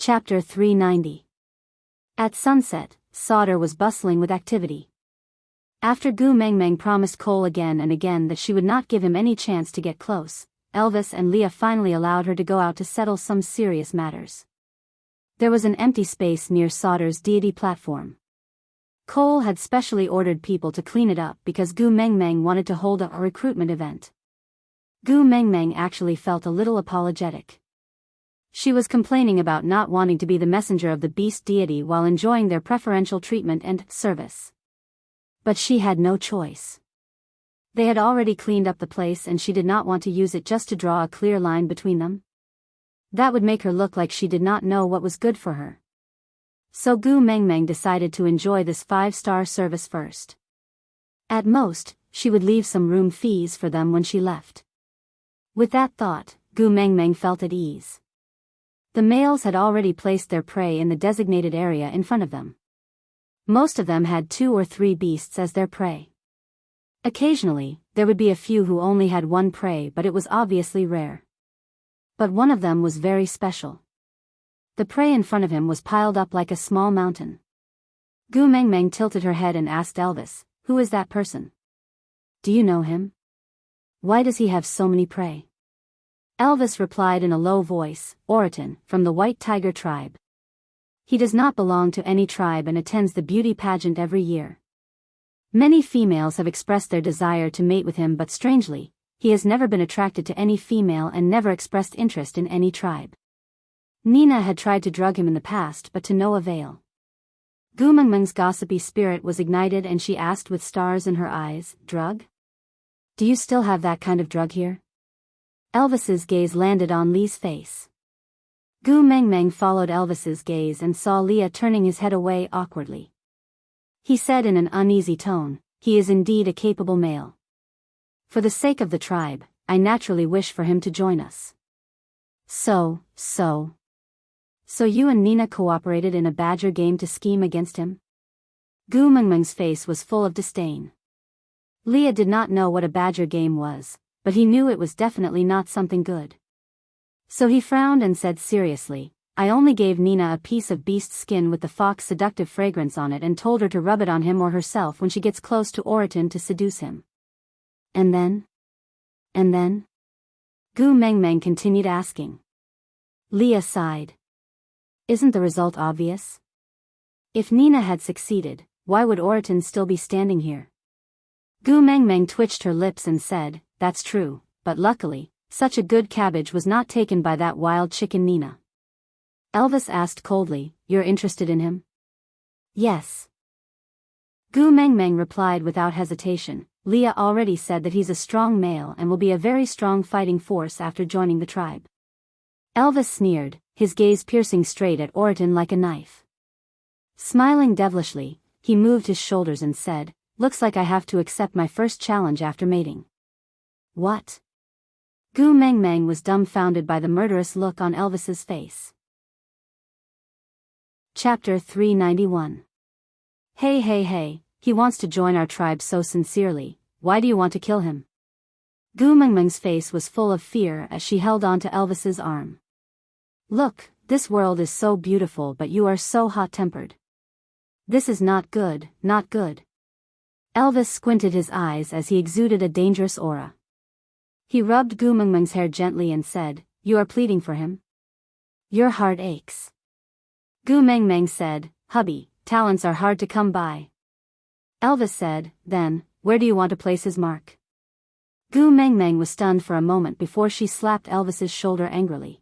Chapter 390. At sunset, Sauter was bustling with activity. After Gu Mengmeng promised Cole again and again that she would not give him any chance to get close, Elvis and Leah finally allowed her to go out to settle some serious matters. There was an empty space near Sauter's deity platform. Cole had specially ordered people to clean it up because Gu Mengmeng wanted to hold a recruitment event. Gu Mengmeng actually felt a little apologetic. She was complaining about not wanting to be the messenger of the beast deity while enjoying their preferential treatment and service. But she had no choice. They had already cleaned up the place and she did not want to use it just to draw a clear line between them. That would make her look like she did not know what was good for her. So Gu Mengmeng decided to enjoy this 5-star service first. At most, she would leave some room fees for them when she left. With that thought, Gu Mengmeng felt at ease. The males had already placed their prey in the designated area in front of them. Most of them had 2 or 3 beasts as their prey. Occasionally, there would be a few who only had 1 prey, but it was obviously rare. But one of them was very special. The prey in front of him was piled up like a small mountain. Gu Mengmeng tilted her head and asked Elvis, "Who is that person? Do you know him? Why does he have so many prey?" Elvis replied in a low voice, "Oriton, from the White Tiger tribe. He does not belong to any tribe and attends the beauty pageant every year. Many females have expressed their desire to mate with him, but strangely, he has never been attracted to any female and never expressed interest in any tribe. Nina had tried to drug him in the past but to no avail." Gu Mengmeng's gossipy spirit was ignited and she asked with stars in her eyes, "Drug? Do you still have that kind of drug here?" Elvis's gaze landed on Lee's face. Gu Mengmeng followed Elvis's gaze and saw Leah turning his head away awkwardly. He said in an uneasy tone, "He is indeed a capable male. For the sake of the tribe, I naturally wish for him to join us." So you and Nina cooperated in a badger game to scheme against him?" Gu Mengmeng's face was full of disdain. Leah did not know what a badger game was, but he knew it was definitely not something good. So he frowned and said seriously, "I only gave Nina a piece of beast skin with the fox seductive fragrance on it and told her to rub it on him or herself when she gets close to Oriton to seduce him." And then? Gu Mengmeng continued asking. Leah sighed. "Isn't the result obvious? If Nina had succeeded, why would Oriton still be standing here?" Gu Mengmeng twitched her lips and said, "That's true, but luckily, such a good cabbage was not taken by that wild chicken Nina." Elvis asked coldly, "You're interested in him?" "Yes." Gu Mengmeng replied without hesitation, "Leah already said that he's a strong male and will be a very strong fighting force after joining the tribe." Elvis sneered, his gaze piercing straight at Oriton like a knife. Smiling devilishly, he moved his shoulders and said, "Looks like I have to accept my first challenge after mating." "What?" Gu Mengmeng was dumbfounded by the murderous look on Elvis's face. Chapter 391. Hey, he wants to join our tribe so sincerely, why do you want to kill him?" Gu Mengmeng's face was full of fear as she held on to Elvis's arm. "Look, this world is so beautiful but you are so hot-tempered. This is not good, not good." Elvis squinted his eyes as he exuded a dangerous aura. He rubbed Gu Mengmeng's hair gently and said, "You are pleading for him? Your heart aches." Gu Mengmeng said, "Hubby, talents are hard to come by." Elvis said, "Then, where do you want to place his mark?" Gu Mengmeng was stunned for a moment before she slapped Elvis's shoulder angrily.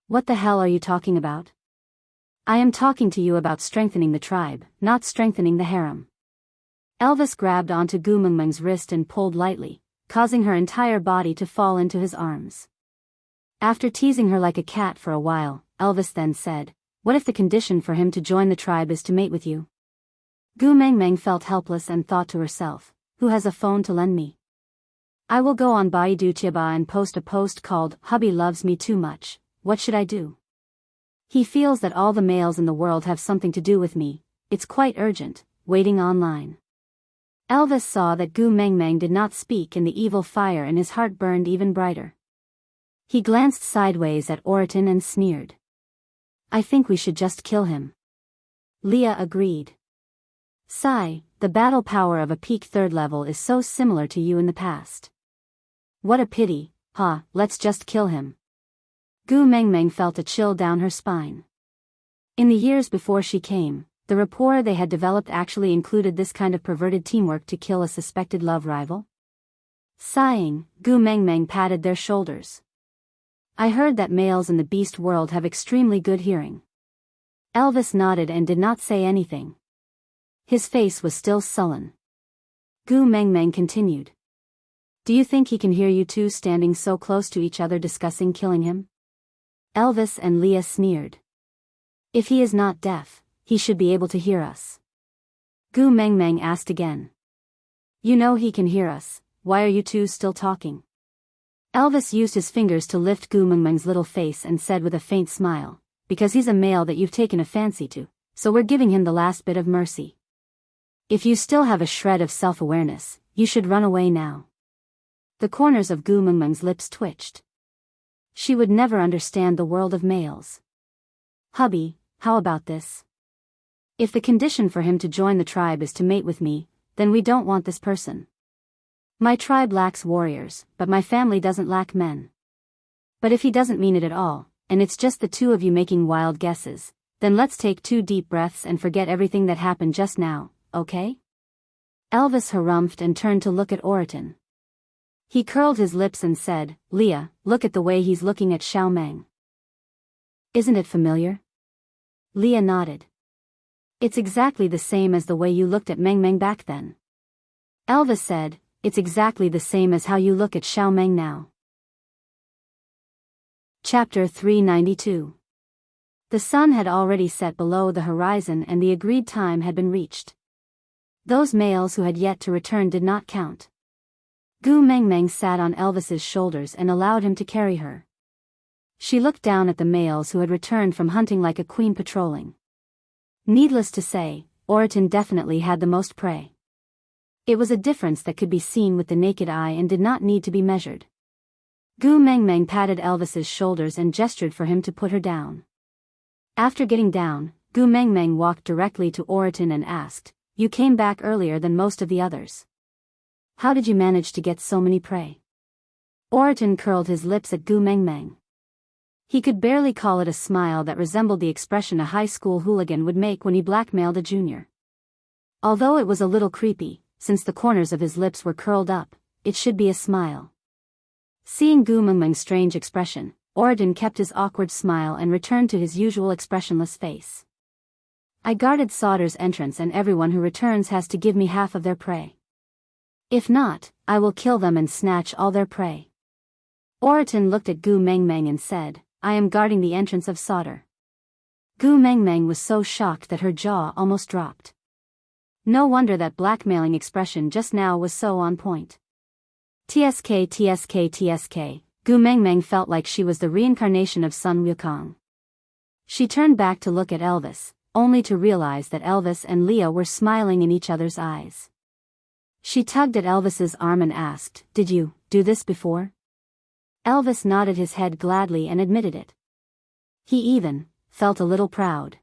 "What the hell are you talking about? I am talking to you about strengthening the tribe, not strengthening the harem." Elvis grabbed onto Gu Mengmeng's wrist and pulled lightly, causing her entire body to fall into his arms. After teasing her like a cat for a while, Elvis then said, "What if the condition for him to join the tribe is to mate with you?" Gu Mengmeng felt helpless and thought to herself, "Who has a phone to lend me? I will go on Baidu Tiaba and post a post called, 'Hubby loves me too much, what should I do?' He feels that all the males in the world have something to do with me, it's quite urgent, waiting online." Elvis saw that Gu Mengmeng did not speak and the evil fire in his heart burned even brighter. He glanced sideways at Oriton and sneered. I think we should just kill him. Leah agreed. Sigh, the battle power of a peak 3rd level is so similar to you in the past. What a pity, let's just kill him. Gu Mengmeng felt a chill down her spine. In the years before she came, the rapport they had developed actually included this kind of perverted teamwork to kill a suspected love rival. Sighing, Gu Mengmeng patted their shoulders. I heard that males in the beast world have extremely good hearing. Elvis nodded and did not say anything. His face was still sullen. Gu Mengmeng continued. Do you think he can hear you two standing so close to each other discussing killing him? Elvis and Leah sneered. If he is not deaf, he should be able to hear us. Gu Mengmeng asked again. You know he can hear us, why are you two still talking? Elvis used his fingers to lift Gu Mengmeng's little face and said with a faint smile, because he's a male that you've taken a fancy to, so we're giving him the last bit of mercy. If you still have a shred of self-awareness, you should run away now. The corners of Gu Mengmeng's lips twitched. She would never understand the world of males. Hubby, how about this? If the condition for him to join the tribe is to mate with me, then we don't want this person. My tribe lacks warriors, but my family doesn't lack men. But if he doesn't mean it at all, and it's just the two of you making wild guesses, then let's take 2 deep breaths and forget everything that happened just now, okay? Elvis harumphed and turned to look at Oriton. He curled his lips and said, Leah, look at the way he's looking at Xiao Meng. Isn't it familiar? Leah nodded. It's exactly the same as the way you looked at Meng Meng back then. Elvis said, it's exactly the same as how you look at Xiao Meng now. Chapter 392. The sun had already set below the horizon and the agreed time had been reached. Those males who had yet to return did not count. Gu Mengmeng sat on Elvis's shoulders and allowed him to carry her. She looked down at the males who had returned from hunting like a queen patrolling. Needless to say, Oriton definitely had the most prey. It was a difference that could be seen with the naked eye and did not need to be measured. Gu Mengmeng patted Elvis's shoulders and gestured for him to put her down. After getting down, Gu Mengmeng walked directly to Oriton and asked, You came back earlier than most of the others. How did you manage to get so many prey? Oriton curled his lips at Gu Mengmeng. He could barely call it a smile that resembled the expression a high school hooligan would make when he blackmailed a junior. Although it was a little creepy, since the corners of his lips were curled up, it should be a smile. Seeing Gu Mengmeng's strange expression, Oriton kept his awkward smile and returned to his usual expressionless face. I guarded Sauter's entrance and everyone who returns has to give me half of their prey. If not, I will kill them and snatch all their prey. Oriton looked at Gu Mengmeng and said, I am guarding the entrance of Sauter. Gu Mengmeng was so shocked that her jaw almost dropped. No wonder that blackmailing expression just now was so on point. TSK TSK TSK, Gu Mengmeng felt like she was the reincarnation of Sun Wukong. She turned back to look at Elvis, only to realize that Elvis and Leah were smiling in each other's eyes. She tugged at Elvis's arm and asked, Did you do this before? Elvis nodded his head gladly and admitted it. He even felt a little proud.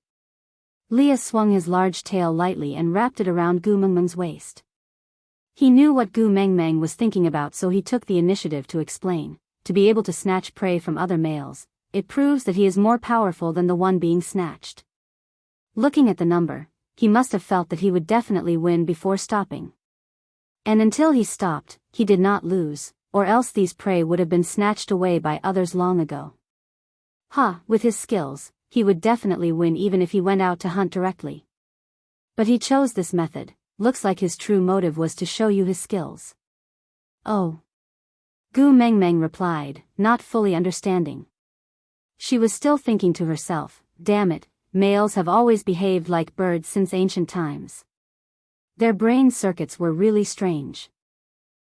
Leah swung his large tail lightly and wrapped it around Gu Mengmeng's waist. He knew what Gu Mengmeng was thinking about, so he took the initiative to explain. To be able to snatch prey from other males, it proves that he is more powerful than the one being snatched. Looking at the number, he must have felt that he would definitely win before stopping. And until he stopped, he did not lose, or else these prey would have been snatched away by others long ago. With his skills, he would definitely win even if he went out to hunt directly. But he chose this method. Looks like his true motive was to show you his skills. Oh. Gu Mengmeng replied, not fully understanding. She was still thinking to herself, damn it, males have always behaved like birds since ancient times. Their brain circuits were really strange.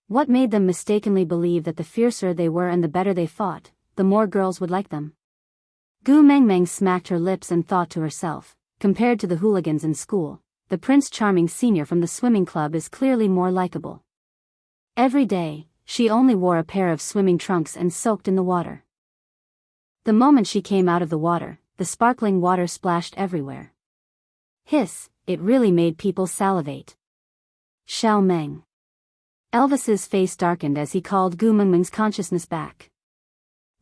What made them mistakenly believe that the fiercer they were and the better they fought, the more girls would like them? Gu Mengmeng smacked her lips and thought to herself, compared to the hooligans in school, the Prince Charming Senior from the swimming club is clearly more likable. Every day, she only wore a pair of swimming trunks and soaked in the water. The moment she came out of the water, the sparkling water splashed everywhere. Hiss, it really made people salivate. Xiao Meng. Elvis's face darkened as he called Gu Mengmeng's consciousness back.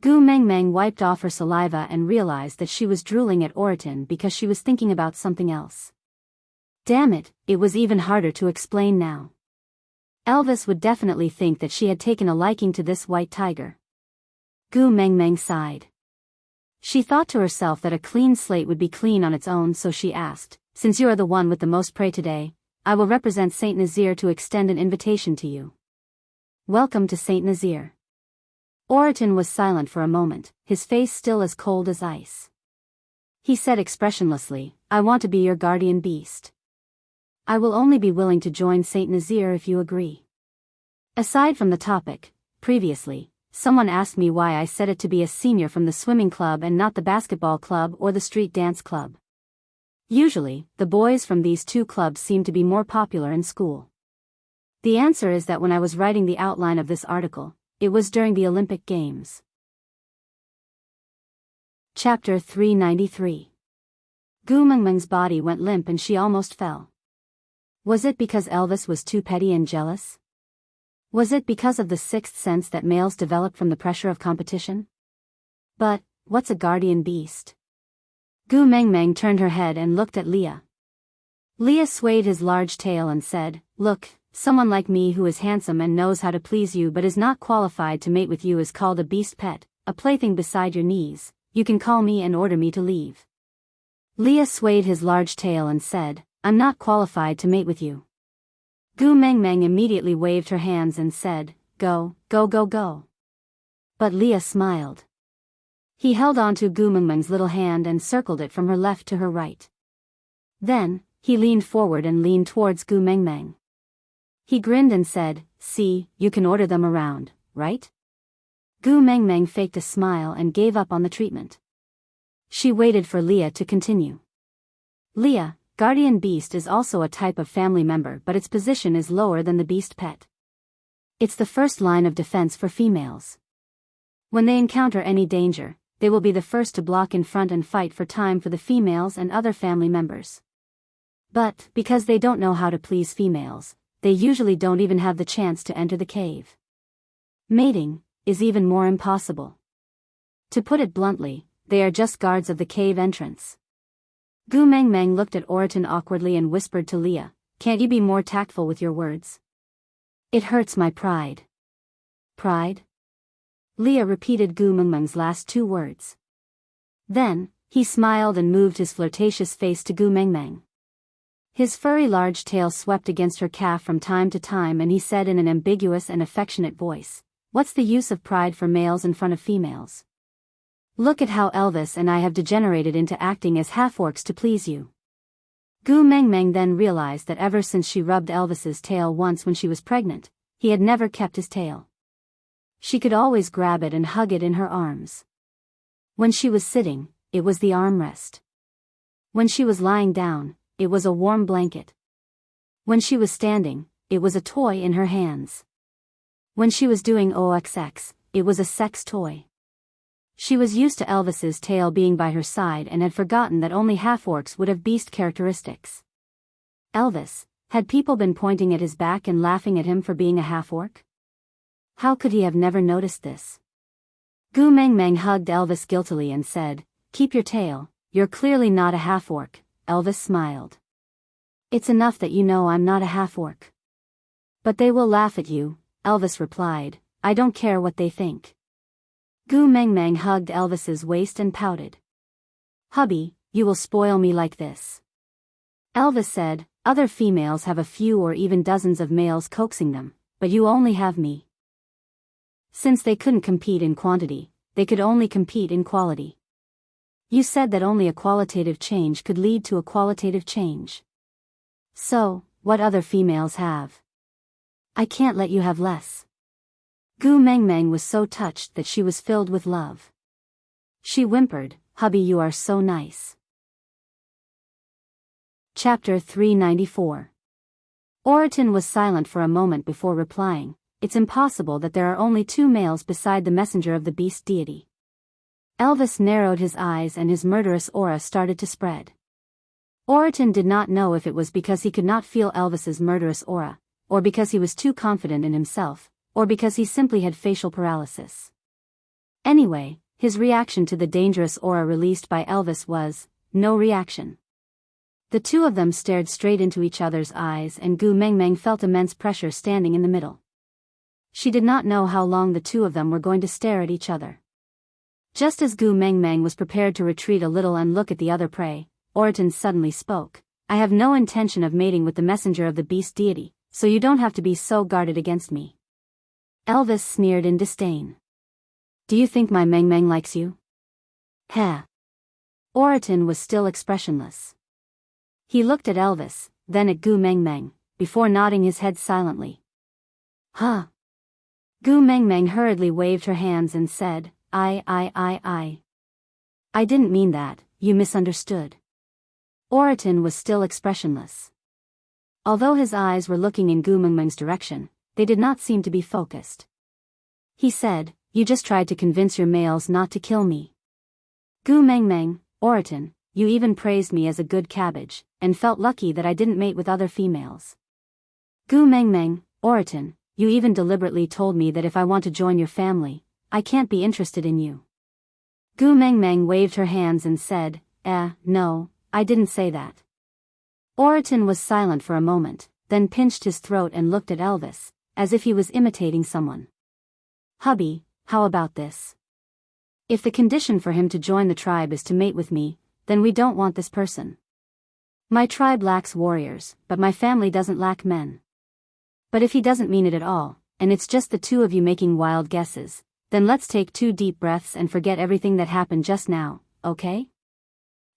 Gu Mengmeng wiped off her saliva and realized that she was drooling at Oriton because she was thinking about something else. Damn it, it was even harder to explain now. Elvis would definitely think that she had taken a liking to this white tiger. Gu Mengmeng sighed. She thought to herself that a clean slate would be clean on its own, so she asked, "Since you are the one with the most prey today, I will represent Saint Nazir to extend an invitation to you. Welcome to Saint Nazir." Oriton was silent for a moment, his face still as cold as ice. He said expressionlessly, "I want to be your guardian beast. I will only be willing to join Saint Nazir if you agree." Aside from the topic, previously, someone asked me why I said it to be a senior from the swimming club and not the basketball club or the street dance club. Usually, the boys from these two clubs seem to be more popular in school. The answer is that when I was writing the outline of this article, it was during the Olympic Games. Chapter 393. Gu Mengmeng's body went limp and she almost fell. Was it because Elvis was too petty and jealous? Was it because of the sixth sense that males develop from the pressure of competition? But, what's a guardian beast? Gu Mengmeng turned her head and looked at Leah. Leah swayed his large tail and said, "Look, someone like me who is handsome and knows how to please you but is not qualified to mate with you is called a beast pet, a plaything beside your knees. You can call me and order me to leave." Leah swayed his large tail and said, "I'm not qualified to mate with you." Gu Mengmeng immediately waved her hands and said, "Go, go, go, go." But Leah smiled. He held onto Gu Mengmeng's little hand and circled it from her left to her right. Then, he leaned forward and leaned towards Gu Mengmeng. He grinned and said, "See, you can order them around, right?" Gu Mengmeng faked a smile and gave up on the treatment. She waited for Leah to continue. "Leah, guardian beast is also a type of family member, but its position is lower than the beast pet. It's the first line of defense for females. When they encounter any danger, they will be the first to block in front and fight for time for the females and other family members. But, because they don't know how to please females, they usually don't even have the chance to enter the cave. Mating is even more impossible. To put it bluntly, they are just guards of the cave entrance." Gu Mengmeng looked at Oriton awkwardly and whispered to Leah, "Can't you be more tactful with your words? It hurts my pride." "Pride?" Leah repeated Gu Mengmeng's last two words. Then, he smiled and moved his flirtatious face to Gu Mengmeng. His furry large tail swept against her calf from time to time and he said in an ambiguous and affectionate voice, "What's the use of pride for males in front of females? Look at how Elvis and I have degenerated into acting as half-orcs to please you." Gu Mengmeng then realized that ever since she rubbed Elvis's tail once when she was pregnant, he had never kept his tail. She could always grab it and hug it in her arms. When she was sitting, it was the armrest. When she was lying down, it was a warm blanket. When she was standing, it was a toy in her hands. When she was doing OXX, it was a sex toy. She was used to Elvis's tail being by her side and had forgotten that only half-orcs would have beast characteristics. Elvis, had people been pointing at his back and laughing at him for being a half-orc? How could he have never noticed this? Gu Mengmeng hugged Elvis guiltily and said, "Keep your tail, you're clearly not a half-orc." Elvis smiled. "It's enough that you know I'm not a half-orc." "But they will laugh at you," Elvis replied, "I don't care what they think." Gu Mengmeng hugged Elvis's waist and pouted. "Hubby, you will spoil me like this." Elvis said, "Other females have a few or even dozens of males coaxing them, but you only have me." Since they couldn't compete in quantity, they could only compete in quality. You said that only a qualitative change could lead to a qualitative change. So, what other females have? I can't let you have less. Gu Mengmeng was so touched that she was filled with love. She whimpered, "Hubby, you are so nice." Chapter 394. Oriton was silent for a moment before replying, "It's impossible that there are only two males beside the messenger of the beast deity." Elvis narrowed his eyes and his murderous aura started to spread. Oriton did not know if it was because he could not feel Elvis's murderous aura, or because he was too confident in himself, or because he simply had facial paralysis. Anyway, his reaction to the dangerous aura released by Elvis was no reaction. The two of them stared straight into each other's eyes and Gu Mengmeng felt immense pressure standing in the middle. She did not know how long the two of them were going to stare at each other. Just as Gu Mengmeng was prepared to retreat a little and look at the other prey, Oriton suddenly spoke. I have no intention of mating with the messenger of the beast deity, so you don't have to be so guarded against me. Elvis sneered in disdain. Do you think my Mengmeng likes you? Heh. Oriton was still expressionless. He looked at Elvis, then at Gu Mengmeng, before nodding his head silently. Huh. Gu Mengmeng hurriedly waved her hands and said, I didn't mean that, you misunderstood. Oriton was still expressionless. Although his eyes were looking in Gu Mengmeng's direction, they did not seem to be focused. He said, you just tried to convince your males not to kill me. Gu Mengmeng, Oriton, you even praised me as a good cabbage, and felt lucky that I didn't mate with other females. Gu Mengmeng, Oriton, you even deliberately told me that if I want to join your family, I can't be interested in you. Gu Mengmeng waved her hands and said, no, I didn't say that. Oriton was silent for a moment, then pinched his throat and looked at Elvis, as if he was imitating someone. Hubby, how about this? If the condition for him to join the tribe is to mate with me, then we don't want this person. My tribe lacks warriors, but my family doesn't lack men. But if he doesn't mean it at all, and it's just the two of you making wild guesses, then let's take 2 deep breaths and forget everything that happened just now, okay?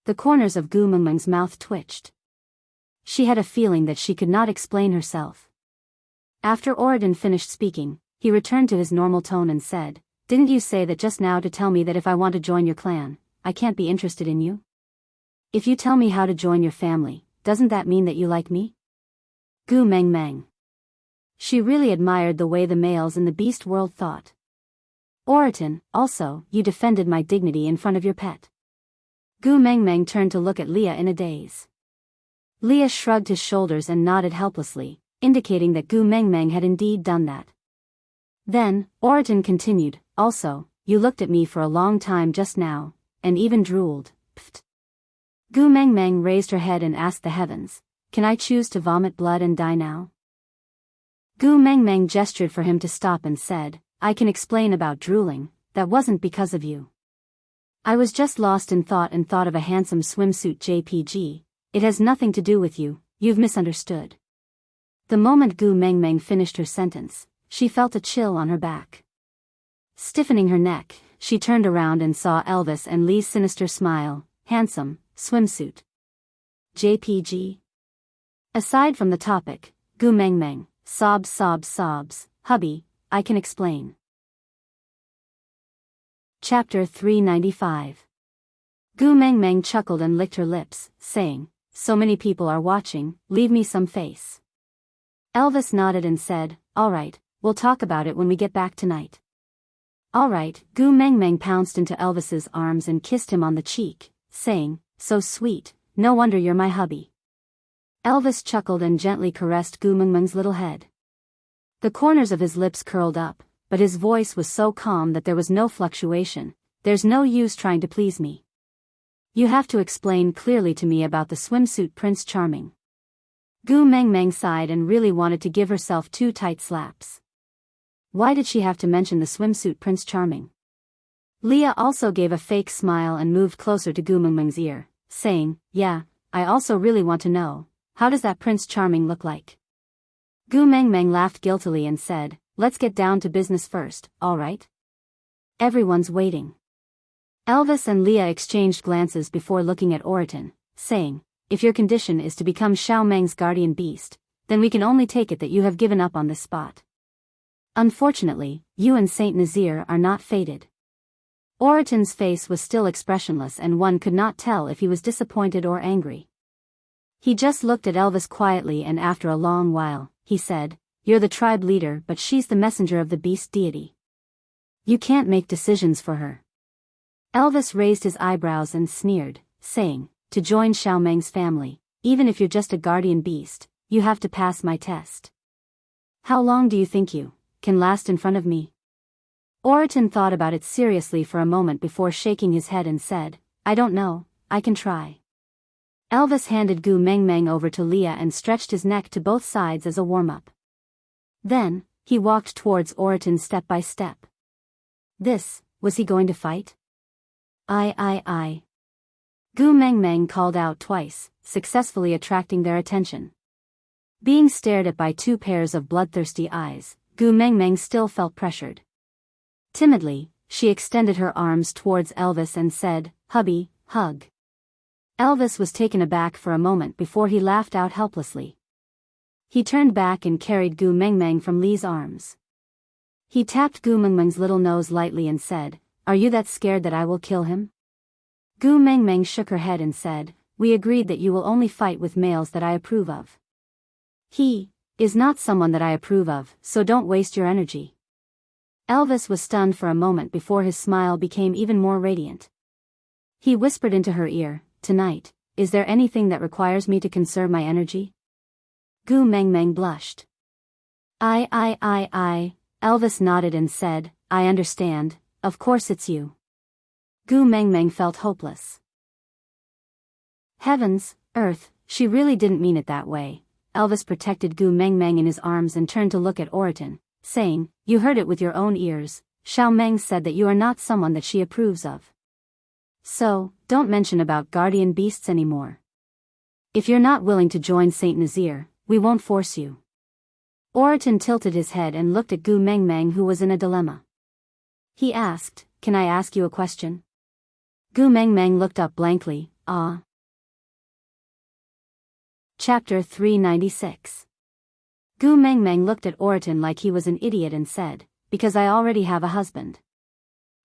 The corners of Gu Mengmeng's mouth twitched. She had a feeling that she could not explain herself. After Oriton finished speaking, he returned to his normal tone and said, didn't you say that just now to tell me that if I want to join your clan, I can't be interested in you? If you tell me how to join your family, doesn't that mean that you like me? Gu Mengmeng. She really admired the way the males in the beast world thought. Oriton, also, you defended my dignity in front of your pet. Gu Mengmeng turned to look at Leah in a daze. Leah shrugged his shoulders and nodded helplessly, indicating that Gu Mengmeng had indeed done that. Then, Oriton continued, also, you looked at me for a long time just now, and even drooled. Pfft. Gu Mengmeng raised her head and asked the heavens, can I choose to vomit blood and die now? Gu Mengmeng gestured for him to stop and said, I can explain about drooling, that wasn't because of you. I was just lost in thought and thought of a handsome swimsuit JPG, it has nothing to do with you, you've misunderstood. The moment Gu Mengmeng finished her sentence, she felt a chill on her back. Stiffening her neck, she turned around and saw Elvis and Lee's sinister smile, handsome, swimsuit. JPG? Aside from the topic, Gu Mengmeng, sobs, hubby, I can explain. Chapter 395. Gu Mengmeng chuckled and licked her lips, saying, so many people are watching, leave me some face. Elvis nodded and said, alright, we'll talk about it when we get back tonight. Alright, Gu Mengmeng pounced into Elvis's arms and kissed him on the cheek, saying, so sweet, no wonder you're my hubby. Elvis chuckled and gently caressed Gu Mengmeng's little head. The corners of his lips curled up, but his voice was so calm that there was no fluctuation, there's no use trying to please me. You have to explain clearly to me about the swimsuit Prince Charming. Gu Mengmeng sighed and really wanted to give herself 2 tight slaps. Why did she have to mention the swimsuit Prince Charming? Leah also gave a fake smile and moved closer to Gu Mengmeng's ear, saying, yeah, I also really want to know, how does that Prince Charming look like? Gu Mengmeng laughed guiltily and said, let's get down to business first, alright? Everyone's waiting. Elvis and Leah exchanged glances before looking at Oriton, saying, if your condition is to become Xiao Meng's guardian beast, then we can only take it that you have given up on this spot. Unfortunately, you and Saint Nazir are not fated. Oriton's face was still expressionless and one could not tell if he was disappointed or angry. He just looked at Elvis quietly and after a long while, he said, you're the tribe leader but she's the messenger of the beast deity. You can't make decisions for her. Elvis raised his eyebrows and sneered, saying, to join Xiaomeng's family, even if you're just a guardian beast, you have to pass my test. How long do you think you can last in front of me? Oriton thought about it seriously for a moment before shaking his head and said, I don't know, I can try. Elvis handed Gu Mengmeng over to Leah and stretched his neck to both sides as a warm-up. Then, he walked towards Oriton step by step. Was he going to fight? I. Gu Mengmeng called out twice, successfully attracting their attention. Being stared at by two pairs of bloodthirsty eyes, Gu Mengmeng still felt pressured. Timidly, she extended her arms towards Elvis and said, Hubby, hug. Elvis was taken aback for a moment before he laughed out helplessly. He turned back and carried Gu Mengmeng from Li's arms. He tapped Gu Mengmeng's little nose lightly and said, Are you that scared that I will kill him? Gu Mengmeng shook her head and said, We agreed that you will only fight with males that I approve of. He is not someone that I approve of, so don't waste your energy. Elvis was stunned for a moment before his smile became even more radiant. He whispered into her ear, Tonight, is there anything that requires me to conserve my energy? Gu Mengmeng blushed. I. Elvis nodded and said, I understand, of course it's you. Gu Mengmeng felt hopeless. Heavens, earth, she really didn't mean it that way. Elvis protected Gu Mengmeng in his arms and turned to look at Oriton, saying, You heard it with your own ears, Xiaomeng said that you are not someone that she approves of. So, don't mention about guardian beasts anymore. If you're not willing to join Saint Nazir, we won't force you. Oriton tilted his head and looked at Gu Mengmeng, who was in a dilemma. He asked, Can I ask you a question? Gu Mengmeng looked up blankly, Chapter 396. Gu Mengmeng looked at Oriton like he was an idiot and said, Because I already have a husband.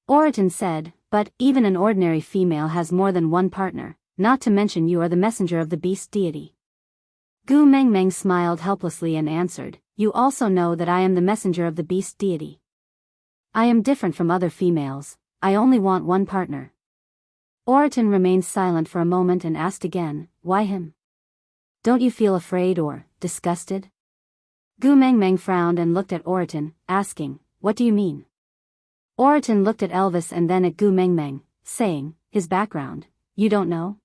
Oriton said, But even an ordinary female has more than one partner, not to mention you are the messenger of the beast deity. Gu Mengmeng smiled helplessly and answered, You also know that I am the messenger of the beast deity. I am different from other females, I only want one partner. Oriton remained silent for a moment and asked again, Why him? Don't you feel afraid or disgusted? Gu Mengmeng frowned and looked at Oriton, asking, What do you mean? Oriton looked at Elvis and then at Gu Mengmeng, saying, His background, you don't know?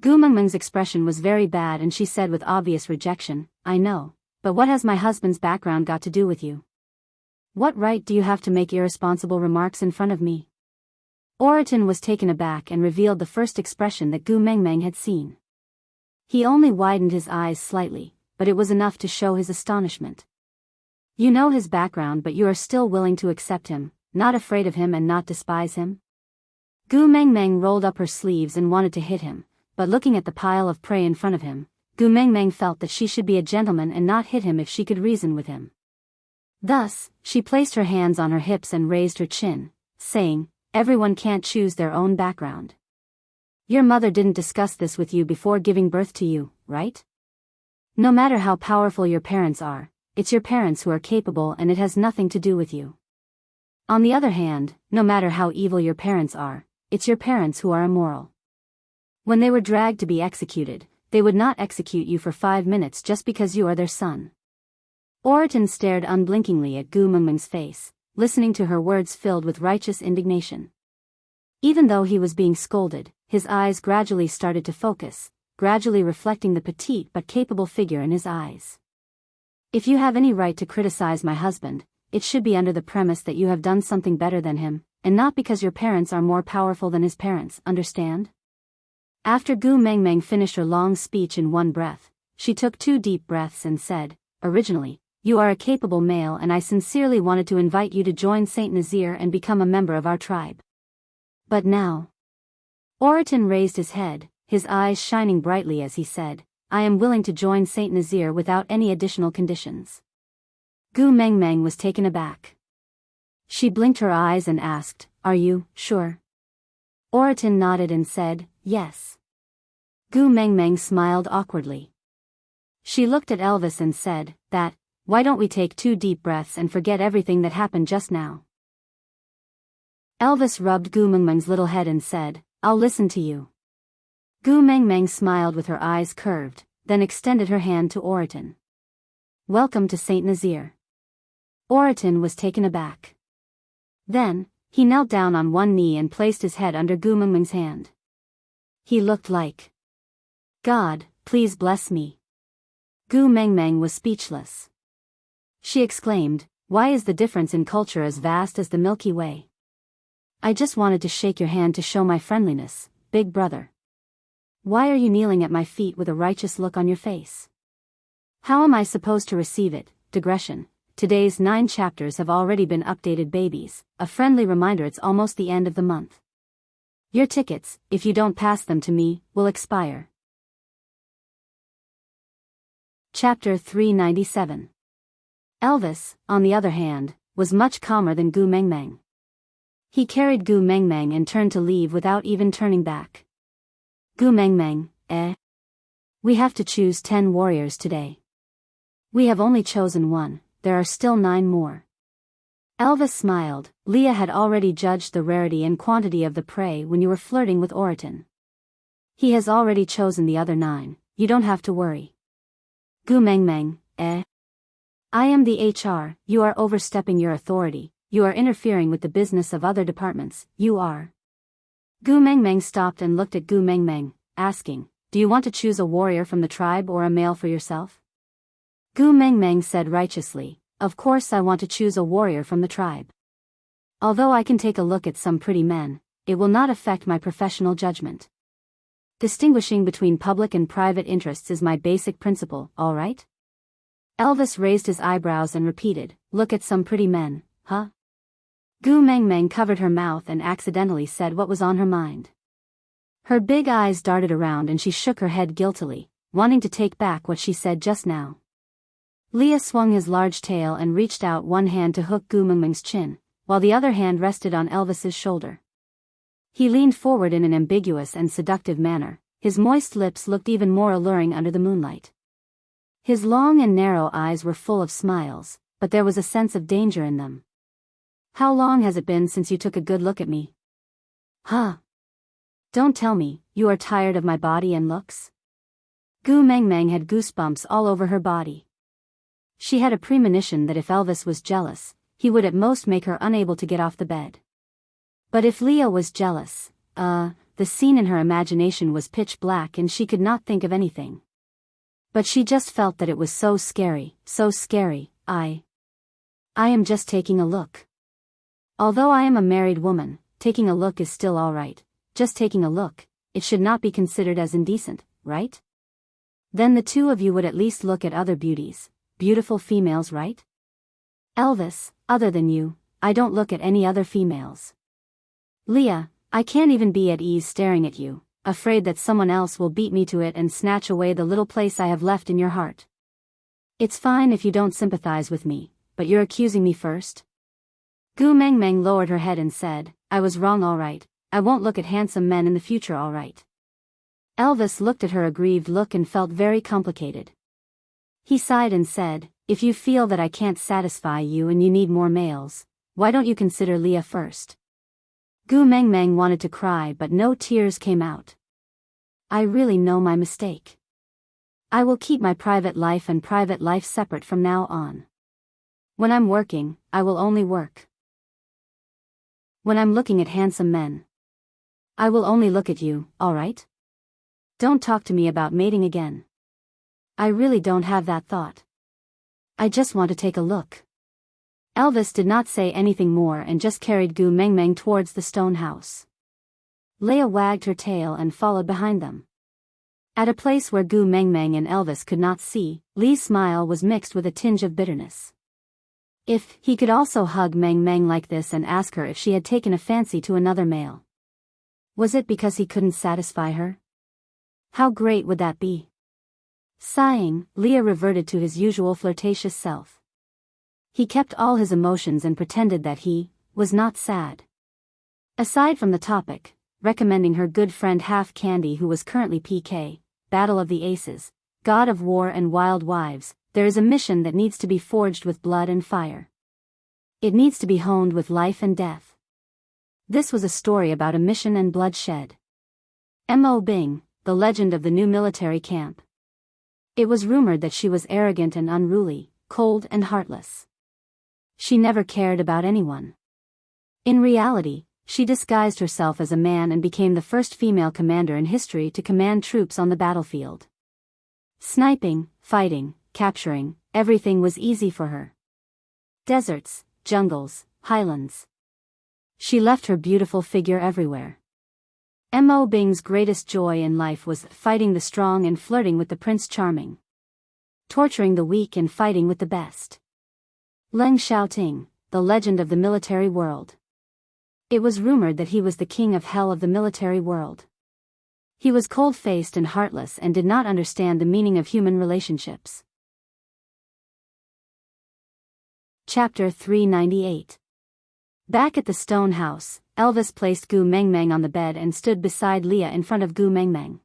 Gu Mengmeng's expression was very bad and she said with obvious rejection, I know, but what has my husband's background got to do with you? What right do you have to make irresponsible remarks in front of me? Oriton was taken aback and revealed the first expression that Gu Mengmeng had seen. He only widened his eyes slightly, but it was enough to show his astonishment. You know his background, but you are still willing to accept him, not afraid of him and not despise him? Gu Mengmeng rolled up her sleeves and wanted to hit him, but looking at the pile of prey in front of him, Gu Mengmeng felt that she should be a gentleman and not hit him if she could reason with him. Thus, she placed her hands on her hips and raised her chin, saying, Everyone can't choose their own background. Your mother didn't discuss this with you before giving birth to you, right? No matter how powerful your parents are, it's your parents who are capable and it has nothing to do with you. On the other hand, no matter how evil your parents are, it's your parents who are immoral. When they were dragged to be executed, they would not execute you for 5 minutes just because you are their son. Oriton stared unblinkingly at Gu Mengmeng's face, listening to her words filled with righteous indignation. Even though he was being scolded, his eyes gradually started to focus, gradually reflecting the petite but capable figure in his eyes. If you have any right to criticize my husband, it should be under the premise that you have done something better than him, and not because your parents are more powerful than his parents, understand? After Gu Mengmeng finished her long speech in one breath, she took 2 deep breaths and said, Originally, you are a capable male and I sincerely wanted to invite you to join Saint Nazir and become a member of our tribe. But now... Oriton raised his head, his eyes shining brightly as he said, I am willing to join Saint Nazir without any additional conditions. Gu Mengmeng was taken aback. She blinked her eyes and asked, Are you sure? Oriton nodded and said, Yes. Gu Mengmeng smiled awkwardly. She looked at Elvis and said, Why don't we take 2 deep breaths and forget everything that happened just now? Elvis rubbed Gu Mengmeng's little head and said, "I'll listen to you." Gu Mengmeng smiled with her eyes curved, then extended her hand to Oriton. "Welcome to Saint Nazaire." Oriton was taken aback. Then, he knelt down on one knee and placed his head under Gu Mengmeng's hand. He looked like God, please bless me. Gu Mengmeng was speechless. She exclaimed, "Why is the difference in culture as vast as the Milky Way?" "I just wanted to shake your hand to show my friendliness, big brother." "Why are you kneeling at my feet with a righteous look on your face?" "How am I supposed to receive it?" Digression. Today's 9 chapters have already been updated, babies. A friendly reminder, it's almost the end of the month. Your tickets, if you don't pass them to me, will expire. Chapter 397. Elvis, on the other hand, was much calmer than Gu Mengmeng. He carried Gu Mengmeng and turned to leave without even turning back. "Gu Mengmeng, we have to choose 10 warriors today. We have only chosen 1, there are still 9 more." Elvis smiled. "Leah had already judged the rarity and quantity of the prey when you were flirting with Oriton. He has already chosen the other 9, you don't have to worry." "Gu Mengmeng, I am the HR, you are overstepping your authority, you are interfering with the business of other departments, you are." Gu Mengmeng stopped and looked at Gu Mengmeng, asking, "Do you want to choose a warrior from the tribe or a male for yourself?" Gu Mengmeng said righteously, "Of course I want to choose a warrior from the tribe. Although I can take a look at some pretty men, it will not affect my professional judgment. Distinguishing between public and private interests is my basic principle, all right?" Elvis raised his eyebrows and repeated, "Look at some pretty men, huh?" Gu Mengmeng covered her mouth and accidentally said what was on her mind. Her big eyes darted around and she shook her head guiltily, wanting to take back what she said just now. Leah swung his large tail and reached out one hand to hook Gu Mengmeng's chin, while the other hand rested on Elvis's shoulder. He leaned forward in an ambiguous and seductive manner, his moist lips looked even more alluring under the moonlight. His long and narrow eyes were full of smiles, but there was a sense of danger in them. "How long has it been since you took a good look at me?" "Huh? Don't tell me, you are tired of my body and looks?" Gu Mengmeng had goosebumps all over her body. She had a premonition that if Elvis was jealous, he would at most make her unable to get off the bed. But if Leah was jealous, the scene in her imagination was pitch black and she could not think of anything. But she just felt that it was so scary, so scary. I am just taking a look. Although I am a married woman, taking a look is still alright. Just taking a look, it should not be considered as indecent, right? Then the 2 of you would at least look at other beauties, beautiful females, right? Elvis, other than you, I don't look at any other females. Leah, I can't even be at ease staring at you, afraid that someone else will beat me to it and snatch away the little place I have left in your heart. It's fine if you don't sympathize with me, but you're accusing me first? Gu Mengmeng lowered her head and said, "I was wrong, all right. I won't look at handsome men in the future, all right." Elvis looked at her aggrieved look and felt very complicated. He sighed and said, "If you feel that I can't satisfy you and you need more males, why don't you consider Leah first?" Gu Mengmeng wanted to cry but no tears came out. "I really know my mistake. I will keep my private life and private life separate from now on. When I'm working, I will only work. When I'm looking at handsome men, I will only look at you, all right? Don't talk to me about mating again. I really don't have that thought. I just want to take a look." Elvis did not say anything more and just carried Gu Mengmeng towards the stone house. Leah wagged her tail and followed behind them. At a place where Gu Mengmeng and Elvis could not see, Lee's smile was mixed with a tinge of bitterness. If he could also hug Mengmeng like this and ask her if she had taken a fancy to another male. Was it because he couldn't satisfy her? How great would that be? Sighing, Leah reverted to his usual flirtatious self. He kept all his emotions and pretended that he was not sad. Aside from the topic, recommending her good friend Half Candy, who was currently PK, Battle of the Aces, God of War and Wild Wives, there is a mission that needs to be forged with blood and fire. It needs to be honed with life and death. This was a story about a mission and bloodshed. Mo Bing, the legend of the new military camp. It was rumored that she was arrogant and unruly, cold and heartless. She never cared about anyone. In reality, she disguised herself as a man and became the first female commander in history to command troops on the battlefield. Sniping, fighting, capturing, everything was easy for her. Deserts, jungles, highlands. She left her beautiful figure everywhere. Mo Bing's greatest joy in life was fighting the strong and flirting with the Prince Charming. Torturing the weak and fighting with the best. Leng Xiaoting, the legend of the military world. It was rumored that he was the king of hell of the military world. He was cold-faced and heartless and did not understand the meaning of human relationships. Chapter 398. Back at the stone house, Elvis placed Gu Mengmeng on the bed and stood beside Leah in front of Gu Mengmeng.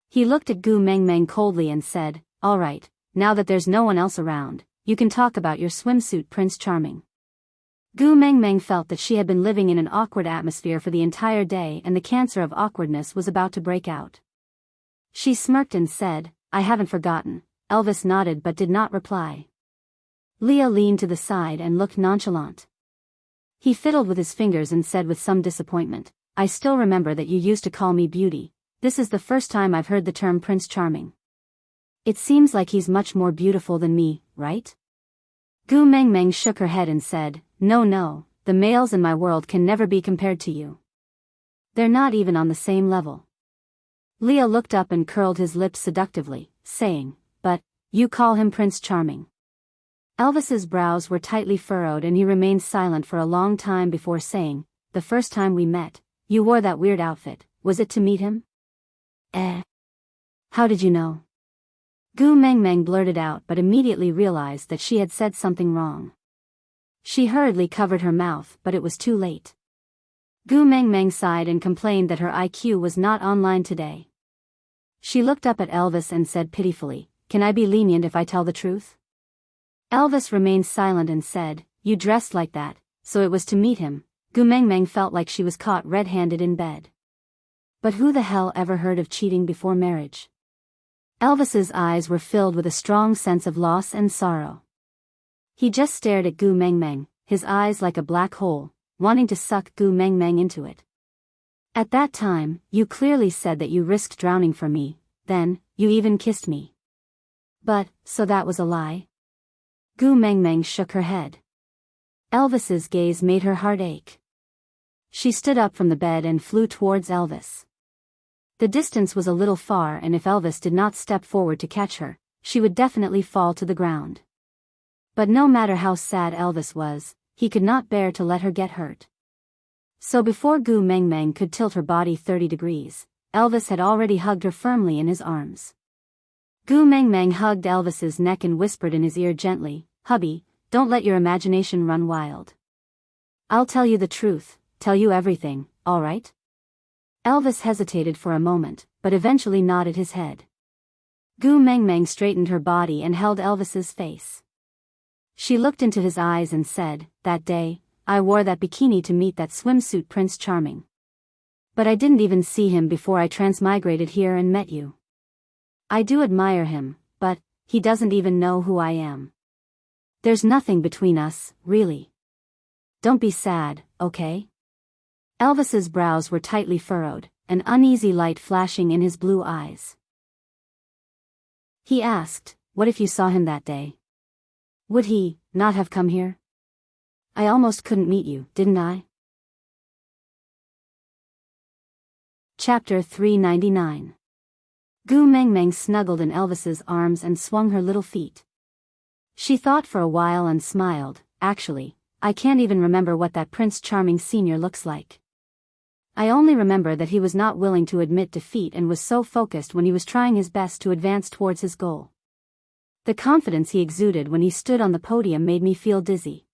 He looked at Gu Mengmeng coldly and said, "All right, now that there's no one else around, you can talk about your swimsuit, Prince Charming." Gu Mengmeng felt that she had been living in an awkward atmosphere for the entire day and the cancer of awkwardness was about to break out. She smirked and said, "I haven't forgotten." Elvis nodded but did not reply. Leah leaned to the side and looked nonchalant. He fiddled with his fingers and said with some disappointment, "I still remember that you used to call me Beauty. This is the first time I've heard the term Prince Charming. It seems like he's much more beautiful than me, right?" Gu Mengmeng shook her head and said, No, the males in my world can never be compared to you. They're not even on the same level." Leah looked up and curled his lips seductively, saying, "But, you call him Prince Charming." Elvis's brows were tightly furrowed and he remained silent for a long time before saying, "The first time we met, you wore that weird outfit. Was it to meet him?" How did you know?" Gu Mengmeng blurted out but immediately realized that she had said something wrong. She hurriedly covered her mouth but it was too late. Gu Mengmeng sighed and complained that her IQ was not online today. She looked up at Elvis and said pitifully, "Can I be lenient if I tell the truth?" Elvis remained silent and said, "You dressed like that, so it was to meet him." Gu Mengmeng felt like she was caught red-handed in bed. But who the hell ever heard of cheating before marriage? Elvis's eyes were filled with a strong sense of loss and sorrow. He just stared at Gu Mengmeng, his eyes like a black hole, wanting to suck Gu Mengmeng into it. "At that time, you clearly said that you risked drowning for me, then, you even kissed me. But, so that was a lie?" Gu Mengmeng shook her head. Elvis's gaze made her heart ache. She stood up from the bed and flew towards Elvis. The distance was a little far and if Elvis did not step forward to catch her, she would definitely fall to the ground. But no matter how sad Elvis was, he could not bear to let her get hurt. So before Gu Mengmeng could tilt her body 30 degrees, Elvis had already hugged her firmly in his arms. Gu Mengmeng hugged Elvis's neck and whispered in his ear gently, "Hubby, don't let your imagination run wild. I'll tell you the truth, tell you everything, all right?" Elvis hesitated for a moment, but eventually nodded his head. Gu Mengmeng straightened her body and held Elvis's face. She looked into his eyes and said, "That day, I wore that bikini to meet that swimsuit Prince Charming. But I didn't even see him before I transmigrated here and met you. I do admire him, but he doesn't even know who I am. There's nothing between us, really. Don't be sad, okay?" Elvis's brows were tightly furrowed, an uneasy light flashing in his blue eyes. He asked, "What if you saw him that day? Would he not have come here? I almost couldn't meet you, didn't I?" Chapter 399. Gu Mengmeng snuggled in Elvis's arms and swung her little feet. She thought for a while and smiled. "Actually, I can't even remember what that Prince Charming Sr. looks like. I only remember that he was not willing to admit defeat and was so focused when he was trying his best to advance towards his goal. The confidence he exuded when he stood on the podium made me feel dizzy.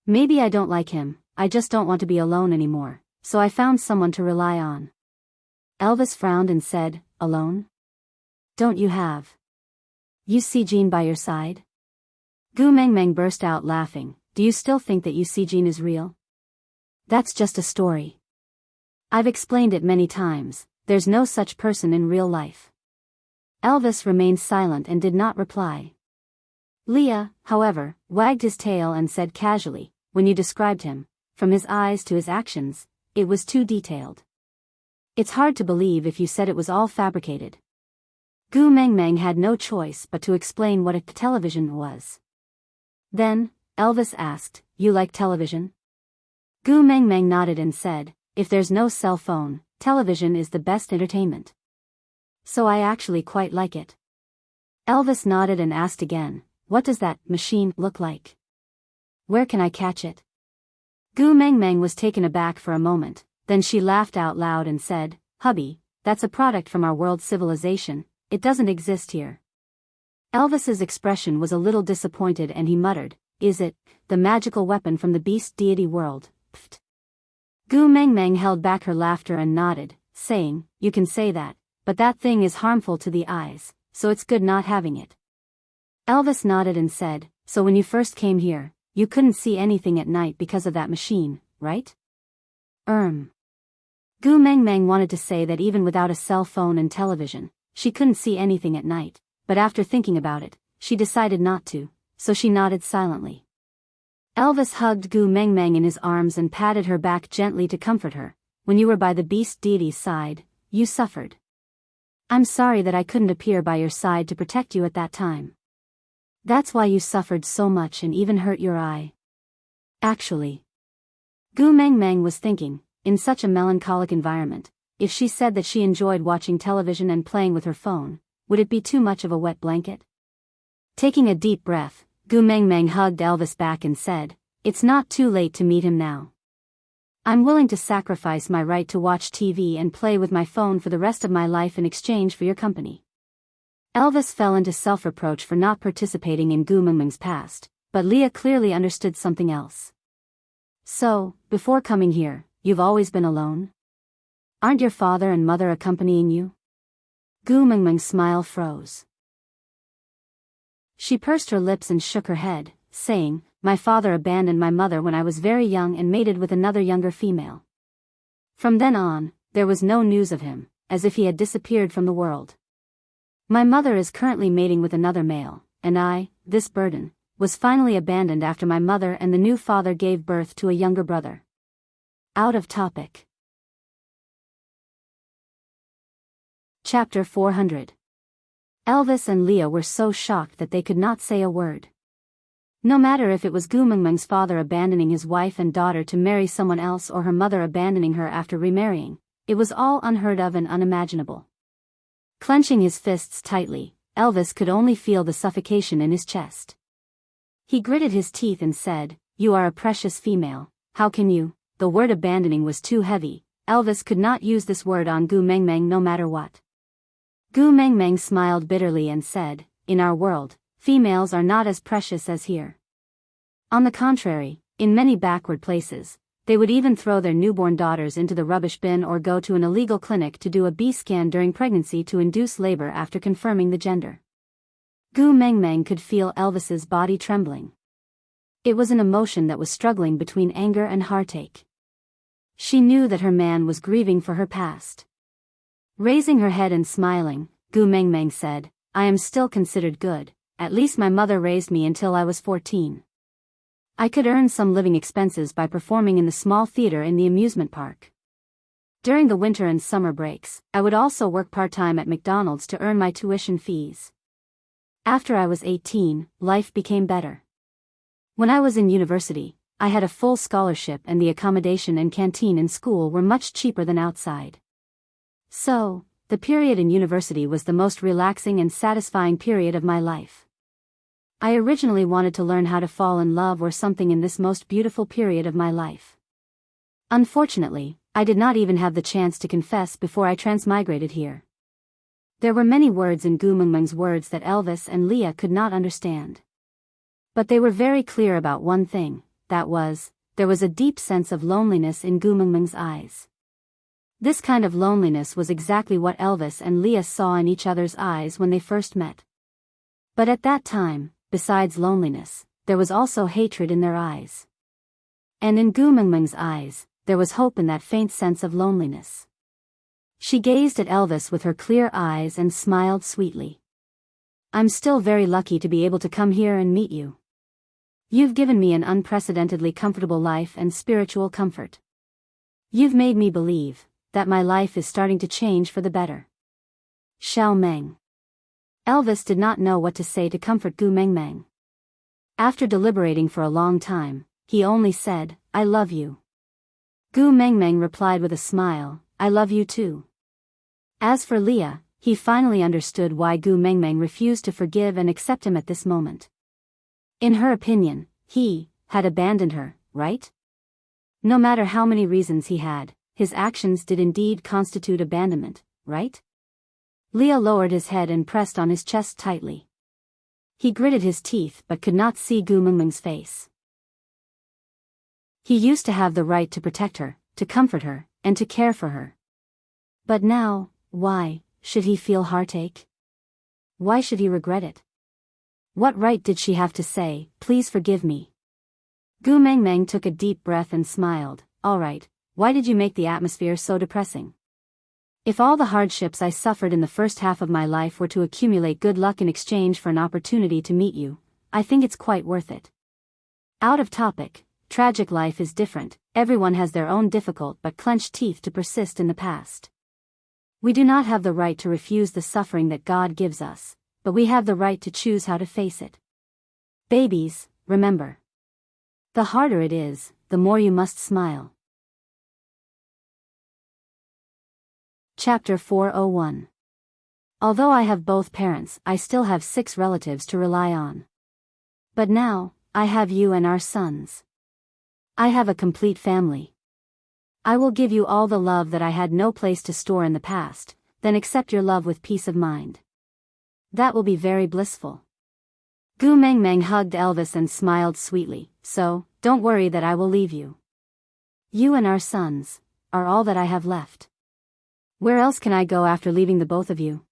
Maybe I don't like him, I just don't want to be alone anymore, so I found someone to rely on." Elvis frowned and said, "Alone? Don't you have Yu Xijin by your side?" Gu Mengmeng burst out laughing. "Do you still think that Yu Xijin is real?" That's just a story. I've explained it many times, there's no such person in real life. Elvis remained silent and did not reply. Leah, however, wagged his tail and said casually, when you described him, from his eyes to his actions, it was too detailed. It's hard to believe if you said it was all fabricated. Gu Mengmeng had no choice but to explain what a television was. Then, Elvis asked, you like television? Gu Mengmeng nodded and said, if there's no cell phone, television is the best entertainment. So I actually quite like it. Elvis nodded and asked again, what does that machine look like? Where can I catch it? Gu Mengmeng was taken aback for a moment, then she laughed out loud and said, hubby, that's a product from our world civilization, it doesn't exist here. Elvis's expression was a little disappointed and he muttered, is it, the magical weapon from the beast deity world? Pfft. Gu Mengmeng held back her laughter and nodded, saying, you can say that, but that thing is harmful to the eyes, so it's good not having it. Elvis nodded and said, so when you first came here, you couldn't see anything at night because of that machine, right? Gu Mengmeng wanted to say that even without a cell phone and television, she couldn't see anything at night, but after thinking about it, she decided not to, so she nodded silently. Elvis hugged Gu Mengmeng in his arms and patted her back gently to comfort her. When you were by the beast deity's side, you suffered. I'm sorry that I couldn't appear by your side to protect you at that time. That's why you suffered so much and even hurt your eye. Actually, Gu Mengmeng was thinking, in such a melancholic environment, if she said that she enjoyed watching television and playing with her phone, would it be too much of a wet blanket? Taking a deep breath, Gu Mengmeng hugged Elvis back and said, it's not too late to meet him now. I'm willing to sacrifice my right to watch TV and play with my phone for the rest of my life in exchange for your company. Elvis fell into self-reproach for not participating in Gu Mengmeng's past, but Leah clearly understood something else. So, before coming here, you've always been alone? Aren't your father and mother accompanying you? Gu Mengmeng's smile froze. She pursed her lips and shook her head, saying, my father abandoned my mother when I was very young and mated with another younger female. From then on, there was no news of him, as if he had disappeared from the world. My mother is currently mating with another male, and I, this burden, was finally abandoned after my mother and the new father gave birth to a younger brother. Out of topic. Chapter 400. Elvis and Leah were so shocked that they could not say a word. No matter if it was Gu Mengmeng's father abandoning his wife and daughter to marry someone else or her mother abandoning her after remarrying, it was all unheard of and unimaginable. Clenching his fists tightly, Elvis could only feel the suffocation in his chest. He gritted his teeth and said, you are a precious female, how can you? The word abandoning was too heavy, Elvis could not use this word on Gu Mengmeng no matter what. Gu Mengmeng smiled bitterly and said, in our world, females are not as precious as here. On the contrary, in many backward places, they would even throw their newborn daughters into the rubbish bin or go to an illegal clinic to do a B scan during pregnancy to induce labor after confirming the gender. Gu Mengmeng could feel Elvis's body trembling. It was an emotion that was struggling between anger and heartache. She knew that her man was grieving for her past. Raising her head and smiling, Gu Mengmeng said, I am still considered good, at least my mother raised me until I was 14. I could earn some living expenses by performing in the small theater in the amusement park. During the winter and summer breaks, I would also work part-time at McDonald's to earn my tuition fees. After I was 18, life became better. When I was in university, I had a full scholarship and the accommodation and canteen in school were much cheaper than outside. So, the period in university was the most relaxing and satisfying period of my life. I originally wanted to learn how to fall in love or something in this most beautiful period of my life. Unfortunately, I did not even have the chance to confess before I transmigrated here. There were many words in Gu Mengmeng's words that Elvis and Leah could not understand. But they were very clear about one thing, that was, there was a deep sense of loneliness in Gu Mengmeng's eyes. This kind of loneliness was exactly what Elvis and Leah saw in each other's eyes when they first met. But at that time, besides loneliness, there was also hatred in their eyes. And in Gu Mengmeng's eyes, there was hope in that faint sense of loneliness. She gazed at Elvis with her clear eyes and smiled sweetly. "I'm still very lucky to be able to come here and meet you. You've given me an unprecedentedly comfortable life and spiritual comfort. You've made me believe that my life is starting to change for the better." Xiao Meng. Elvis did not know what to say to comfort Gu Mengmeng. After deliberating for a long time, he only said, "I love you." Gu Mengmeng replied with a smile, "I love you too." As for Leah, he finally understood why Gu Mengmeng refused to forgive and accept him at this moment. In her opinion, he had abandoned her, right? No matter how many reasons he had, his actions did indeed constitute abandonment, right? Leah lowered his head and pressed on his chest tightly. He gritted his teeth but could not see Gu Mengmeng's face. He used to have the right to protect her, to comfort her, and to care for her. But now, why should he feel heartache? Why should he regret it? What right did she have to say, "Please forgive me"? Gu Mengmeng took a deep breath and smiled. "All right, why did you make the atmosphere so depressing? If all the hardships I suffered in the first half of my life were to accumulate good luck in exchange for an opportunity to meet you, I think it's quite worth it." Out of topic, tragic life is different. Everyone has their own difficult but clenched teeth to persist in the past. We do not have the right to refuse the suffering that God gives us, but we have the right to choose how to face it. Babies, remember. The harder it is, the more you must smile. Chapter 401. Although I have both parents, I still have 6 relatives to rely on. But now, I have you and our sons. I have a complete family. I will give you all the love that I had no place to store in the past, then accept your love with peace of mind. That will be very blissful. Gu Mengmeng hugged Elvis and smiled sweetly. "So, don't worry that I will leave you. You and our sons are all that I have left. Where else can I go after leaving the both of you?"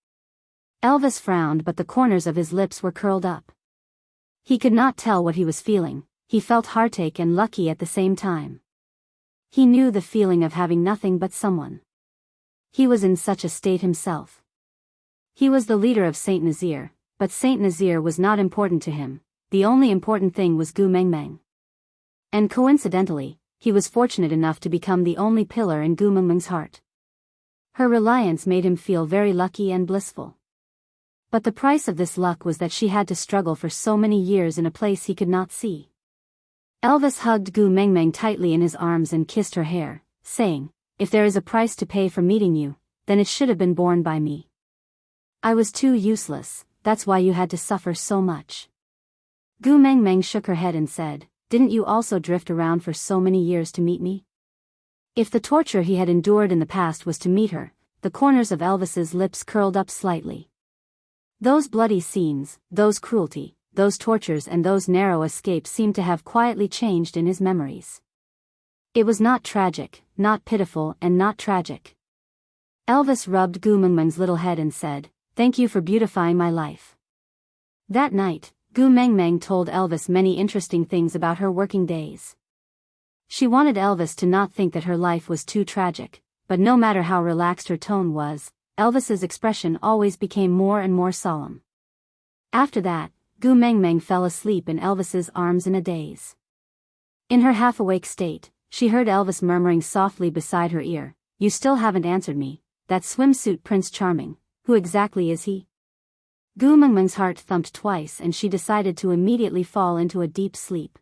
Elvis frowned, but the corners of his lips were curled up. He could not tell what he was feeling. He felt heartache and lucky at the same time. He knew the feeling of having nothing but someone. He was in such a state himself. He was the leader of Saint Nazir, but Saint Nazir was not important to him. The only important thing was Gu Mengmeng. And coincidentally, he was fortunate enough to become the only pillar in Gu Mengmeng's heart. Her reliance made him feel very lucky and blissful. But the price of this luck was that she had to struggle for so many years in a place he could not see. Elvis hugged Gu Mengmeng tightly in his arms and kissed her hair, saying, "If there is a price to pay for meeting you, then it should have been borne by me. I was too useless, that's why you had to suffer so much." Gu Mengmeng shook her head and said, "Didn't you also drift around for so many years to meet me?" If the torture he had endured in the past was to meet her, the corners of Elvis's lips curled up slightly. Those bloody scenes, those cruelty, those tortures and those narrow escapes seemed to have quietly changed in his memories. It was not tragic, not pitiful and not tragic. Elvis rubbed Gu Mengmeng's little head and said, "Thank you for beautifying my life." That night, Gu Mengmeng told Elvis many interesting things about her working days. She wanted Elvis to not think that her life was too tragic, but no matter how relaxed her tone was, Elvis's expression always became more and more solemn. After that, Gu Mengmeng fell asleep in Elvis's arms in a daze. In her half-awake state, she heard Elvis murmuring softly beside her ear, "You still haven't answered me, that swimsuit Prince Charming, who exactly is he?" Gu Mengmeng's heart thumped twice and she decided to immediately fall into a deep sleep.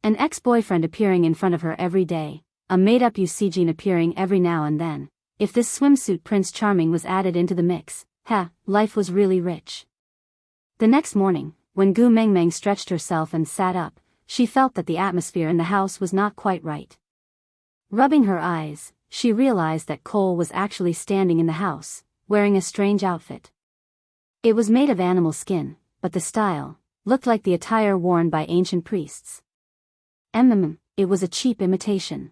An ex-boyfriend appearing in front of her every day, a made-up Usijin appearing every now and then. If this swimsuit Prince Charming was added into the mix, life was really rich. The next morning, when Gu Mengmeng stretched herself and sat up, she felt that the atmosphere in the house was not quite right. Rubbing her eyes, she realized that Cole was actually standing in the house, wearing a strange outfit. It was made of animal skin, but the style looked like the attire worn by ancient priests. It was a cheap imitation.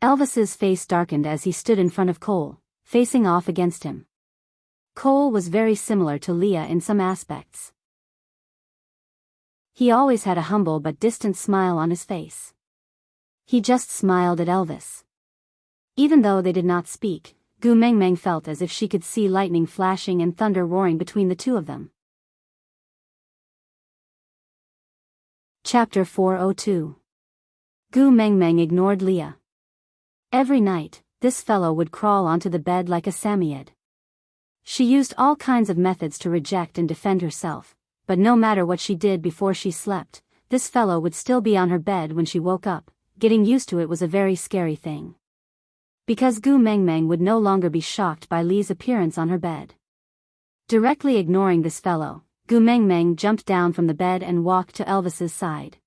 Elvis's face darkened as he stood in front of Cole, facing off against him. Cole was very similar to Leah in some aspects. He always had a humble but distant smile on his face. He just smiled at Elvis. Even though they did not speak, Gu Mengmeng felt as if she could see lightning flashing and thunder roaring between the two of them. Chapter 402. Gu Mengmeng ignored Leah. Every night, this fellow would crawl onto the bed like a Samoyed. She used all kinds of methods to reject and defend herself, but no matter what she did before she slept, this fellow would still be on her bed when she woke up. Getting used to it was a very scary thing. Because Gu Mengmeng would no longer be shocked by Lee's appearance on her bed. Directly ignoring this fellow, Gu Mengmeng jumped down from the bed and walked to Elvis's side.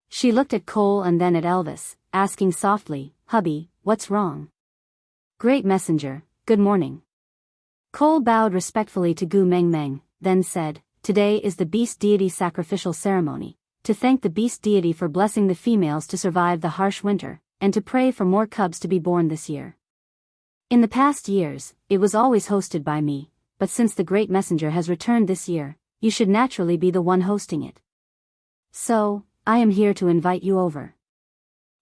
She looked at Cole and then at Elvis, asking softly, "Hubby, what's wrong?" "Great messenger, good morning." Cole bowed respectfully to Gu Mengmeng, then said, "Today is the beast deity sacrificial ceremony, to thank the beast deity for blessing the females to survive the harsh winter, and to pray for more cubs to be born this year. In the past years, it was always hosted by me, but since the great messenger has returned this year, you should naturally be the one hosting it. So, I am here to invite you over."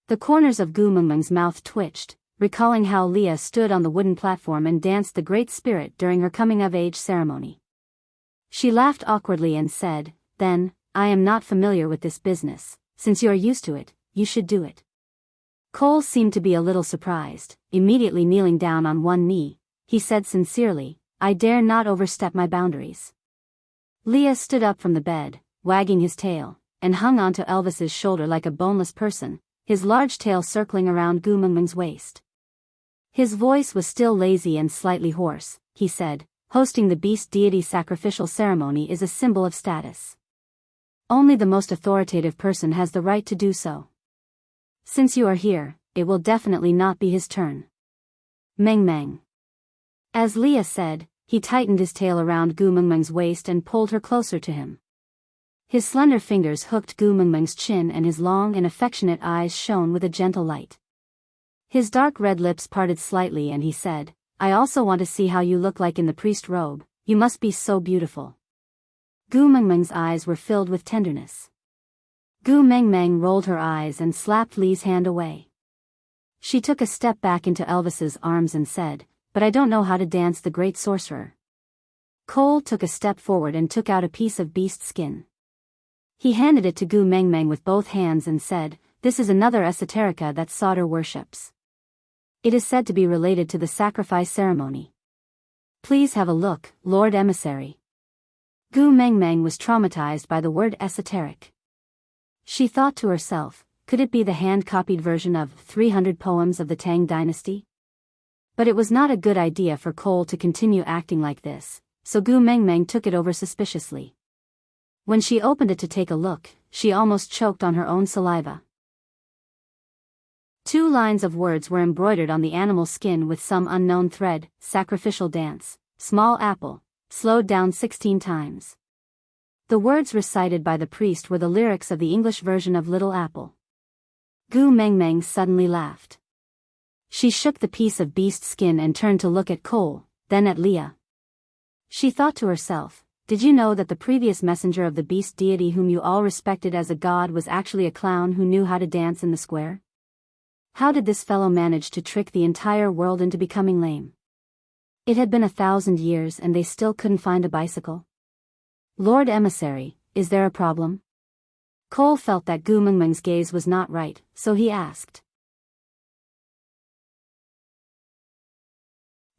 The corners of Gu Mengmeng's mouth twitched, recalling how Leah stood on the wooden platform and danced the Great Spirit during her coming-of-age ceremony. She laughed awkwardly and said, "Then, I am not familiar with this business. Since you are used to it, you should do it." Cole seemed to be a little surprised. Immediately kneeling down on one knee, he said sincerely, "I dare not overstep my boundaries." Leah stood up from the bed, wagging his tail, and hung onto Elvis's shoulder like a boneless person, his large tail circling around Gu Mengmeng's waist. His voice was still lazy and slightly hoarse. He said, "Hosting the beast deity sacrificial ceremony is a symbol of status. Only the most authoritative person has the right to do so. Since you are here, it will definitely not be his turn. Mengmeng." As Leah said, he tightened his tail around Gu Mengmeng's waist and pulled her closer to him. His slender fingers hooked Gu Mengmeng's chin and his long and affectionate eyes shone with a gentle light. His dark red lips parted slightly and he said, "I also want to see how you look like in the priest robe, you must be so beautiful." Gu Mengmeng's eyes were filled with tenderness. Gu Mengmeng rolled her eyes and slapped Lee's hand away. She took a step back into Elvis's arms and said, "But I don't know how to dance the great sorcerer." Cole took a step forward and took out a piece of beast skin. He handed it to Gu Mengmeng with both hands and said, "This is another esoterica that Sauter worships. It is said to be related to the sacrifice ceremony. Please have a look, Lord Emissary." Gu Mengmeng was traumatized by the word esoteric. She thought to herself, could it be the hand-copied version of 300 poems of the Tang dynasty? But it was not a good idea for Cole to continue acting like this, so Gu Mengmeng took it over suspiciously. When she opened it to take a look, she almost choked on her own saliva. 2 lines of words were embroidered on the animal skin with some unknown thread: sacrificial dance, small apple, slowed down 16 times. The words recited by the priest were the lyrics of the English version of Little Apple. Gu Mengmeng suddenly laughed. She shook the piece of beast skin and turned to look at Cole, then at Leah. She thought to herself, "Did you know that the previous messenger of the beast deity whom you all respected as a god was actually a clown who knew how to dance in the square? How did this fellow manage to trick the entire world into becoming lame? It had been 1,000 years and they still couldn't find a bicycle. Lord Emissary, is there a problem?" Cole felt that Gu Mengmeng's gaze was not right, so he asked.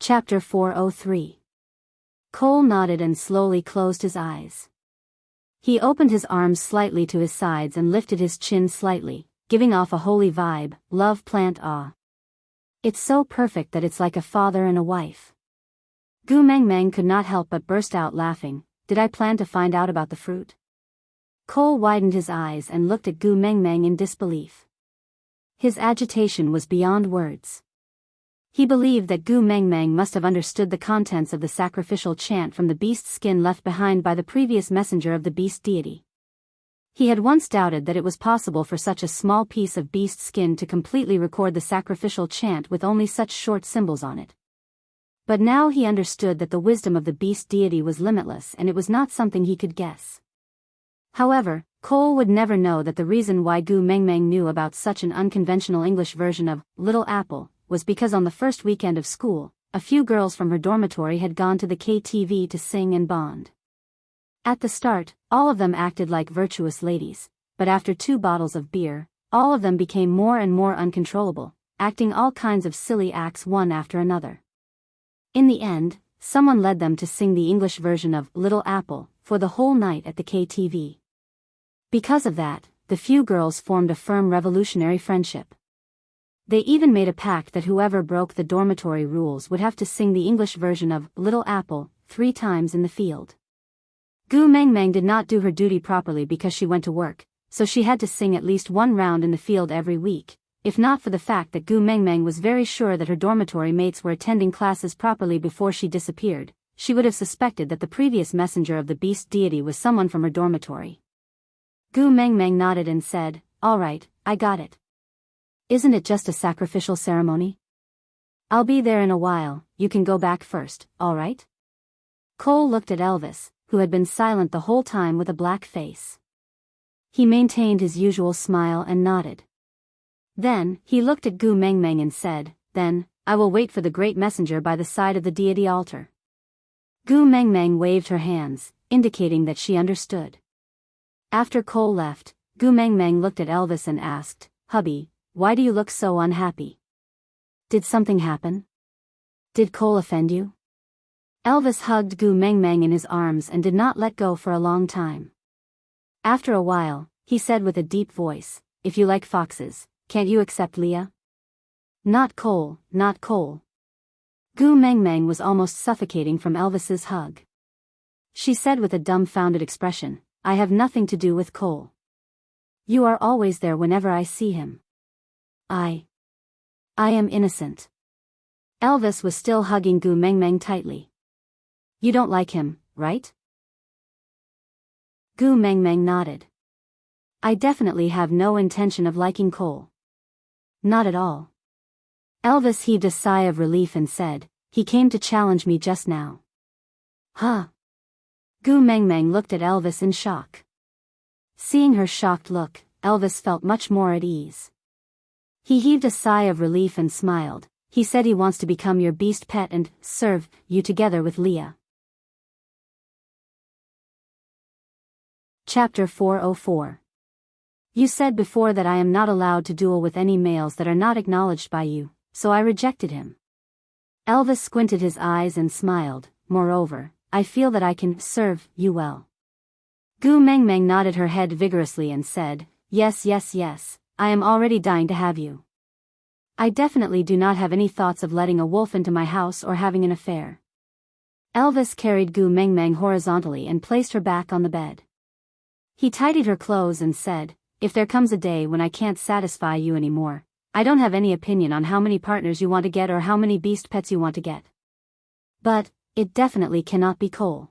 Chapter 403. Cole nodded and slowly closed his eyes. He opened his arms slightly to his sides and lifted his chin slightly, giving off a holy vibe, love plant awe. It's so perfect that it's like a father and a wife. Gu Mengmeng could not help but burst out laughing. Did I plan to find out about the fruit? Cole widened his eyes and looked at Gu Mengmeng in disbelief. His agitation was beyond words. He believed that Gu Mengmeng must have understood the contents of the sacrificial chant from the beast skin left behind by the previous messenger of the beast deity. He had once doubted that it was possible for such a small piece of beast skin to completely record the sacrificial chant with only such short symbols on it. But now he understood that the wisdom of the beast deity was limitless and it was not something he could guess. However, Cole would never know that the reason why Gu Mengmeng knew about such an unconventional English version of Little Apple was because on the first weekend of school, a few girls from her dormitory had gone to the KTV to sing and bond. At the start, all of them acted like virtuous ladies, but after 2 bottles of beer, all of them became more and more uncontrollable, acting all kinds of silly acts one after another. In the end, someone led them to sing the English version of Little Apple for the whole night at the KTV. Because of that, the few girls formed a firm revolutionary friendship. They even made a pact that whoever broke the dormitory rules would have to sing the English version of Little Apple 3 times in the field. Gu Mengmeng did not do her duty properly because she went to work, so she had to sing at least 1 round in the field every week. If not for the fact that Gu Mengmeng was very sure that her dormitory mates were attending classes properly before she disappeared, she would have suspected that the previous messenger of the beast deity was someone from her dormitory. Gu Mengmeng nodded and said, "All right, I got it. Isn't it just a sacrificial ceremony? I'll be there in a while, you can go back first, all right?" Cole looked at Elvis, who had been silent the whole time with a black face. He maintained his usual smile and nodded. Then, he looked at Gu Mengmeng and said, "Then, I will wait for the great messenger by the side of the deity altar." Gu Mengmeng waved her hands, indicating that she understood. After Cole left, Gu Mengmeng looked at Elvis and asked, "Hubby, why do you look so unhappy? Did something happen? Did Cole offend you?" Elvis hugged Gu Mengmeng in his arms and did not let go for a long time. After a while, he said with a deep voice, "If you like foxes, can't you accept Leah?" "Not Cole, not Cole." Gu Mengmeng was almost suffocating from Elvis's hug. She said with a dumbfounded expression, "I have nothing to do with Cole. You are always there whenever I see him. I am innocent." Elvis was still hugging Gu Mengmeng tightly. "You don't like him, right?" Gu Mengmeng nodded. "I definitely have no intention of liking Cole. Not at all." Elvis heaved a sigh of relief and said, "He came to challenge me just now." "Huh?" Gu Mengmeng looked at Elvis in shock. Seeing her shocked look, Elvis felt much more at ease. He heaved a sigh of relief and smiled. "He said he wants to become your beast pet and serve you together with Leah." Chapter 404. You said before that I am not allowed to duel with any males that are not acknowledged by you, so I rejected him. Elvis squinted his eyes and smiled. "Moreover, I feel that I can serve you well." Gu Mengmeng nodded her head vigorously and said, Yes, I am already dying to have you. I definitely do not have any thoughts of letting a wolf into my house or having an affair." Elvis carried Gu Mengmeng horizontally and placed her back on the bed. He tidied her clothes and said, "If there comes a day when I can't satisfy you anymore, I don't have any opinion on how many partners you want to get or how many beast pets you want to get. But it definitely cannot be Cole."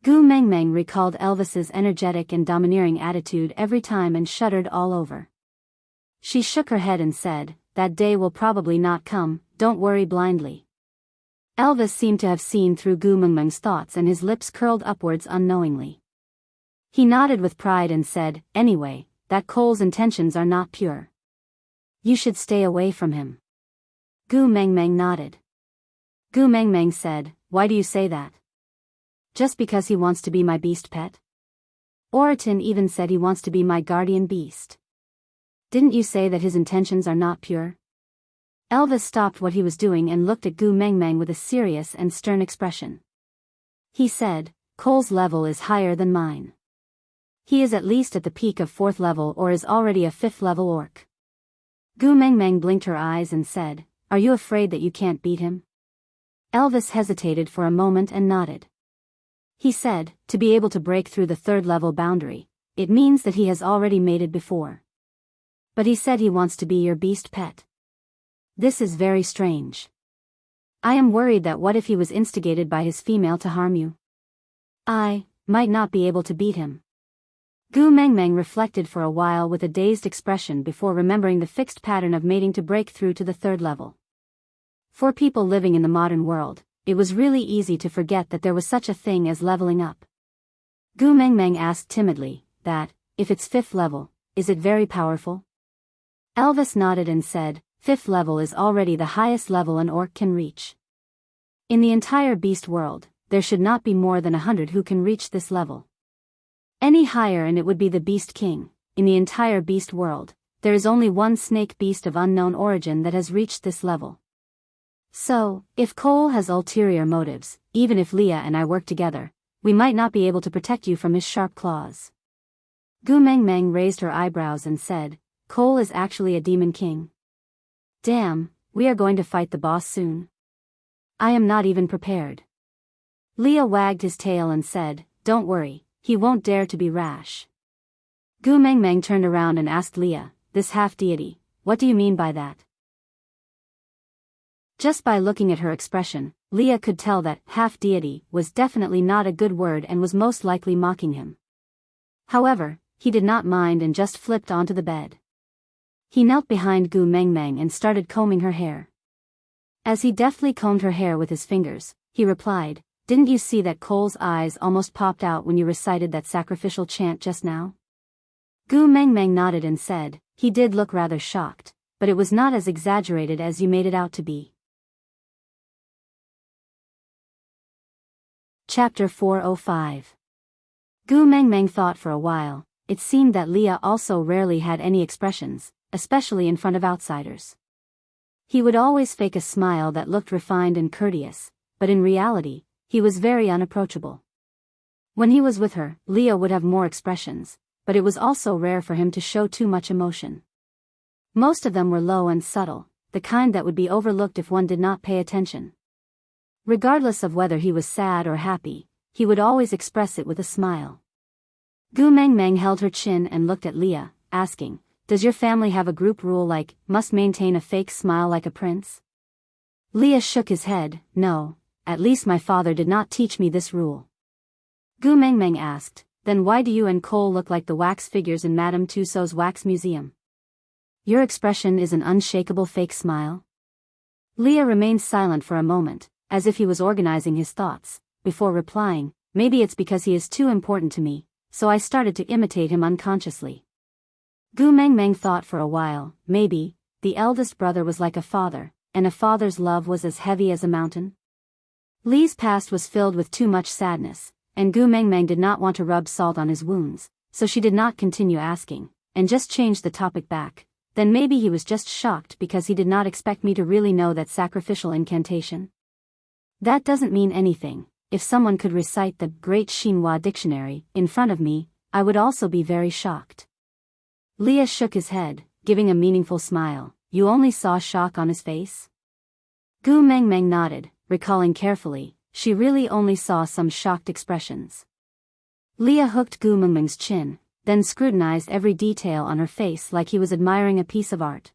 Gu Mengmeng recalled Elvis's energetic and domineering attitude every time and shuddered all over. She shook her head and said, "That day will probably not come, don't worry blindly." Elvis seemed to have seen through Gu Mengmeng's thoughts and his lips curled upwards unknowingly. He nodded with pride and said, "Anyway, that Cole's intentions are not pure. You should stay away from him." Gu Mengmeng nodded. Gu Mengmeng said, "Why do you say that? Just because he wants to be my beast pet? Oratin even said he wants to be my guardian beast. Didn't you say that his intentions are not pure?" Elvis stopped what he was doing and looked at Gu Mengmeng with a serious and stern expression. He said, "Cole's level is higher than mine. He is at least at the peak of 4th level or is already a 5th level orc." Gu Mengmeng blinked her eyes and said, "Are you afraid that you can't beat him?" Elvis hesitated for a moment and nodded. He said, "To be able to break through the 3rd level boundary, it means that he has already mated before. But he said he wants to be your beast pet. This is very strange. I am worried that what if he was instigated by his female to harm you? I might not be able to beat him." Gu Mengmeng reflected for a while with a dazed expression before remembering the fixed pattern of mating to break through to the 3rd level. For people living in the modern world, it was really easy to forget that there was such a thing as leveling up. Gu Mengmeng asked timidly, that, if it's 5th level, is it very powerful? Elvis nodded and said, 5th level is already the highest level an orc can reach. In the entire beast world, there should not be more than 100 who can reach this level. Any higher and it would be the Beast King. In the entire beast world, there is only one snake beast of unknown origin that has reached this level. So, if Cole has ulterior motives, even if Leah and I work together, we might not be able to protect you from his sharp claws. Gu Mengmeng raised her eyebrows and said, Cole is actually a demon king. Damn, we are going to fight the boss soon. I am not even prepared. Leah wagged his tail and said, don't worry, he won't dare to be rash. Gu Mengmeng turned around and asked Leah, this half-deity, what do you mean by that? Just by looking at her expression, Leah could tell that half-deity was definitely not a good word and was most likely mocking him. However, he did not mind and just flipped onto the bed. He knelt behind Gu Mengmeng and started combing her hair. As he deftly combed her hair with his fingers, he replied, didn't you see that Cole's eyes almost popped out when you recited that sacrificial chant just now? Gu Mengmeng nodded and said, he did look rather shocked, but it was not as exaggerated as you made it out to be. Chapter 405. Gu Mengmeng thought for a while. It seemed that Leah also rarely had any expressions, especially in front of outsiders. He would always fake a smile that looked refined and courteous, but in reality, he was very unapproachable. When he was with her, Leah would have more expressions, but it was also rare for him to show too much emotion. Most of them were low and subtle, the kind that would be overlooked if one did not pay attention. Regardless of whether he was sad or happy, he would always express it with a smile. Gu Mengmeng held her chin and looked at Leah, asking, does your family have a group rule like, must maintain a fake smile like a prince? Leah shook his head, no, at least my father did not teach me this rule. Gu Mengmeng asked, then why do you and Cole look like the wax figures in Madame Tussauds wax museum? Your expression is an unshakable fake smile? Leah remained silent for a moment, as if he was organizing his thoughts, before replying, maybe it's because he is too important to me, so I started to imitate him unconsciously. Gu Mengmeng thought for a while, maybe, the eldest brother was like a father, and a father's love was as heavy as a mountain. Lee's past was filled with too much sadness, and Gu Mengmeng did not want to rub salt on his wounds, so she did not continue asking, and just changed the topic back. Then maybe he was just shocked because he did not expect me to really know that sacrificial incantation. That doesn't mean anything. If someone could recite the Great Xinhua Dictionary in front of me, I would also be very shocked. Leah shook his head, giving a meaningful smile. You only saw shock on his face? Gu Mengmeng nodded, recalling carefully, she really only saw some shocked expressions. Leah hooked Gu Mengmeng's chin, then scrutinized every detail on her face like he was admiring a piece of art.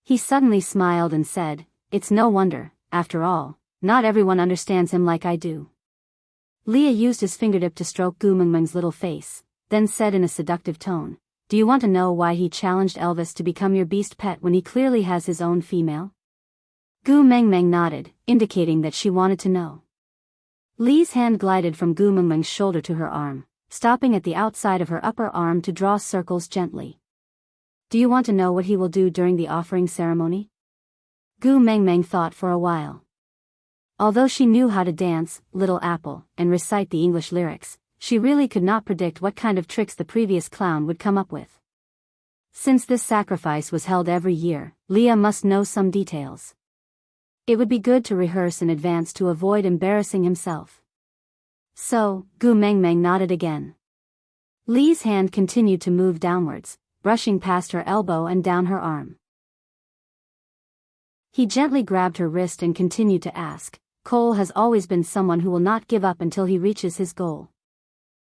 He suddenly smiled and said, it's no wonder, after all, not everyone understands him like I do. Leah used his fingertip to stroke Gu Mengmeng's little face, then said in a seductive tone, do you want to know why he challenged Elvis to become your beast pet when he clearly has his own female? Gu Mengmeng nodded, indicating that she wanted to know. Lee's hand glided from Gu Mengmeng's shoulder to her arm, stopping at the outside of her upper arm to draw circles gently. Do you want to know what he will do during the offering ceremony? Gu Mengmeng thought for a while. Although she knew how to dance, Little Apple, and recite the English lyrics, she really could not predict what kind of tricks the previous clown would come up with. Since this sacrifice was held every year, Leah must know some details. It would be good to rehearse in advance to avoid embarrassing himself. So, Gu Mengmeng nodded again. Lee's hand continued to move downwards, brushing past her elbow and down her arm. He gently grabbed her wrist and continued to ask, Cole has always been someone who will not give up until he reaches his goal.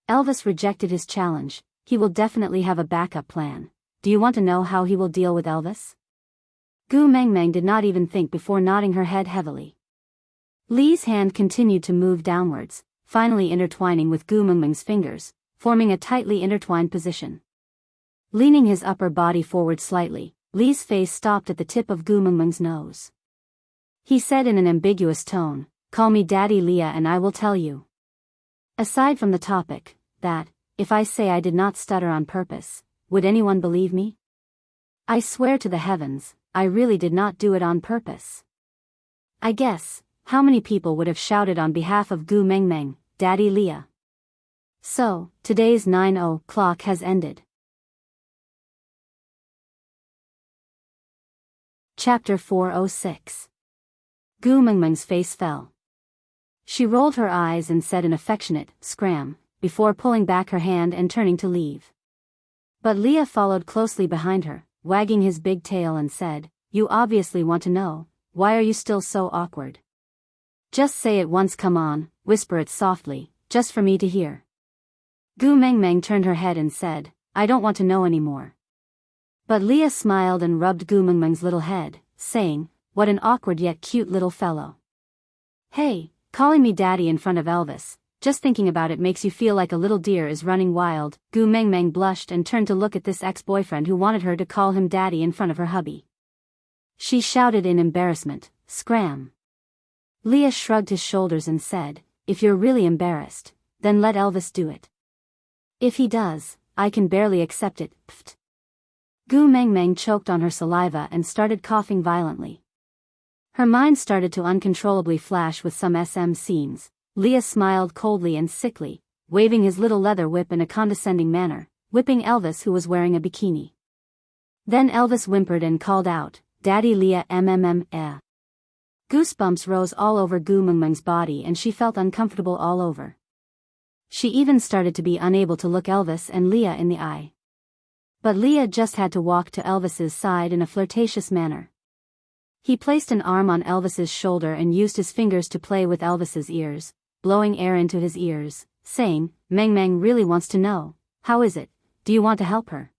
Elvis rejected his challenge, he will definitely have a backup plan. Do you want to know how he will deal with Elvis? Gu Mengmeng did not even think before nodding her head heavily. Lee's hand continued to move downwards, finally intertwining with Gu Mengmeng's fingers, forming a tightly intertwined position. Leaning his upper body forward slightly, Lee's face stopped at the tip of Gu Mengmeng's nose. He said in an ambiguous tone, call me Daddy Leah and I will tell you. Aside from the topic, that, if I say I did not stutter on purpose, would anyone believe me? I swear to the heavens, I really did not do it on purpose. I guess, how many people would have shouted on behalf of Gu Mengmeng, Daddy Leah? So, today's 9 o'clock has ended. Chapter 406. Gu Mengmeng's face fell. She rolled her eyes and said an affectionate, "Scram," before pulling back her hand and turning to leave. But Leah followed closely behind her, wagging his big tail and said, "You obviously want to know, why are you still so awkward? Just say it once, come on, whisper it softly, just for me to hear." Gu Mengmeng turned her head and said, "I don't want to know anymore." But Leah smiled and rubbed Gu Mengmeng's little head, saying, "What an awkward yet cute little fellow. Hey, calling me daddy in front of Elvis, just thinking about it makes you feel like a little deer is running wild." Gu Mengmeng blushed and turned to look at this ex-boyfriend who wanted her to call him daddy in front of her hubby. She shouted in embarrassment, "Scram." Leah shrugged his shoulders and said, "If you're really embarrassed, then let Elvis do it. If he does, I can barely accept it, pft." Gu Mengmeng choked on her saliva and started coughing violently. Her mind started to uncontrollably flash with some SM scenes. Leah smiled coldly and sickly, waving his little leather whip in a condescending manner, whipping Elvis who was wearing a bikini. Then Elvis whimpered and called out, "Daddy Leah eh." Goosebumps rose all over Gu Mengmeng's body and she felt uncomfortable all over. She even started to be unable to look Elvis and Leah in the eye. But Leah just had to walk to Elvis's side in a flirtatious manner. He placed an arm on Elvis's shoulder and used his fingers to play with Elvis's ears, blowing air into his ears, saying, "Mengmeng really wants to know, how is it, do you want to help her?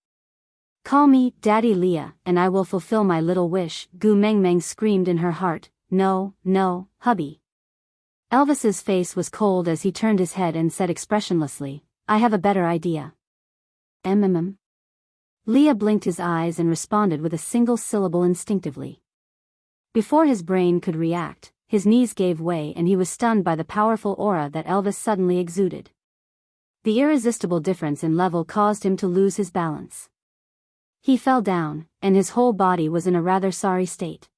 Call me Daddy Leah and I will fulfill my little wish." Gu Mengmeng screamed in her heart, "No, no, hubby." Elvis's face was cold as he turned his head and said expressionlessly, "I have a better idea." "Mm." Leah blinked his eyes and responded with a single syllable instinctively. Before his brain could react, his knees gave way and he was stunned by the powerful aura that Elvis suddenly exuded. The irresistible difference in level caused him to lose his balance. He fell down, and his whole body was in a rather sorry state.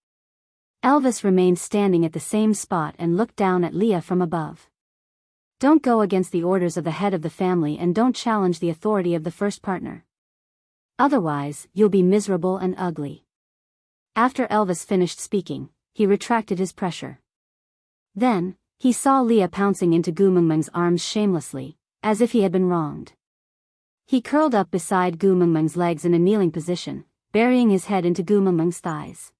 Elvis remained standing at the same spot and looked down at Leah from above. "Don't go against the orders of the head of the family and don't challenge the authority of the first partner. Otherwise, you'll be miserable and ugly." After Elvis finished speaking, he retracted his pressure. Then, he saw Leah pouncing into Gu Mengmeng's arms shamelessly, as if he had been wronged. He curled up beside Gu Mengmeng's legs in a kneeling position, burying his head into Gu Mengmeng's thighs.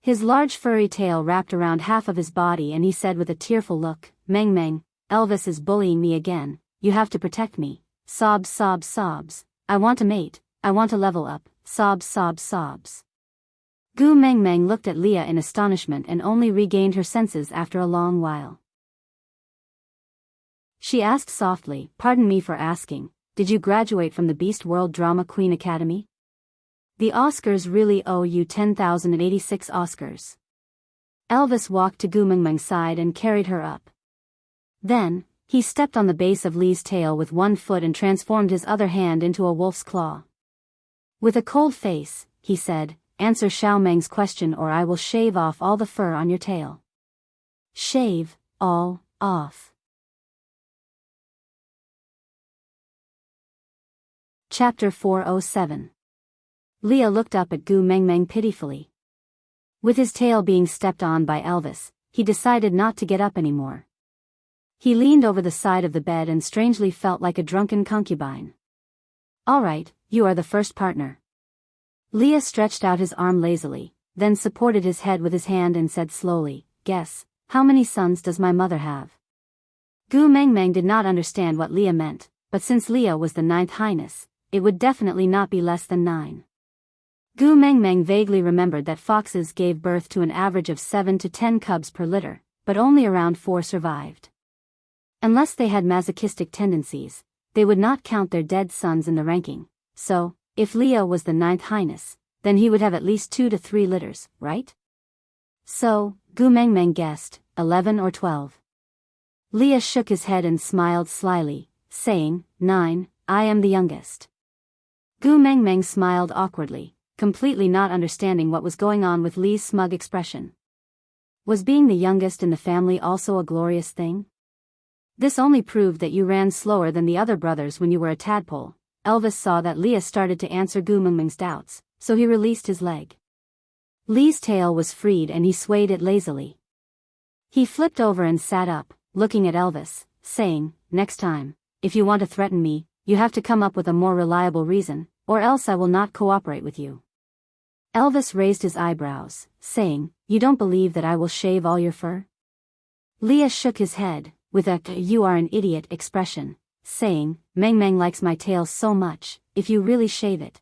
His large furry tail wrapped around half of his body and he said with a tearful look, "Mengmeng, Elvis is bullying me again, you have to protect me." Sobs, sobs, sobs. "I want a mate, I want to level up." Sobs, sobs, sobs. Gu Mengmeng looked at Leah in astonishment and only regained her senses after a long while. She asked softly, "Pardon me for asking, did you graduate from the Beast World Drama Queen Academy? The Oscars really owe you 10,086 Oscars." Elvis walked to Gu Mengmeng's side and carried her up. Then, he stepped on the base of Lee's tail with one foot and transformed his other hand into a wolf's claw. With a cold face, he said, "Answer Xiao Meng's question or I will shave off all the fur on your tail." "Shave, all, off." Chapter 407. Leah looked up at Gu Mengmeng pitifully. With his tail being stepped on by Elvis, he decided not to get up anymore. He leaned over the side of the bed and strangely felt like a drunken concubine. "All right, you are the first partner." Leah stretched out his arm lazily, then supported his head with his hand and said slowly, "Guess, how many sons does my mother have?" Gu Mengmeng did not understand what Leah meant, but since Leah was the 9th highness, it would definitely not be less than 9. Gu Mengmeng vaguely remembered that foxes gave birth to an average of 7 to 10 cubs per litter, but only around 4 survived. Unless they had masochistic tendencies, they would not count their dead sons in the ranking, so, if Leah was the 9th highness, then he would have at least 2 to 3 litters, right? So, Gu Mengmeng guessed, 11 or 12. Leah shook his head and smiled slyly, saying, 9, I am the youngest. Gu Mengmeng smiled awkwardly, completely not understanding what was going on with Li's smug expression. Was being the youngest in the family also a glorious thing? This only proved that you ran slower than the other brothers when you were a tadpole. Elvis saw that Leah started to answer Gu Mengmeng's doubts, so he released his leg. Li's tail was freed and he swayed it lazily. He flipped over and sat up, looking at Elvis, saying, next time, if you want to threaten me, you have to come up with a more reliable reason, or else I will not cooperate with you. Elvis raised his eyebrows, saying, you don't believe that I will shave all your fur? Leah shook his head, with a you are an idiot expression, saying, Meng likes my tail so much, if you really shave it.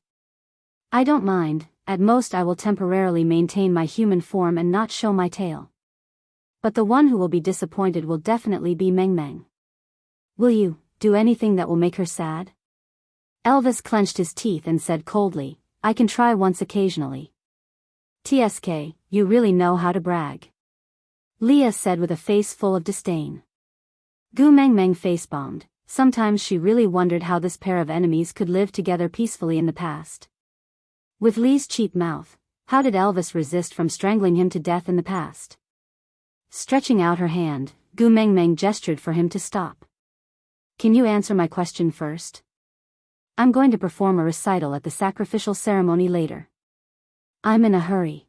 I don't mind, at most I will temporarily maintain my human form and not show my tail. But the one who will be disappointed will definitely be Meng. Will you do anything that will make her sad? Elvis clenched his teeth and said coldly, I can try once occasionally. TSK, you really know how to brag. Leah said with a face full of disdain. Gu Mengmeng face-bombed. Sometimes she really wondered how this pair of enemies could live together peacefully in the past. With Li's cheap mouth, how did Elvis resist from strangling him to death in the past? Stretching out her hand, Gu Mengmeng gestured for him to stop. Can you answer my question first? I'm going to perform a recital at the sacrificial ceremony later. I'm in a hurry.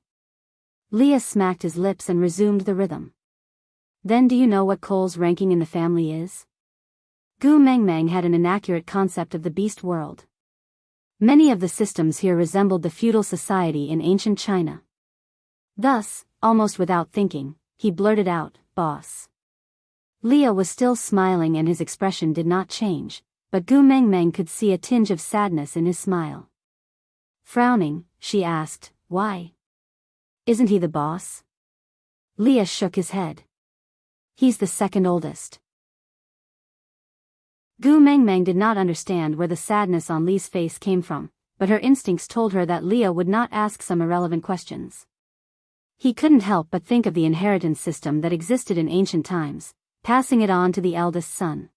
Leah smacked his lips and resumed the rhythm. Then do you know what Cole's ranking in the family is? Gu Mengmeng had an inaccurate concept of the beast world. Many of the systems here resembled the feudal society in ancient China. Thus, almost without thinking, he blurted out, boss. Leah was still smiling and his expression did not change, but Gu Mengmeng could see a tinge of sadness in his smile. Frowning, she asked, why? Isn't he the boss? Leah shook his head. He's the second oldest. Gu Mengmeng did not understand where the sadness on Li's face came from, but her instincts told her that Leah would not ask some irrelevant questions. He couldn't help but think of the inheritance system that existed in ancient times, passing it on to the eldest son.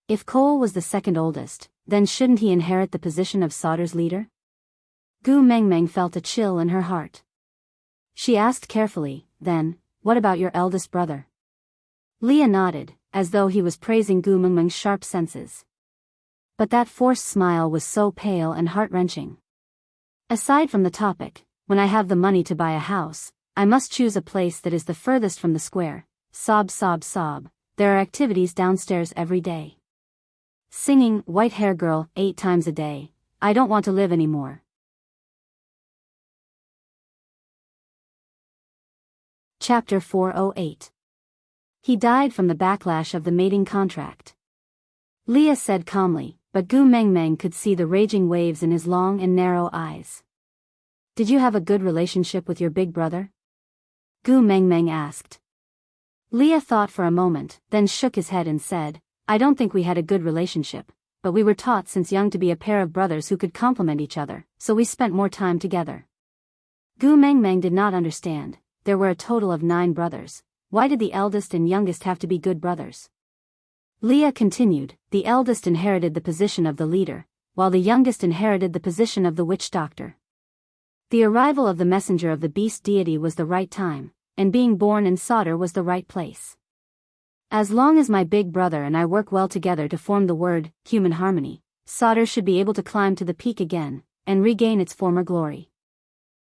If Cole was the second oldest, then shouldn't he inherit the position of Sauter's leader? Gu Mengmeng felt a chill in her heart. She asked carefully, then, what about your eldest brother? Leah nodded, as though he was praising Gu Mengmeng's sharp senses. But that forced smile was so pale and heart-wrenching. Aside from the topic, when I have the money to buy a house, I must choose a place that is the furthest from the square. Sob sob sob, there are activities downstairs every day. Singing White Hair Girl 8 times a day, I don't want to live anymore. Chapter 408. He died from the backlash of the mating contract. Leah said calmly, but Gu Mengmeng could see the raging waves in his long and narrow eyes. Did you have a good relationship with your big brother? Gu Mengmeng asked. Leah thought for a moment, then shook his head and said, I don't think we had a good relationship, but we were taught since young to be a pair of brothers who could complement each other, so we spent more time together. Gu Mengmeng did not understand. There were a total of 9 brothers. Why did the eldest and youngest have to be good brothers? Leah continued, the eldest inherited the position of the leader, while the youngest inherited the position of the witch doctor. The arrival of the messenger of the beast deity was the right time, and being born in Sauter was the right place. As long as my big brother and I work well together to form the word, human harmony, Sauter should be able to climb to the peak again, and regain its former glory.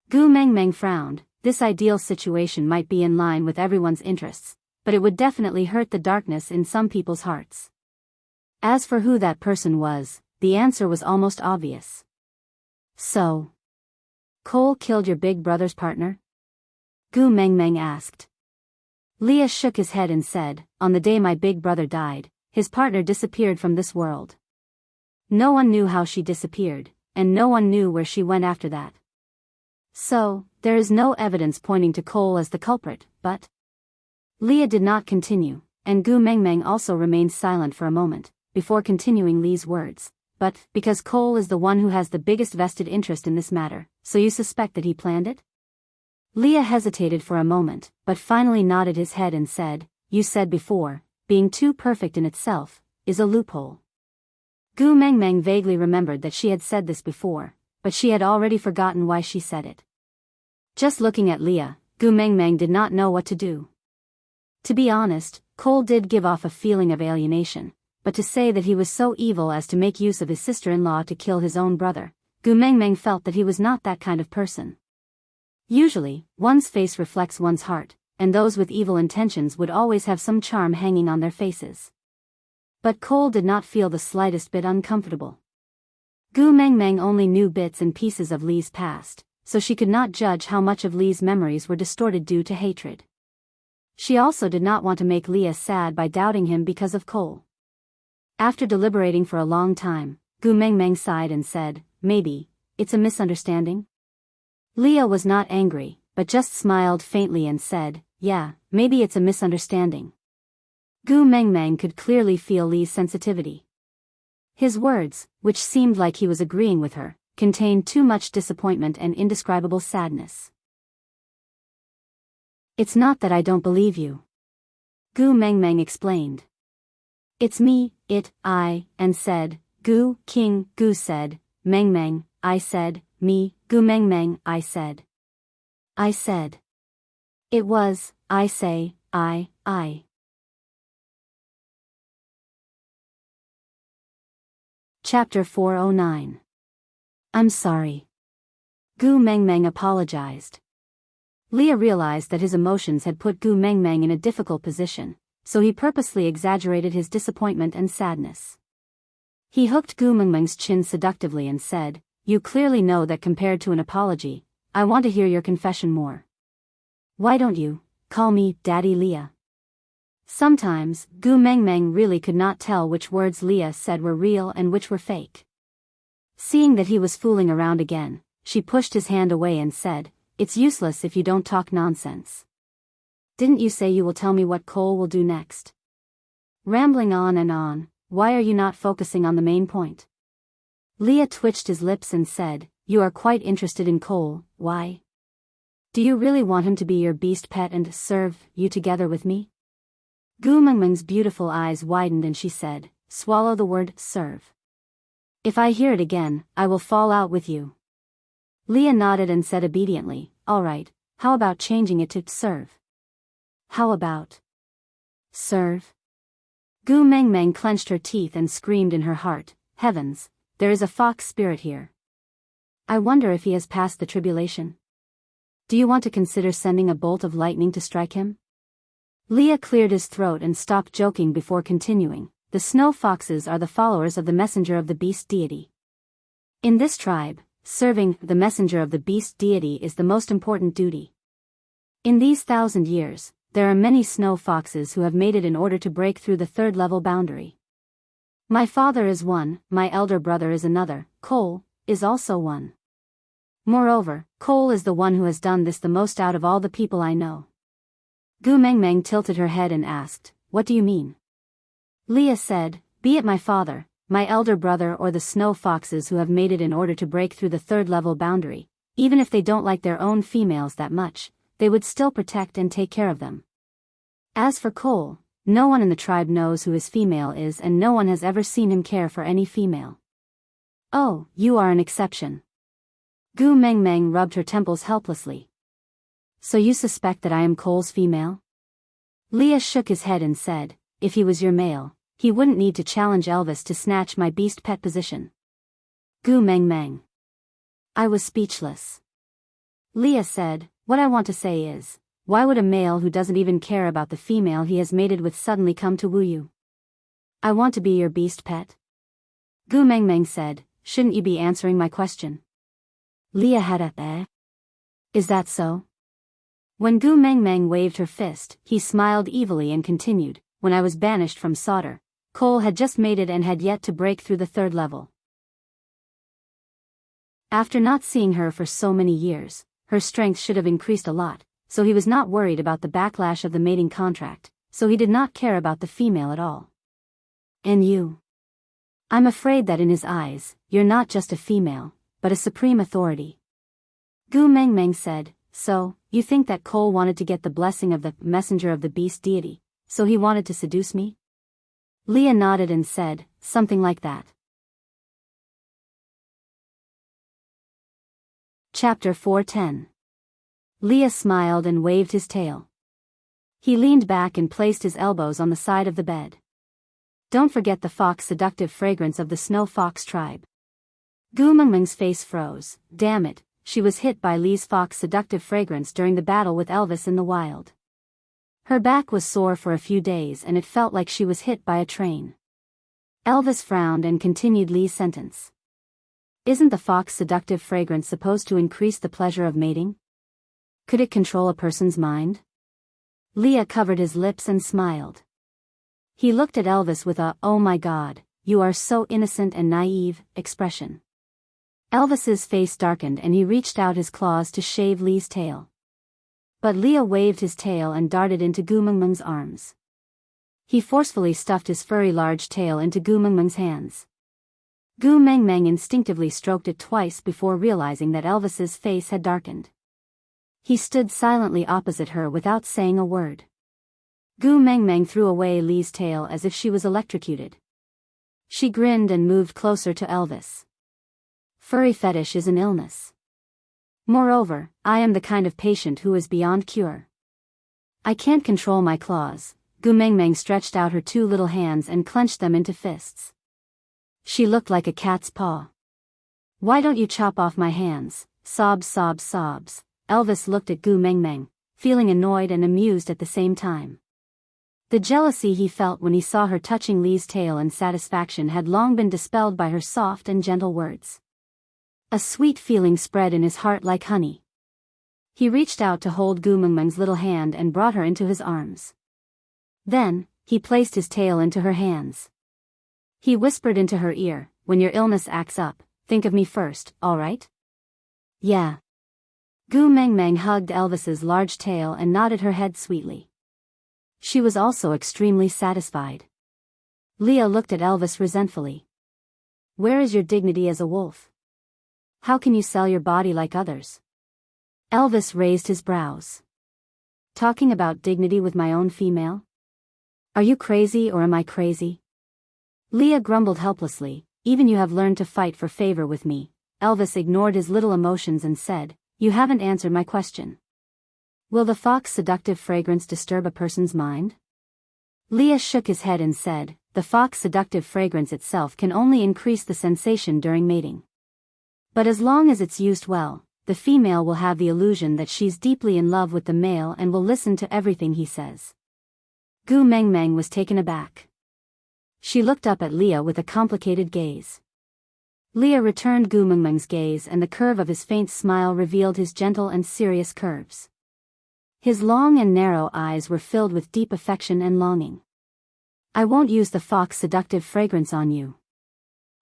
Gu Mengmeng frowned. This ideal situation might be in line with everyone's interests, but it would definitely hurt the darkness in some people's hearts. As for who that person was, the answer was almost obvious. So, Cole killed your big brother's partner? Gu Mengmeng asked. Leah shook his head and said, on the day my big brother died, his partner disappeared from this world. No one knew how she disappeared, and no one knew where she went after that. So, there is no evidence pointing to Cole as the culprit, but... Leah did not continue, and Gu Mengmeng also remained silent for a moment, before continuing Li's words. But, because Cole is the one who has the biggest vested interest in this matter, so you suspect that he planned it? Leah hesitated for a moment, but finally nodded his head and said, you said before, being too perfect in itself, is a loophole. Gu Mengmeng vaguely remembered that she had said this before, but she had already forgotten why she said it. Just looking at Leah, Gu Mengmeng did not know what to do. To be honest, Cole did give off a feeling of alienation, but to say that he was so evil as to make use of his sister-in-law to kill his own brother, Gu Mengmeng felt that he was not that kind of person. Usually, one's face reflects one's heart, and those with evil intentions would always have some charm hanging on their faces. But Cole did not feel the slightest bit uncomfortable. Gu Mengmeng only knew bits and pieces of Li's past, so she could not judge how much of Li's memories were distorted due to hatred. She also did not want to make Leah sad by doubting him because of Cole. After deliberating for a long time, Gu Mengmeng sighed and said, "Maybe it's a misunderstanding?" Leah was not angry, but just smiled faintly and said, "Yeah, maybe it's a misunderstanding." Gu Mengmeng could clearly feel Li's sensitivity. His words, which seemed like he was agreeing with her, contained too much disappointment and indescribable sadness. "It's not that I don't believe you," Gu Mengmeng explained. "It's me, I, and said, Gu, King, Gu said, Mengmeng, I said, me, Gu Mengmeng, I said. It was, I say, I. Chapter 409. I'm sorry. Gu Mengmeng apologized. Leah realized that his emotions had put Gu Mengmeng in a difficult position, so he purposely exaggerated his disappointment and sadness. He hooked Gu Mengmeng's chin seductively and said, "You clearly know that compared to an apology, I want to hear your confession more. Why don't you call me Daddy Leah?" Sometimes, Gu Mengmeng really could not tell which words Leah said were real and which were fake. Seeing that he was fooling around again, she pushed his hand away and said, "It's useless if you don't talk nonsense. Didn't you say you will tell me what Cole will do next? Rambling on and on, why are you not focusing on the main point?" Leah twitched his lips and said, "You are quite interested in Cole, why? Do you really want him to be your beast pet and serve you together with me?" Gu Mengmeng's beautiful eyes widened and she said, "Swallow the word serve. If I hear it again, I will fall out with you." Leah nodded and said obediently, "All right, how about changing it to serve?" "How about serve?" Gu Mengmeng clenched her teeth and screamed in her heart, "Heavens, there is a fox spirit here. I wonder if he has passed the tribulation. Do you want to consider sending a bolt of lightning to strike him?" Leah cleared his throat and stopped joking before continuing, "The snow foxes are the followers of the messenger of the beast deity. In this tribe, serving the messenger of the beast deity is the most important duty. In these 1,000 years, there are many snow foxes who have made it in order to break through the third level boundary. My father is one, my elder brother is another, Cole is also one. Moreover, Cole is the one who has done this the most out of all the people I know." Gu Mengmeng tilted her head and asked, "What do you mean?" Leah said, "Be it my father, my elder brother or the snow foxes who have made it in order to break through the third level boundary, even if they don't like their own females that much, they would still protect and take care of them. As for Cole, no one in the tribe knows who his female is and no one has ever seen him care for any female." "Oh, you are an exception." Gu Mengmeng rubbed her temples helplessly. "So you suspect that I am Cole's female?" Leah shook his head and said, "If he was your male, he wouldn't need to challenge Elvis to snatch my beast pet position." Gu Mengmeng. I was speechless. Leah said, "What I want to say is, why would a male who doesn't even care about the female he has mated with suddenly come to woo you? I want to be your beast pet." Gu Mengmeng said, "Shouldn't you be answering my question?" Leah had a "Is that so?" When Gu Mengmeng waved her fist, he smiled evilly and continued, "When I was banished from Sauter, Cole had just mated and had yet to break through the third level. After not seeing her for so many years, her strength should have increased a lot, so he was not worried about the backlash of the mating contract, so he did not care about the female at all. And you? I'm afraid that in his eyes, you're not just a female, but a supreme authority." Gu Mengmeng said, "So, you think that Cole wanted to get the blessing of the messenger of the beast deity, so he wanted to seduce me?" Leah nodded and said, "Something like that." Chapter 4:10. Leah smiled and waved his tail. He leaned back and placed his elbows on the side of the bed. Don't forget the fox seductive fragrance of the snow fox tribe. Gu Mengmeng's face froze. Damn it, she was hit by Lee's fox seductive fragrance during the battle with Elvis in the wild. Her back was sore for a few days and it felt like she was hit by a train. Elvis frowned and continued Lee's sentence. Isn't the fox seductive fragrance supposed to increase the pleasure of mating? Could it control a person's mind? Leah covered his lips and smiled. He looked at Elvis with a, "Oh my God, you are so innocent and naive," expression. Elvis's face darkened and he reached out his claws to shave Lee's tail. But Leah waved his tail and darted into Gu Mengmeng's arms. He forcefully stuffed his furry large tail into Gu Mengmeng's hands. Gu Mengmeng instinctively stroked it twice before realizing that Elvis's face had darkened. He stood silently opposite her without saying a word. Gu Mengmeng threw away Lee's tail as if she was electrocuted. She grinned and moved closer to Elvis. Furry fetish is an illness. Moreover, I am the kind of patient who is beyond cure. I can't control my claws. Gu Mengmeng stretched out her two little hands and clenched them into fists. She looked like a cat's paw. Why don't you chop off my hands? Sobs, sobs, sobs. Elvis looked at Gu Mengmeng, feeling annoyed and amused at the same time. The jealousy he felt when he saw her touching Lee's tail and satisfaction had long been dispelled by her soft and gentle words. A sweet feeling spread in his heart like honey. He reached out to hold Gu Mengmeng's little hand and brought her into his arms. Then, he placed his tail into her hands. He whispered into her ear, "When your illness acts up, think of me first, all right?" "Yeah." Gu Mengmeng hugged Elvis's large tail and nodded her head sweetly. She was also extremely satisfied. Leah looked at Elvis resentfully. "Where is your dignity as a wolf? How can you sell your body like others?" Elvis raised his brows. "Talking about dignity with my own female? Are you crazy or am I crazy?" Leah grumbled helplessly, "Even you have learned to fight for favor with me." Elvis ignored his little emotions and said, "You haven't answered my question. Will the fox seductive fragrance disturb a person's mind?" Leah shook his head and said, "The fox seductive fragrance itself can only increase the sensation during mating. But as long as it's used well, the female will have the illusion that she's deeply in love with the male and will listen to everything he says." Gu Mengmeng was taken aback. She looked up at Leah with a complicated gaze. Leah returned Gu Mengmeng's gaze and the curve of his faint smile revealed his gentle and serious curves. His long and narrow eyes were filled with deep affection and longing. "I won't use the fox seductive fragrance on you.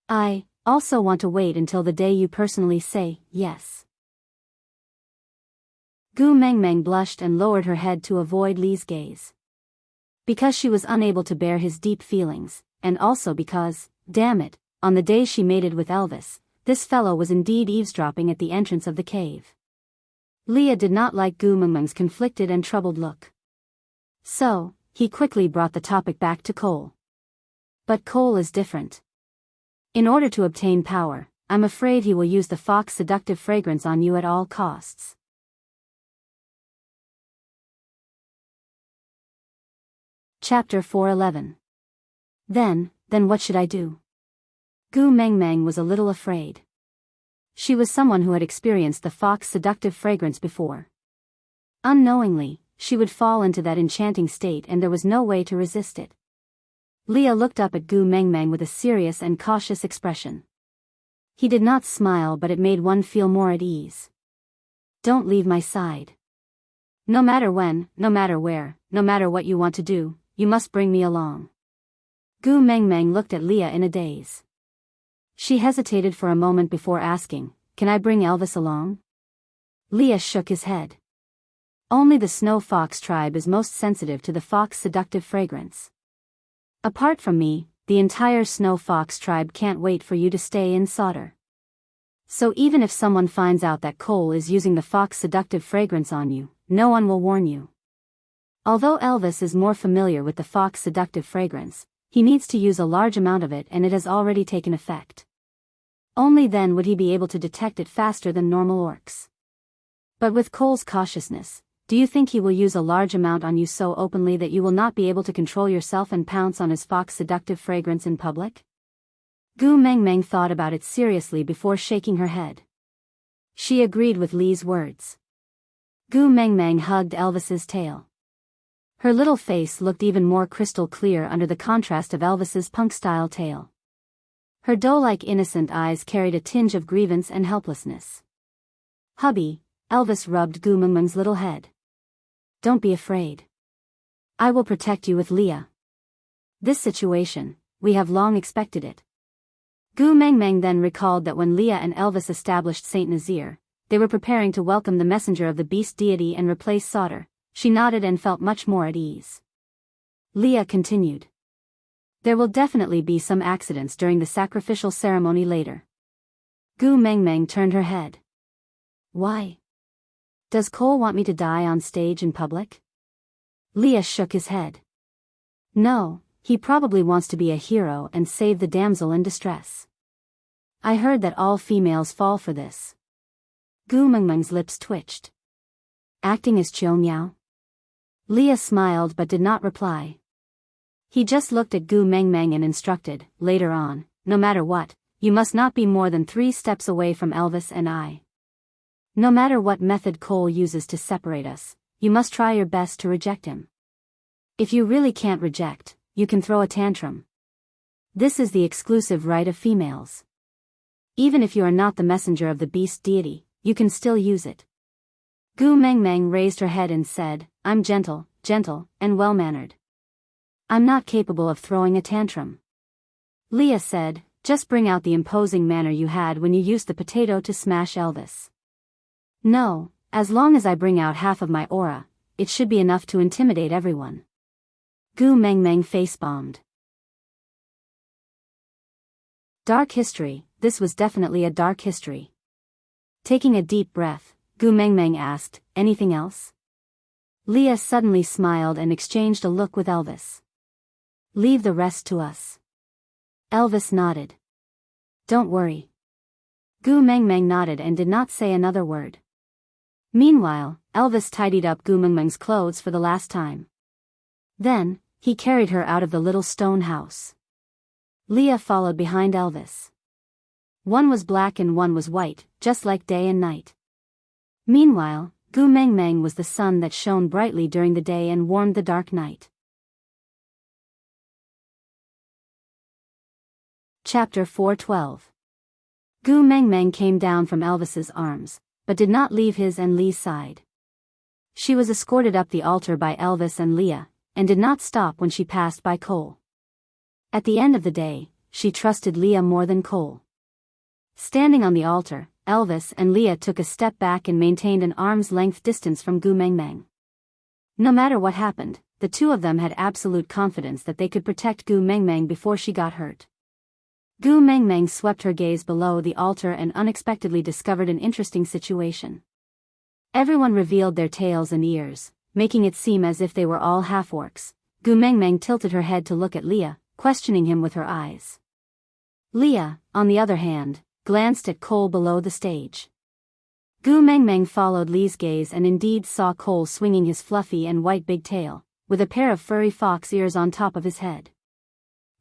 I also want to wait until the day you personally say yes." Gu Mengmeng blushed and lowered her head to avoid Lee's gaze. Because she was unable to bear his deep feelings, and also because, damn it, on the day she mated with Elvis, this fellow was indeed eavesdropping at the entrance of the cave. Leah did not like Gu Mengmeng's conflicted and troubled look. So, he quickly brought the topic back to Cole. "But Cole is different. In order to obtain power, I'm afraid he will use the fox seductive fragrance on you at all costs." Chapter 4:11. Then what should I do? Gu Mengmeng was a little afraid. She was someone who had experienced the fox seductive fragrance before. Unknowingly, she would fall into that enchanting state and there was no way to resist it. Leah looked up at Gu Mengmeng with a serious and cautious expression. He did not smile but it made one feel more at ease. "Don't leave my side. No matter when, no matter where, no matter what you want to do, you must bring me along." Gu Mengmeng looked at Leah in a daze. She hesitated for a moment before asking, "Can I bring Elvis along?" Leah shook his head. "Only the snow fox tribe is most sensitive to the fox seductive fragrance. Apart from me, the entire snow fox tribe can't wait for you to stay in Sauter. So even if someone finds out that Cole is using the fox seductive fragrance on you, no one will warn you. Although Elvis is more familiar with the fox seductive fragrance, he needs to use a large amount of it and it has already taken effect. Only then would he be able to detect it faster than normal orcs. But with Cole's cautiousness, do you think he will use a large amount on you so openly that you will not be able to control yourself and pounce on his fox seductive fragrance in public? Gu Mengmeng thought about it seriously before shaking her head. She agreed with Li's words. Gu Mengmeng hugged Elvis's tail. Her little face looked even more crystal clear under the contrast of Elvis's punk-style tail. Her doe-like innocent eyes carried a tinge of grievance and helplessness. "Hubby," Elvis rubbed Gu Mengmeng's little head. "Don't be afraid. I will protect you with Leah. This situation, we have long expected it." Gu Mengmeng then recalled that when Leah and Elvis established Saint Nazir, they were preparing to welcome the messenger of the beast deity and replace Sauter. She nodded and felt much more at ease. Leah continued. "There will definitely be some accidents during the sacrificial ceremony later." Gu Mengmeng turned her head. "Why? Does Cole want me to die on stage in public?" Leah shook his head. "No, he probably wants to be a hero and save the damsel in distress. I heard that all females fall for this." Gu Mengmeng's lips twitched. "Acting as Chiao Miao?" Leah smiled but did not reply. He just looked at Gu Mengmeng and instructed, "Later on, no matter what, you must not be more than 3 steps away from Elvis and I. No matter what method Cole uses to separate us, you must try your best to reject him. If you really can't reject, you can throw a tantrum. This is the exclusive right of females. Even if you are not the messenger of the beast deity, you can still use it." Gu Mengmeng raised her head and said, "I'm gentle, and well-mannered. I'm not capable of throwing a tantrum." Leah said, "Just bring out the imposing manner you had when you used the potato to smash Elvis." "No, as long as I bring out half of my aura, it should be enough to intimidate everyone." Gu Mengmeng face-bombed. Dark history. This was definitely a dark history. Taking a deep breath, Gu Mengmeng asked, "Anything else?" Leah suddenly smiled and exchanged a look with Elvis. "Leave the rest to us." Elvis nodded. "Don't worry." Gu Mengmeng nodded and did not say another word. Meanwhile, Elvis tidied up Gu Mengmeng's clothes for the last time. Then, he carried her out of the little stone house. Leah followed behind Elvis. One was black and one was white, just like day and night. Meanwhile, Gu Mengmeng was the sun that shone brightly during the day and warmed the dark night. Chapter 412. Gu Mengmeng came down from Elvis's arms, but did not leave his and Li's side. She was escorted up the altar by Elvis and Leah, and did not stop when she passed by Cole. At the end of the day, she trusted Leah more than Cole. Standing on the altar, Elvis and Leah took a step back and maintained an arm's-length distance from Gu Mengmeng. No matter what happened, the two of them had absolute confidence that they could protect Gu Mengmeng before she got hurt. Gu Mengmeng swept her gaze below the altar and unexpectedly discovered an interesting situation. Everyone revealed their tails and ears, making it seem as if they were all half-orcs. Gu Mengmeng tilted her head to look at Leah, questioning him with her eyes. Leah, on the other hand, glanced at Cole below the stage. Gu Mengmeng followed Li's gaze and indeed saw Cole swinging his fluffy and white big tail, with a pair of furry fox ears on top of his head.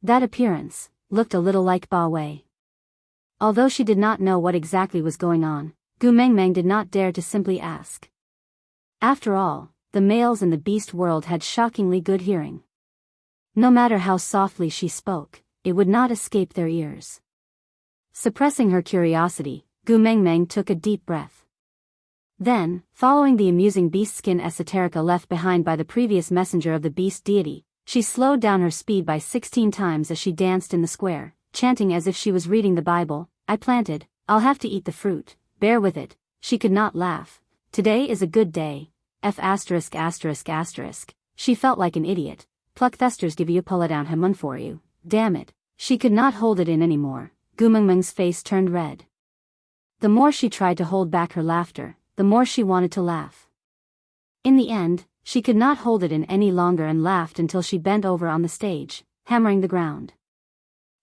That appearance looked a little like Ba Wei. Although she did not know what exactly was going on, Gu Mengmeng did not dare to simply ask. After all, the males in the beast world had shockingly good hearing. No matter how softly she spoke, it would not escape their ears. Suppressing her curiosity, Gu Mengmeng took a deep breath. Then, following the amusing beast skin esoterica left behind by the previous messenger of the beast deity, she slowed down her speed by 16 times as she danced in the square, chanting as if she was reading the Bible, "I planted, I'll have to eat the fruit, bear with it." She could not laugh. Today is a good day. She felt like an idiot. Pluck thesters give you pull it down hemun for you. Damn it. She could not hold it in anymore. Gu Mengmeng's face turned red. The more she tried to hold back her laughter, the more she wanted to laugh. In the end, she could not hold it in any longer and laughed until she bent over on the stage, hammering the ground.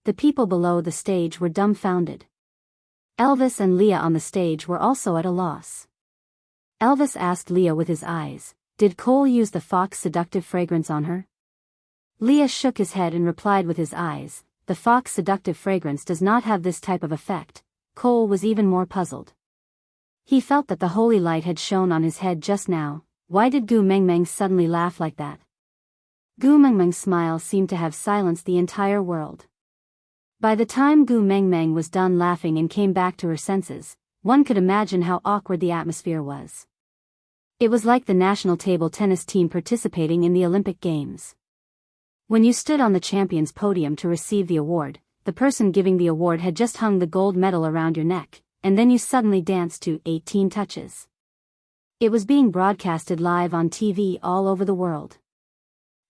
The people below the stage were dumbfounded. Elvis and Leah on the stage were also at a loss. Elvis asked Leah with his eyes, "Did Cole use the Fox seductive fragrance on her?" Leah shook his head and replied with his eyes, "The Fox seductive fragrance does not have this type of effect." Cole was even more puzzled. He felt that the holy light had shone on his head just now. Why did Gu Mengmeng suddenly laugh like that? Gu Mengmeng's smile seemed to have silenced the entire world. By the time Gu Mengmeng was done laughing and came back to her senses, one could imagine how awkward the atmosphere was. It was like the national table tennis team participating in the Olympic Games. When you stood on the champion's podium to receive the award, the person giving the award had just hung the gold medal around your neck, and then you suddenly danced to 18 touches. It was being broadcasted live on TV all over the world.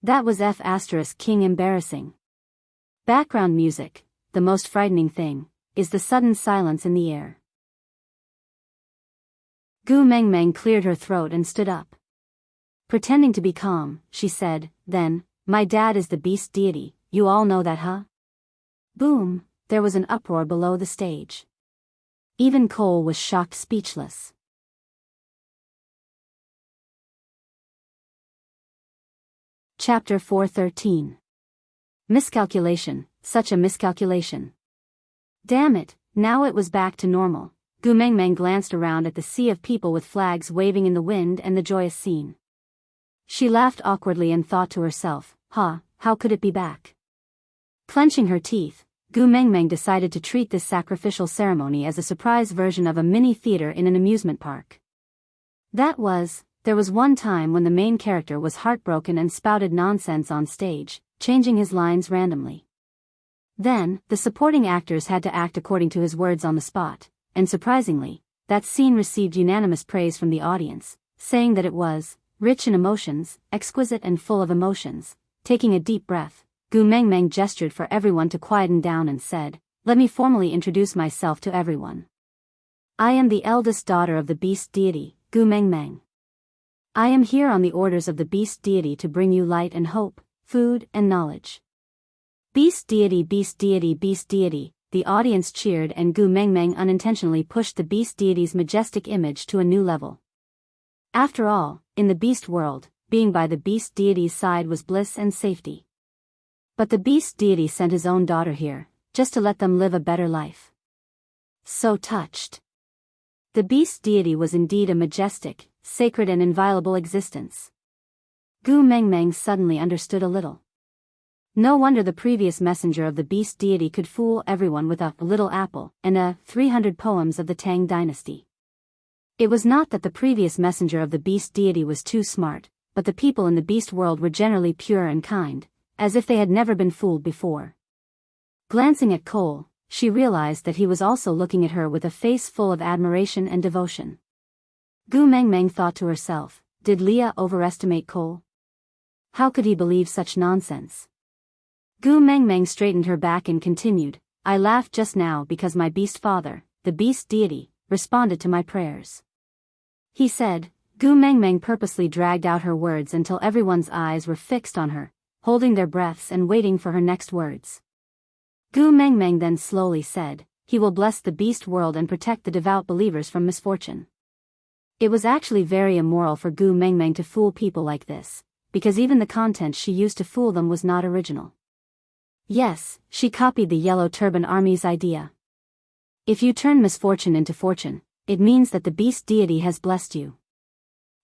That was King embarrassing. Background music, the most frightening thing, is the sudden silence in the air. Gu Mengmeng cleared her throat and stood up. Pretending to be calm, she said, "Then, my dad is the beast deity, you all know that, huh?" Boom, there was an uproar below the stage. Even Cole was shocked speechless. Chapter 413. Miscalculation, such a miscalculation. Damn it, now it was back to normal. Gu Mengmeng glanced around at the sea of people with flags waving in the wind and the joyous scene. She laughed awkwardly and thought to herself, how could it be back? Clenching her teeth, Gu Mengmeng decided to treat this sacrificial ceremony as a surprise version of a mini theater in an amusement park. There was one time when the main character was heartbroken and spouted nonsense on stage, changing his lines randomly. Then, the supporting actors had to act according to his words on the spot, and surprisingly, that scene received unanimous praise from the audience, saying that it was rich in emotions, exquisite and full of emotions. Taking a deep breath, Gu Mengmeng gestured for everyone to quieten down and said, "Let me formally introduce myself to everyone. I am the eldest daughter of the beast deity, Gu Mengmeng. I am here on the orders of the beast deity to bring you light and hope, food and knowledge." Beast deity, beast deity, beast deity. The audience cheered and Gu Mengmeng unintentionally pushed the beast deity's majestic image to a new level. After all, in the beast world, being by the beast deity's side was bliss and safety. But the beast deity sent his own daughter here, just to let them live a better life. So touched. The beast deity was indeed a majestic, sacred and inviolable existence. Gu Mengmeng suddenly understood a little. No wonder the previous messenger of the beast deity could fool everyone with a little apple and 300 poems of the Tang dynasty. It was not that the previous messenger of the beast deity was too smart, but the people in the beast world were generally pure and kind, as if they had never been fooled before. Glancing at Cole, she realized that he was also looking at her with a face full of admiration and devotion. Gu Mengmeng thought to herself, did Leah overestimate Cole? How could he believe such nonsense? Gu Mengmeng straightened her back and continued, "I laughed just now because my beast father, the beast deity, responded to my prayers." He said. Gu Mengmeng purposely dragged out her words until everyone's eyes were fixed on her, holding their breaths and waiting for her next words. Gu Mengmeng then slowly said, "He will bless the beast world and protect the devout believers from misfortune." It was actually very immoral for Gu Mengmeng to fool people like this, because even the content she used to fool them was not original. Yes, she copied the Yellow Turban Army's idea. If you turn misfortune into fortune, it means that the beast deity has blessed you.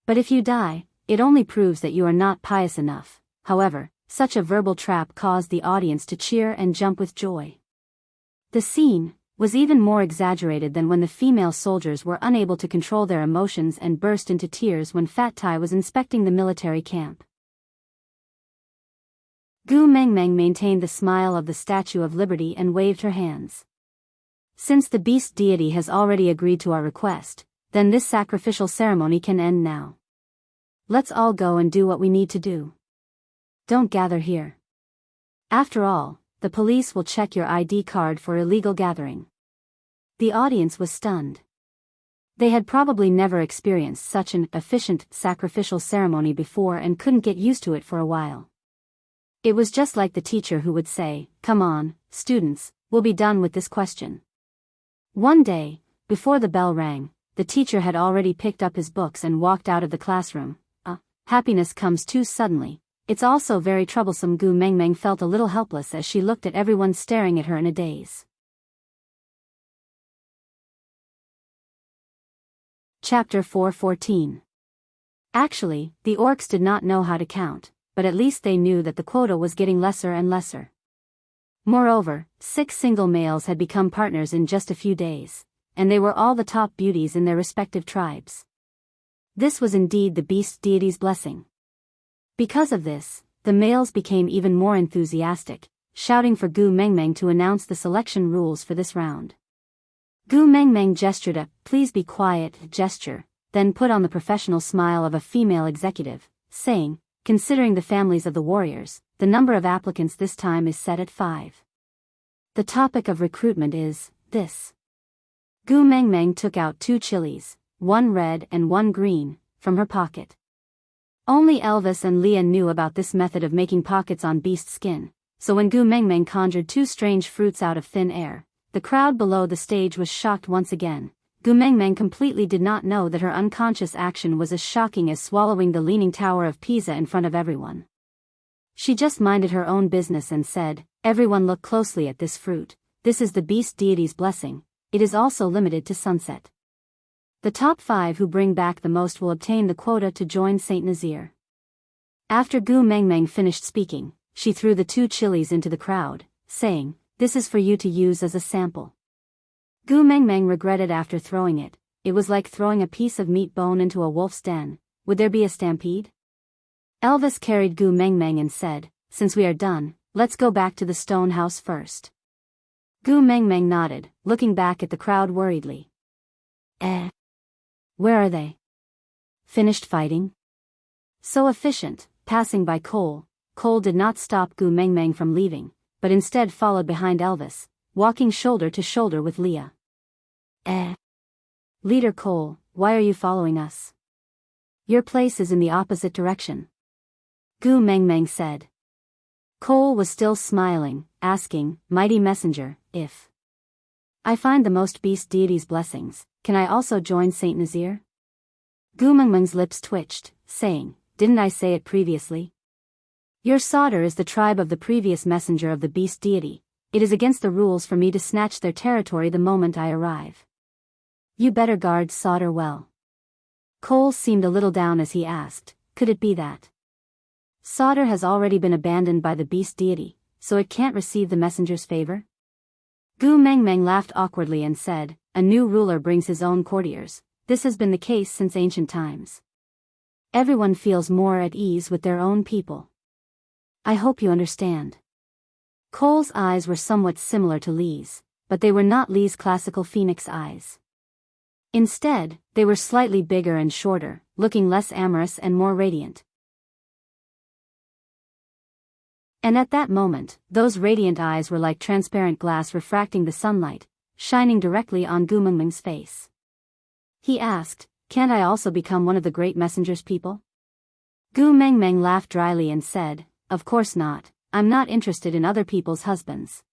But if you die, it only proves that you are not pious enough. However, such a verbal trap caused the audience to cheer and jump with joy. The scene was even more exaggerated than when the female soldiers were unable to control their emotions and burst into tears when Fat Tai was inspecting the military camp. Gu Mengmeng maintained the smile of the Statue of Liberty and waved her hands. "Since the beast deity has already agreed to our request, then this sacrificial ceremony can end now. Let's all go and do what we need to do. Don't gather here. After all, the police will check your ID card for illegal gathering." The audience was stunned. They had probably never experienced such an efficient sacrificial ceremony before and couldn't get used to it for a while. It was just like the teacher who would say, "Come on, students, we'll be done with this question." One day, before the bell rang, the teacher had already picked up his books and walked out of the classroom. Happiness comes too suddenly. It's also very troublesome. Gu Mengmeng felt a little helpless as she looked at everyone staring at her in a daze. Chapter 4:14. Actually, the orcs did not know how to count, but at least they knew that the quota was getting lesser and lesser. Moreover, 6 single males had become partners in just a few days, and they were all the top beauties in their respective tribes. This was indeed the beast deity's blessing. Because of this, the males became even more enthusiastic, shouting for Gu Mengmeng to announce the selection rules for this round. Gu Mengmeng gestured a "please be quiet" gesture, then put on the professional smile of a female executive, saying, "Considering the families of the warriors, the number of applicants this time is set at 5. The topic of recruitment is this." Gu Mengmeng took out 2 chilies, 1 red and 1 green, from her pocket. Only Elvis and Leah knew about this method of making pockets on beast skin, so when Gu Mengmeng conjured 2 strange fruits out of thin air, the crowd below the stage was shocked once again. Gu Mengmeng completely did not know that her unconscious action was as shocking as swallowing the Leaning Tower of Pisa in front of everyone. She just minded her own business and said, "Everyone look closely at this fruit. This is the beast deity's blessing. It is also limited to sunset. The top 5 who bring back the most will obtain the quota to join Saint Nazir." After Gu Mengmeng finished speaking, she threw the 2 chilies into the crowd, saying, "This is for you to use as a sample." Gu Mengmeng regretted after throwing it. It was like throwing a piece of meat bone into a wolf's den. Would there be a stampede? Elvis carried Gu Mengmeng and said, "Since we are done, let's go back to the stone house first." Gu Mengmeng nodded, looking back at the crowd worriedly. Where are they? Finished fighting? So efficient, passing by Cole. Cole did not stop Gu Mengmeng from leaving, but instead followed behind Elvis, walking shoulder to shoulder with Leah. Leader Cole, why are you following us? Your place is in the opposite direction. Gu Mengmeng said. Cole was still smiling, asking, "Mighty messenger, if I find the most beast deity's blessings, can I also join Saint Nazir?" Gu Mengmeng's lips twitched, saying, "Didn't I say it previously? Your Sauter is the tribe of the previous messenger of the beast deity. It is against the rules for me to snatch their territory the moment I arrive. You better guard Sauter well." Cole seemed a little down as he asked, "Could it be that Sauter has already been abandoned by the beast deity, so it can't receive the messenger's favor?" Gu Mengmeng laughed awkwardly and said, "A new ruler brings his own courtiers. This has been the case since ancient times. Everyone feels more at ease with their own people. I hope you understand." Cole's eyes were somewhat similar to Lee's, but they were not Lee's classical phoenix eyes. Instead, they were slightly bigger and shorter, looking less amorous and more radiant. And at that moment, those radiant eyes were like transparent glass refracting the sunlight, shining directly on Gu Mengmeng's face. He asked, "Can't I also become one of the great messenger's people?" Gu Mengmeng laughed dryly and said, "Of course not. I'm not interested in other people's husbands.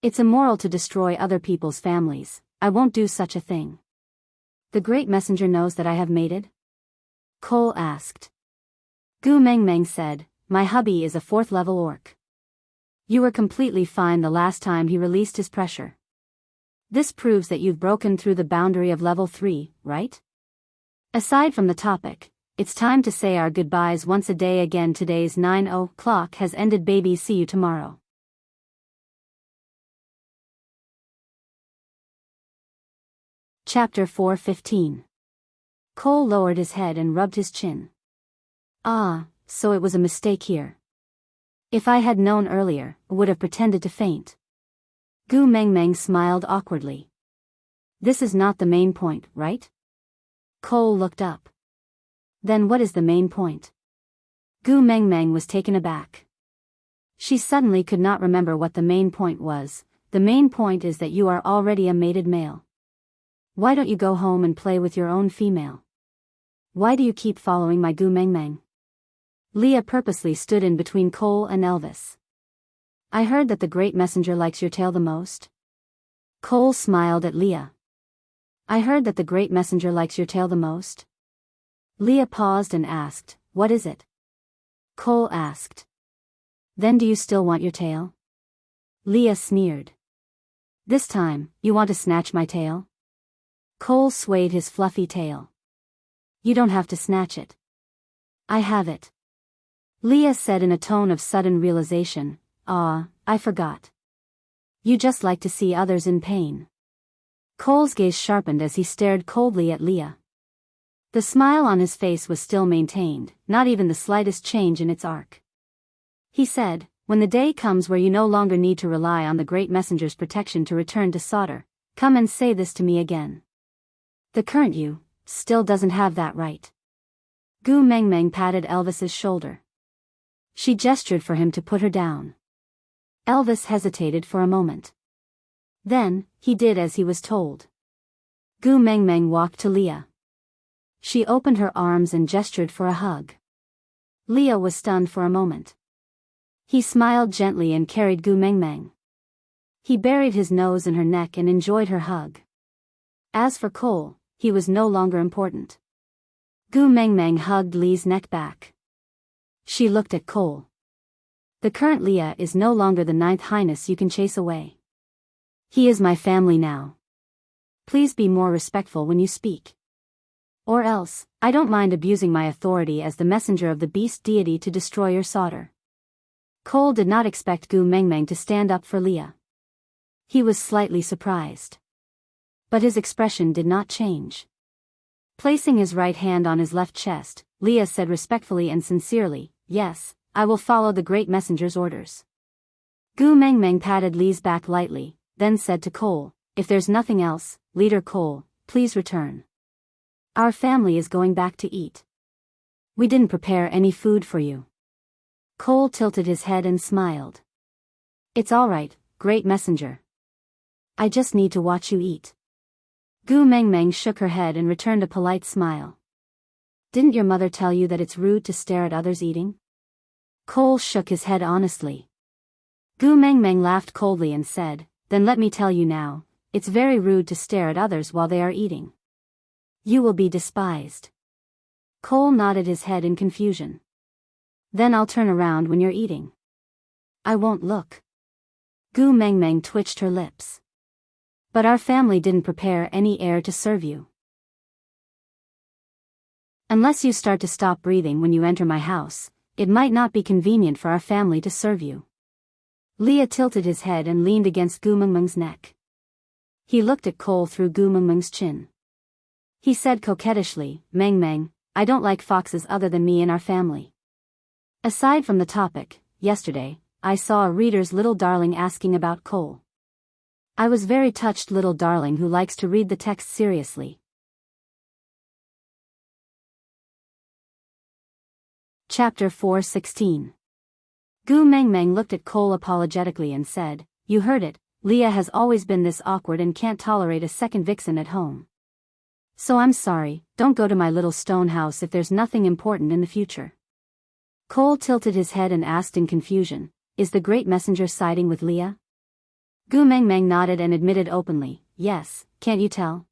It's immoral to destroy other people's families. I won't do such a thing." "The great messenger knows that I have mated?" Cole asked. Gu Mengmeng said, "My hubby is a 4th level orc. You were completely fine the last time he released his pressure. This proves that you've broken through the boundary of level 3, right? Aside from the topic, it's time to say our goodbyes once a day again. Today's 9 o'clock has ended, baby. See you tomorrow." Chapter 4:15. Cole lowered his head and rubbed his chin. So it was a mistake here. If I had known earlier, I would have pretended to faint. Gu Mengmeng smiled awkwardly. "This is not the main point, right?" Cole looked up. "Then what is the main point?" Gu Mengmeng was taken aback. She suddenly could not remember what the main point was. "The main point is that you are already a mated male. Why don't you go home and play with your own female? Why do you keep following my Gu Mengmeng?" Leah purposely stood in between Cole and Elvis. "I heard that the great messenger likes your tail the most." Cole smiled at Leah. I heard that the great messenger likes your tail the most. Leah paused and asked, what is it? Cole asked. Then do you still want your tail? Leah sneered. This time, you want to snatch my tail? Cole swayed his fluffy tail. You don't have to snatch it. I have it. Leah said in a tone of sudden realization, I forgot. You just like to see others in pain. Cole's gaze sharpened as he stared coldly at Leah. The smile on his face was still maintained, not even the slightest change in its arc. He said, when the day comes where you no longer need to rely on the great messenger's protection to return to Sauter, come and say this to me again. The current you still doesn't have that right. Gu Mengmeng patted Elvis's shoulder. She gestured for him to put her down. Elvis hesitated for a moment. Then, he did as he was told. Gu Mengmeng walked to Leah. She opened her arms and gestured for a hug. Leah was stunned for a moment. He smiled gently and carried Gu Mengmeng. He buried his nose in her neck and enjoyed her hug. As for Cole, he was no longer important. Gu Mengmeng hugged Lee's neck back. She looked at Cole. The current Leah is no longer the ninth highness you can chase away. He is my family now. Please be more respectful when you speak. Or else, I don't mind abusing my authority as the messenger of the beast deity to destroy your Sauter. Cole did not expect Gu Mengmeng to stand up for Leah. He was slightly surprised. But his expression did not change. Placing his right hand on his left chest, Leah said respectfully and sincerely, yes, I will follow the great messenger's orders. Gu Mengmeng patted Lee's back lightly, then said to Cole, if there's nothing else, Leader Cole, please return. Our family is going back to eat. We didn't prepare any food for you. Cole tilted his head and smiled. It's all right, great messenger. I just need to watch you eat. Gu Mengmeng shook her head and returned a polite smile. Didn't your mother tell you that it's rude to stare at others eating? Cole shook his head honestly. Gu Mengmeng laughed coldly and said, then let me tell you now, it's very rude to stare at others while they are eating. You will be despised. Cole nodded his head in confusion. Then I'll turn around when you're eating. I won't look. Gu Mengmeng twitched her lips. But our family didn't prepare any air to serve you. Unless you start to stop breathing when you enter my house, it might not be convenient for our family to serve you. Leah tilted his head and leaned against Gu Mengmeng's neck. He looked at Cole through Gu Mengmeng's chin. He said coquettishly, Mengmeng, I don't like foxes other than me in our family. Aside from the topic, yesterday, I saw a reader's little darling asking about Cole. I was very touched, little darling who likes to read the text seriously. Chapter 4:16. Gu Mengmeng looked at Cole apologetically and said, you heard it, Leah has always been this awkward and can't tolerate a second vixen at home. So I'm sorry, don't go to my little stone house if there's nothing important in the future. Cole tilted his head and asked in confusion, is the great messenger siding with Leah? Gu Mengmeng nodded and admitted openly, yes, can't you tell?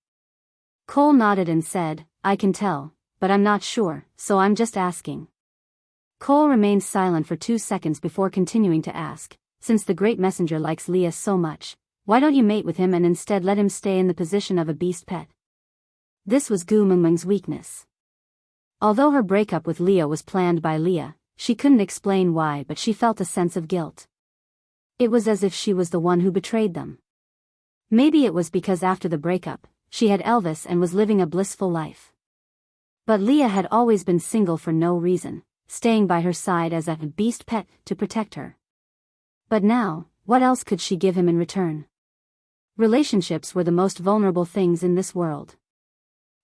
Cole nodded and said, I can tell, but I'm not sure, so I'm just asking. Cole remained silent for 2 seconds before continuing to ask, since the great messenger likes Leah so much, why don't you mate with him and instead let him stay in the position of a beast pet? This was Gu Mengmeng's weakness. Although her breakup with Leah was planned by Leah, she couldn't explain why, but she felt a sense of guilt. It was as if she was the one who betrayed them. Maybe it was because after the breakup, she had Elvis and was living a blissful life. But Leah had always been single for no reason, staying by her side as a beast pet to protect her. But now, what else could she give him in return? Relationships were the most vulnerable things in this world.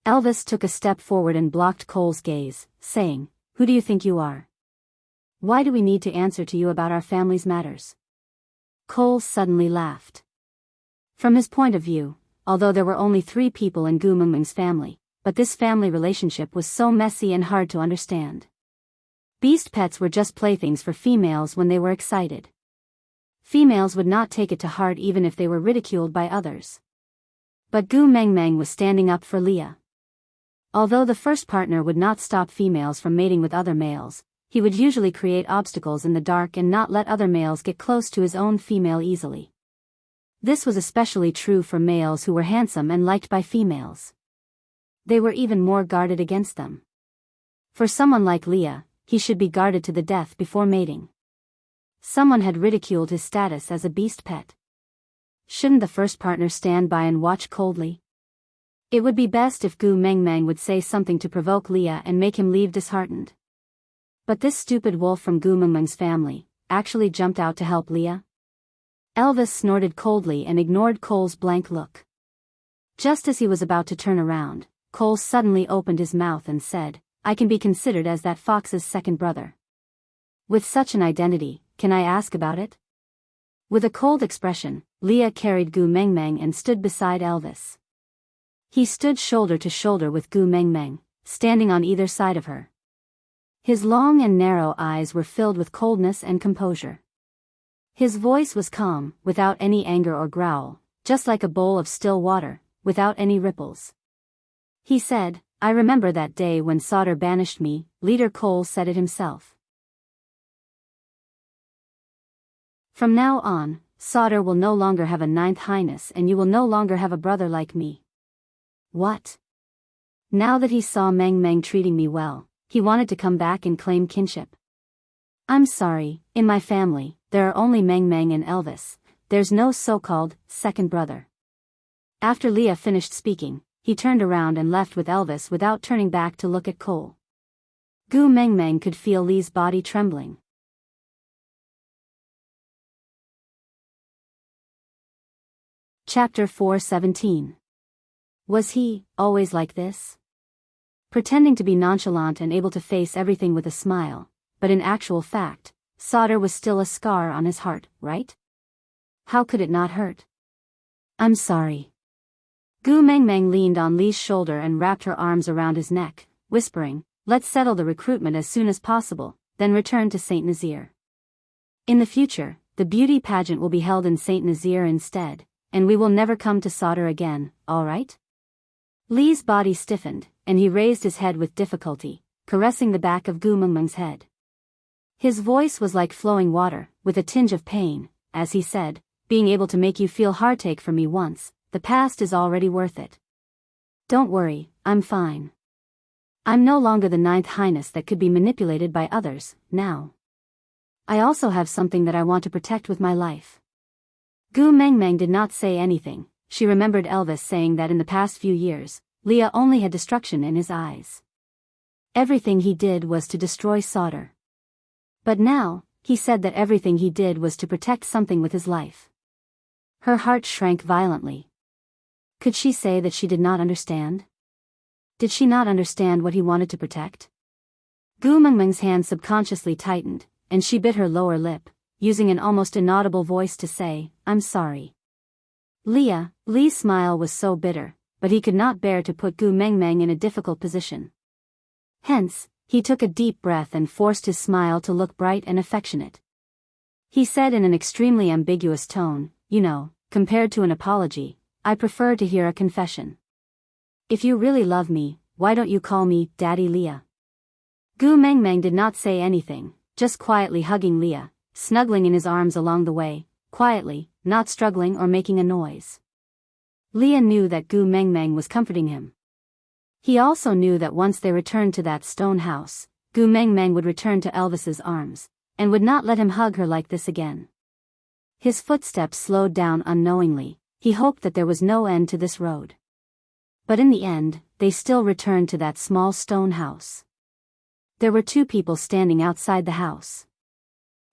Elvis took a step forward and blocked Cole's gaze, saying, who do you think you are? Why do we need to answer to you about our family's matters? Cole suddenly laughed. From his point of view, although there were only 3 people in Gu Mengmeng's family, but this family relationship was so messy and hard to understand. Beast pets were just playthings for females when they were excited. Females would not take it to heart even if they were ridiculed by others. But Gu Mengmeng was standing up for Leah. Although the first partner would not stop females from mating with other males, he would usually create obstacles in the dark and not let other males get close to his own female easily. This was especially true for males who were handsome and liked by females. They were even more guarded against them. For someone like Leah, he should be guarded to the death before mating. Someone had ridiculed his status as a beast pet. Shouldn't the first partner stand by and watch coldly? It would be best if Gu Mengmeng would say something to provoke Leah and make him leave disheartened. But this stupid wolf from Gu Mengmeng's family actually jumped out to help Leah. Elvis snorted coldly and ignored Cole's blank look. Just as he was about to turn around, Cole suddenly opened his mouth and said, "I can be considered as that fox's second brother. With such an identity, can I ask about it?" With a cold expression, Leah carried Gu Mengmeng and stood beside Elvis. He stood shoulder to shoulder with Gu Mengmeng, standing on either side of her. His long and narrow eyes were filled with coldness and composure. His voice was calm, without any anger or growl, just like a bowl of still water, without any ripples. He said, "I remember that day when Sauter banished me." Leader Cole said it himself. "From now on, Sauter will no longer have a ninth highness and you will no longer have a brother like me." What? Now that he saw Meng Meng treating me well, he wanted to come back and claim kinship. "I'm sorry, in my family, there are only Meng Meng and Elvis. There's no so-called second brother." After Leah finished speaking, he turned around and left with Elvis without turning back to look at Cole. Gu Mengmeng could feel Lee's body trembling. Chapter 4:17. Was he always like this? Pretending to be nonchalant and able to face everything with a smile, but in actual fact, Sauter was still a scar on his heart, right? How could it not hurt? "I'm sorry." Gu Mengmeng leaned on Lee's shoulder and wrapped her arms around his neck, whispering, "Let's settle the recruitment as soon as possible, then return to Saint Nazaire. In the future, the beauty pageant will be held in Saint Nazaire instead, and we will never come to Sauter again, all right?" Lee's body stiffened, and he raised his head with difficulty, caressing the back of Gu Mengmeng's head. His voice was like flowing water, with a tinge of pain, as he said, "Being able to make you feel heartache for me once, the past is already worth it. Don't worry, I'm fine. I'm no longer the ninth highness that could be manipulated by others, now. I also have something that I want to protect with my life." Gu Mengmeng did not say anything. She remembered Elvis saying that in the past few years, Leah only had destruction in his eyes. Everything he did was to destroy Sauter. But now, he said that everything he did was to protect something with his life. Her heart shrank violently. Could she say that she did not understand? Did she not understand what he wanted to protect? Gu Mengmeng's hand subconsciously tightened, and she bit her lower lip, using an almost inaudible voice to say, "I'm sorry." Lee's smile was so bitter, but he could not bear to put Gu Mengmeng in a difficult position. Hence, he took a deep breath and forced his smile to look bright and affectionate. He said in an extremely ambiguous tone, "You know, compared to an apology, I prefer to hear a confession. If you really love me, why don't you call me Daddy Leah?" Gu Mengmeng did not say anything, just quietly hugging Leah, snuggling in his arms along the way, quietly, not struggling or making a noise. Leah knew that Gu Mengmeng was comforting him. He also knew that once they returned to that stone house, Gu Mengmeng would return to Elvis's arms, and would not let him hug her like this again. His footsteps slowed down unknowingly. He hoped that there was no end to this road. But in the end, they still returned to that small stone house. There were two people standing outside the house.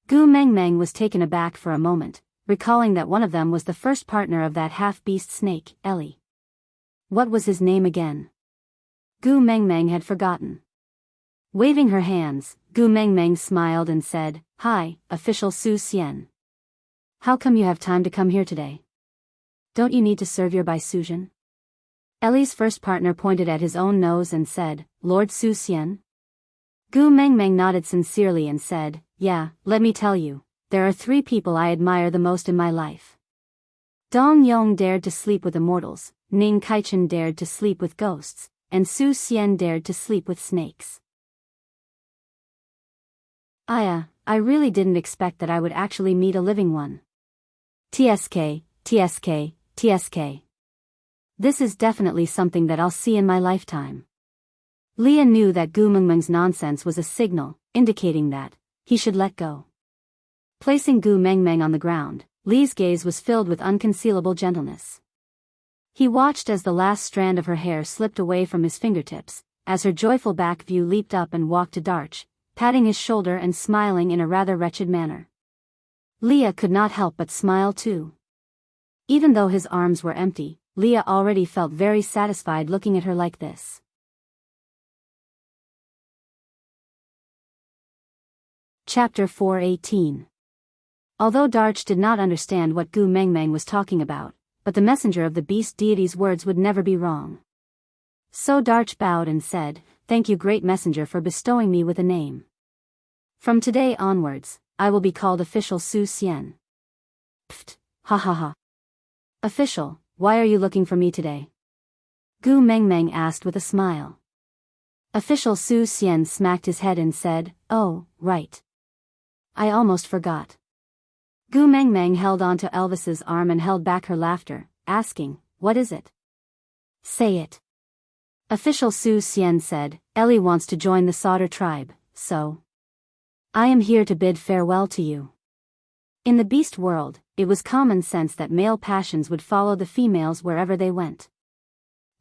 Gu Mengmeng was taken aback for a moment, recalling that one of them was the first partner of that half-beast snake, Ellie. What was his name again? Gu Mengmeng had forgotten. Waving her hands, Gu Mengmeng smiled and said, "Hi, official Su Xian. How come you have time to come here today? Don't you need to serve your Baisuzhen?" Ellie's first partner pointed at his own nose and said, "Lord Su Xian?" Gu Mengmeng nodded sincerely and said, "Yeah, let me tell you, there are 3 people I admire the most in my life. Dong Yong dared to sleep with immortals, Ning Kaichen dared to sleep with ghosts, and Su Xian dared to sleep with snakes. I really didn't expect that I would actually meet a living one. TSK, TSK, TSK. This is definitely something that I'll see in my lifetime. Leah knew that Gu Mengmeng's nonsense was a signal, indicating that he should let go. Placing Gu Mengmeng on the ground, Lee's gaze was filled with unconcealable gentleness. He watched as the last strand of her hair slipped away from his fingertips, as her joyful back view leaped up and walked to Darch, patting his shoulder and smiling in a rather wretched manner. Leah could not help but smile too. Even though his arms were empty, Leah already felt very satisfied looking at her like this. Chapter 4:18. Although Darch did not understand what Gu Mengmeng was talking about, but the messenger of the beast deity's words would never be wrong. So Darch bowed and said, "Thank you, great messenger, for bestowing me with a name. From today onwards, I will be called Official Su Xian." Pfft, ha ha ha. Official, why are you looking for me today? Gu Mengmeng asked with a smile. Official Su Xian smacked his head and said, "Oh, right. I almost forgot." Gu Mengmeng held onto Elvis's arm and held back her laughter, asking, "What is it?" "Say it." Official Su Xian said, "Ellie wants to join the Sauter tribe, so I am here to bid farewell to you." In the beast world, it was common sense that male passions would follow the females wherever they went.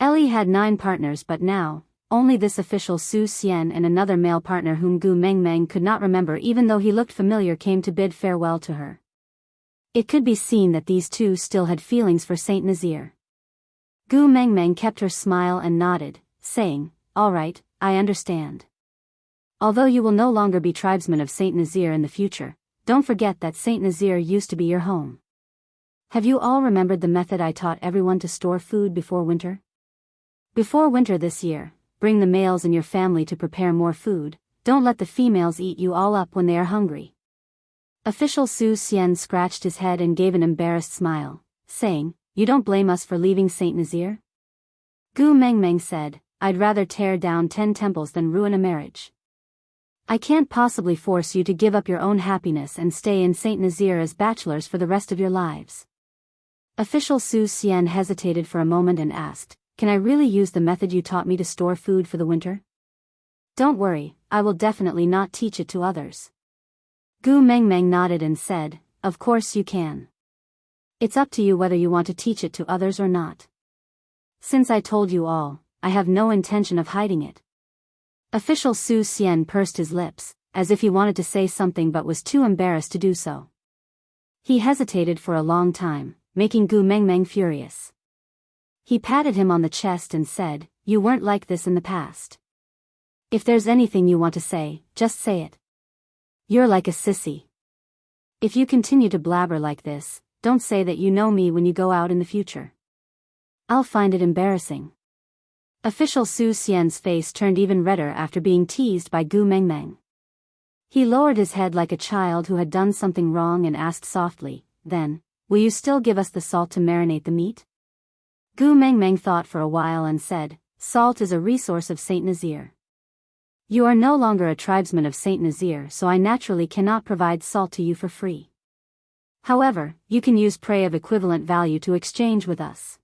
Ellie had 9 partners, but now, only this official Su Xian and another male partner whom Gu Mengmeng could not remember even though he looked familiar came to bid farewell to her. It could be seen that these 2 still had feelings for Saint Nazir. Gu Mengmeng kept her smile and nodded, saying, "All right, I understand. Although you will no longer be tribesmen of Saint Nazir in the future, don't forget that Saint Nazir used to be your home. Have you all remembered the method I taught everyone to store food before winter? Before winter this year, bring the males in your family to prepare more food, don't let the females eat you all up when they are hungry." Official Su Xian scratched his head and gave an embarrassed smile, saying, "You don't blame us for leaving Saint Nazir?" Gu Mengmeng said, "I'd rather tear down 10 temples than ruin a marriage. I can't possibly force you to give up your own happiness and stay in Saint Nazir as bachelors for the rest of your lives." Official Su Xian hesitated for a moment and asked, "Can I really use the method you taught me to store food for the winter?" "Don't worry, I will definitely not teach it to others." Gu Mengmeng nodded and said, "Of course you can. It's up to you whether you want to teach it to others or not. Since I told you all, I have no intention of hiding it." Official Su Xian pursed his lips, as if he wanted to say something but was too embarrassed to do so. He hesitated for a long time, making Gu Mengmeng furious. He patted him on the chest and said, "You weren't like this in the past. If there's anything you want to say, just say it. You're like a sissy. If you continue to blabber like this, don't say that you know me when you go out in the future. I'll find it embarrassing." Official Su Xian's face turned even redder after being teased by Gu Mengmeng. He lowered his head like a child who had done something wrong and asked softly, "Then, will you still give us the salt to marinate the meat?" Gu Mengmeng thought for a while and said, "Salt is a resource of Saint Nazir. You are no longer a tribesman of Saint Nazir, so I naturally cannot provide salt to you for free. However, you can use prey of equivalent value to exchange with us.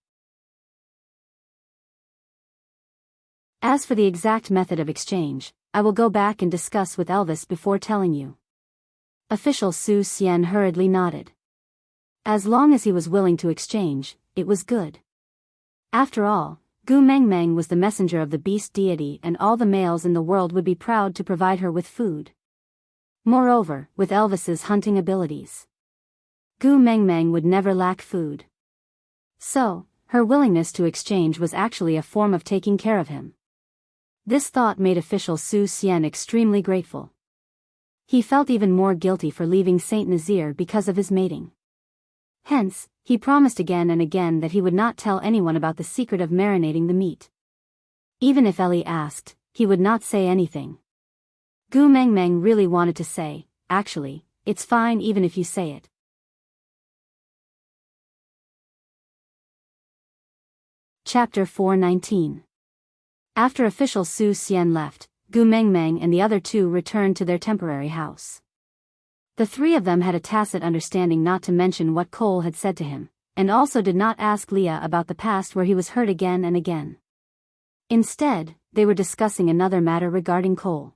As for the exact method of exchange, I will go back and discuss with Elvis before telling you." Official Su Xian hurriedly nodded. As long as he was willing to exchange, it was good. After all, Gu Mengmeng was the messenger of the beast deity and all the males in the world would be proud to provide her with food. Moreover, with Elvis's hunting abilities, Gu Mengmeng would never lack food. So, her willingness to exchange was actually a form of taking care of him. This thought made Official Su Xian extremely grateful. He felt even more guilty for leaving Saint Nazir because of his mating. Hence, he promised again and again that he would not tell anyone about the secret of marinating the meat. Even if Ellie asked, he would not say anything. Gu Mengmeng really wanted to say, "Actually, it's fine even if you say it. Chapter 419. After official Su Xian left, Gu Mengmeng and the other two returned to their temporary house. The three of them had a tacit understanding not to mention what Cole had said to him, and also did not ask Leah about the past where he was hurt again and again. Instead, they were discussing another matter regarding Cole.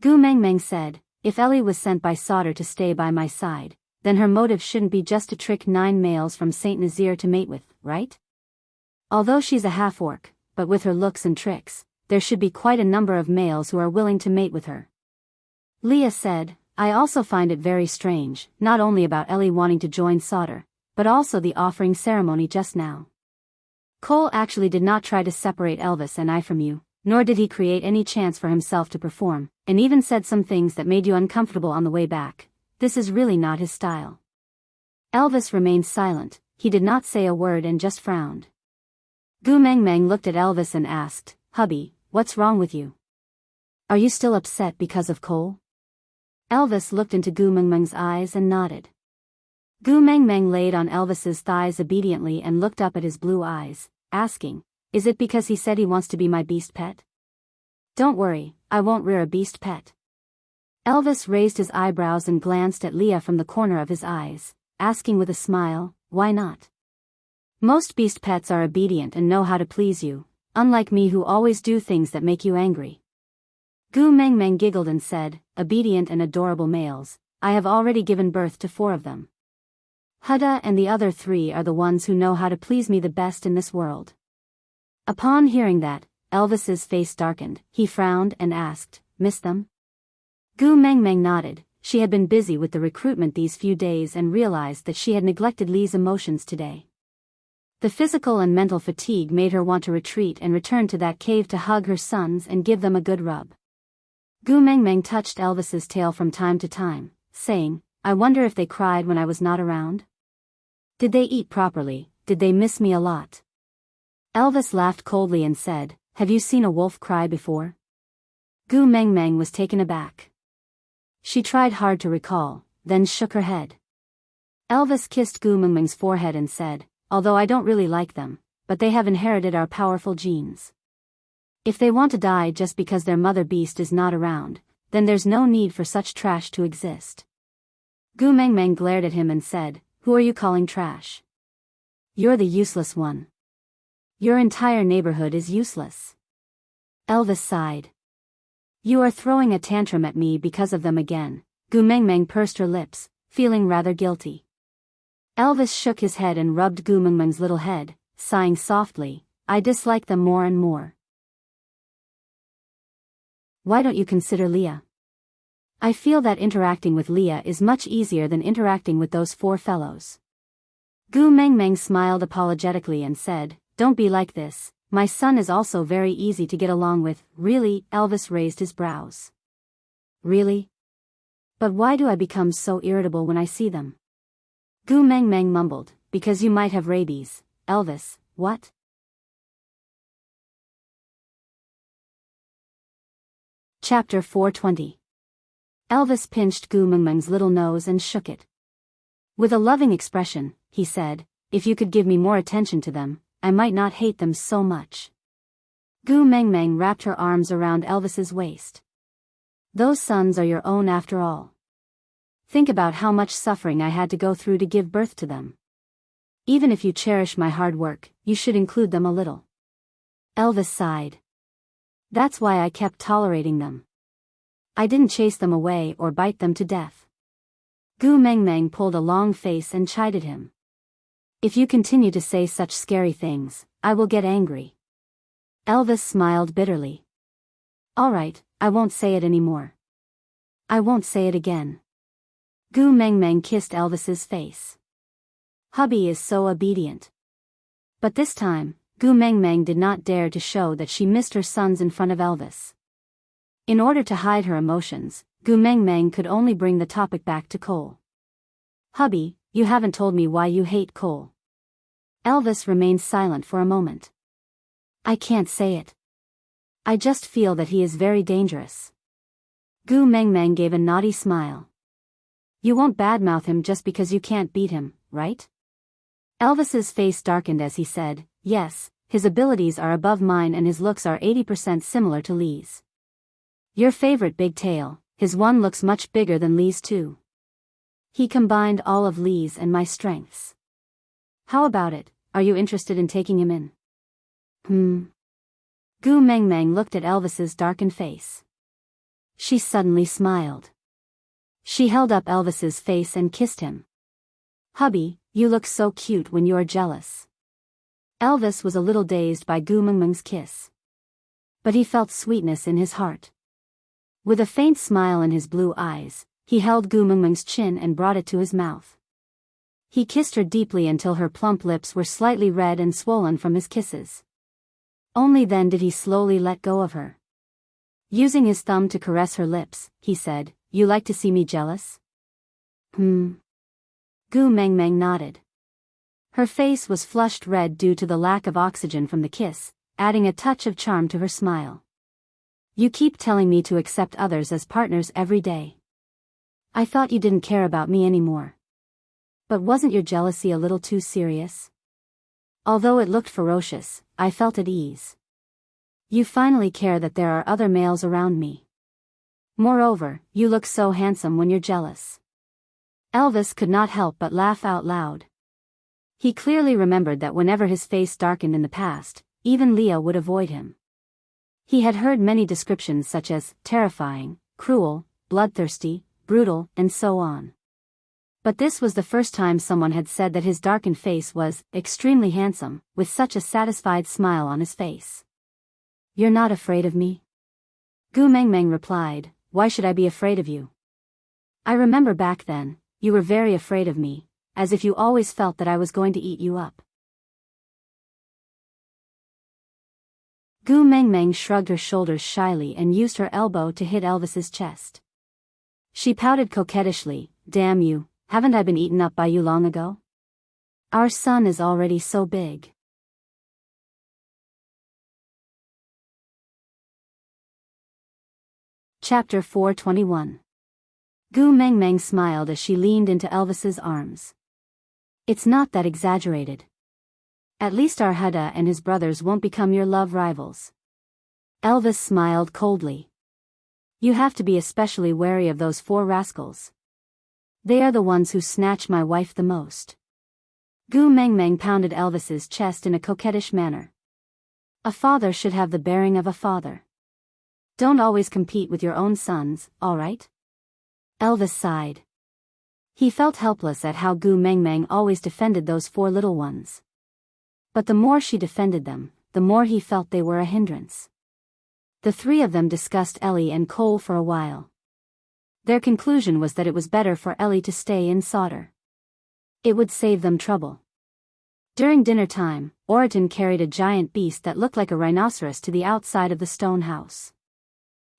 Gu Mengmeng said, if Ellie was sent by Sauter to stay by my side, then her motive shouldn't be just to trick 9 males from Saint Nazaire to mate with, right? Although she's a half-orc, but with her looks and tricks, there should be quite a number of males who are willing to mate with her. Leah said, I also find it very strange, not only about Ellie wanting to join Sauter, but also the offering ceremony just now. Cole actually did not try to separate Elvis and I from you, nor did he create any chance for himself to perform, and even said some things that made you uncomfortable on the way back. This is really not his style. Elvis remained silent, he did not say a word and just frowned. Gu Mengmeng looked at Elvis and asked, Hubby, what's wrong with you? Are you still upset because of Cole? Elvis looked into Gu Mengmeng's eyes and nodded. Gu Mengmeng laid on Elvis's thighs obediently and looked up at his blue eyes, asking, is it because he said he wants to be my beast pet? Don't worry, I won't rear a beast pet. Elvis raised his eyebrows and glanced at Leah from the corner of his eyes, asking with a smile, why not? Most beast pets are obedient and know how to please you, unlike me who always do things that make you angry. Gu Mengmeng giggled and said, obedient and adorable males, I have already given birth to 4 of them. Huda and the other 3 are the ones who know how to please me the best in this world. Upon hearing that, Elvis's face darkened, he frowned and asked, miss them? Gu Mengmeng nodded, she had been busy with the recruitment these few days and realized that she had neglected Lee's emotions today. The physical and mental fatigue made her want to retreat and return to that cave to hug her sons and give them a good rub. Gu Mengmeng touched Elvis's tail from time to time, saying, I wonder if they cried when I was not around? Did they eat properly? Did they miss me a lot? Elvis laughed coldly and said, have you seen a wolf cry before? Gu Mengmeng was taken aback. She tried hard to recall, then shook her head. Elvis kissed Gu Mengmeng's forehead and said, although I don't really like them, but they have inherited our powerful genes. If they want to die just because their mother beast is not around, then there's no need for such trash to exist. Gu Mengmeng glared at him and said, who are you calling trash? You're the useless one. Your entire neighborhood is useless. Elvis sighed. You are throwing a tantrum at me because of them again. Gu Mengmeng pursed her lips, feeling rather guilty. Elvis shook his head and rubbed Gu Mengmeng's little head, sighing softly, I dislike them more and more. Why don't you consider Leah? I feel that interacting with Leah is much easier than interacting with those 4 fellows. Gu Mengmeng smiled apologetically and said, don't be like this, my son is also very easy to get along with. Really? Elvis raised his brows. Really? But why do I become so irritable when I see them? Gu Mengmeng mumbled, because you might have rabies. Elvis, what? Chapter 420. Elvis pinched Gu Mengmeng's little nose and shook it. With a loving expression, he said, if you could give me more attention to them, I might not hate them so much. Gu Mengmeng wrapped her arms around Elvis's waist. Those sons are your own after all. Think about how much suffering I had to go through to give birth to them. Even if you cherish my hard work, you should include them a little. Elvis sighed. That's why I kept tolerating them. I didn't chase them away or bite them to death. Gu Mengmeng pulled a long face and chided him. If you continue to say such scary things, I will get angry. Elvis smiled bitterly. All right, I won't say it anymore. I won't say it again. Gu Mengmeng kissed Elvis's face. Hubby is so obedient. But this time, Gu Mengmeng did not dare to show that she missed her sons in front of Elvis. In order to hide her emotions, Gu Mengmeng could only bring the topic back to Cole. Hubby, you haven't told me why you hate Cole. Elvis remained silent for a moment. I can't say it. I just feel that he is very dangerous. Gu Mengmeng gave a naughty smile. You won't badmouth him just because you can't beat him, right? Elvis's face darkened as he said, yes, his abilities are above mine and his looks are 80% similar to Lee's. Your favorite big tail, his one looks much bigger than Lee's too. He combined all of Lee's and my strengths. How about it, are you interested in taking him in? Gu Mengmeng looked at Elvis's darkened face. She suddenly smiled. She held up Elvis's face and kissed him. Hubby, you look so cute when you're jealous. Elvis was a little dazed by Gu Mengmeng's kiss. But he felt sweetness in his heart. With a faint smile in his blue eyes, he held Gu Mengmeng's chin and brought it to his mouth. He kissed her deeply until her plump lips were slightly red and swollen from his kisses. Only then did he slowly let go of her. Using his thumb to caress her lips, he said, "You like to see me jealous?" Gu Mengmeng nodded. Her face was flushed red due to the lack of oxygen from the kiss, adding a touch of charm to her smile. You keep telling me to accept others as partners every day. I thought you didn't care about me anymore. But wasn't your jealousy a little too serious? Although it looked ferocious, I felt at ease. You finally care that there are other males around me. Moreover, you look so handsome when you're jealous. Elvis could not help but laugh out loud. He clearly remembered that whenever his face darkened in the past, even Leah would avoid him. He had heard many descriptions such as terrifying, cruel, bloodthirsty, brutal, and so on. But this was the first time someone had said that his darkened face was extremely handsome, with such a satisfied smile on his face. You're not afraid of me? Gu Mengmeng replied, why should I be afraid of you? I remember back then, you were very afraid of me, as if you always felt that I was going to eat you up. Gu Mengmeng shrugged her shoulders shyly and used her elbow to hit Elvis's chest. She pouted coquettishly, damn you, haven't I been eaten up by you long ago? Our son is already so big. Chapter 421. Gu Mengmeng smiled as she leaned into Elvis's arms. It's not that exaggerated. At least our Huda and his brothers won't become your love rivals. Elvis smiled coldly. You have to be especially wary of those 4 rascals. They are the ones who snatch my wife the most. Gu Mengmeng pounded Elvis's chest in a coquettish manner. A father should have the bearing of a father. Don't always compete with your own sons, alright? Elvis sighed. He felt helpless at how Gu Mengmeng always defended those 4 little ones. But the more she defended them, the more he felt they were a hindrance. The 3 of them discussed Ellie and Cole for a while. Their conclusion was that it was better for Ellie to stay in Sauter. It would save them trouble. During dinner time, Oriton carried a giant beast that looked like a rhinoceros to the outside of the stone house.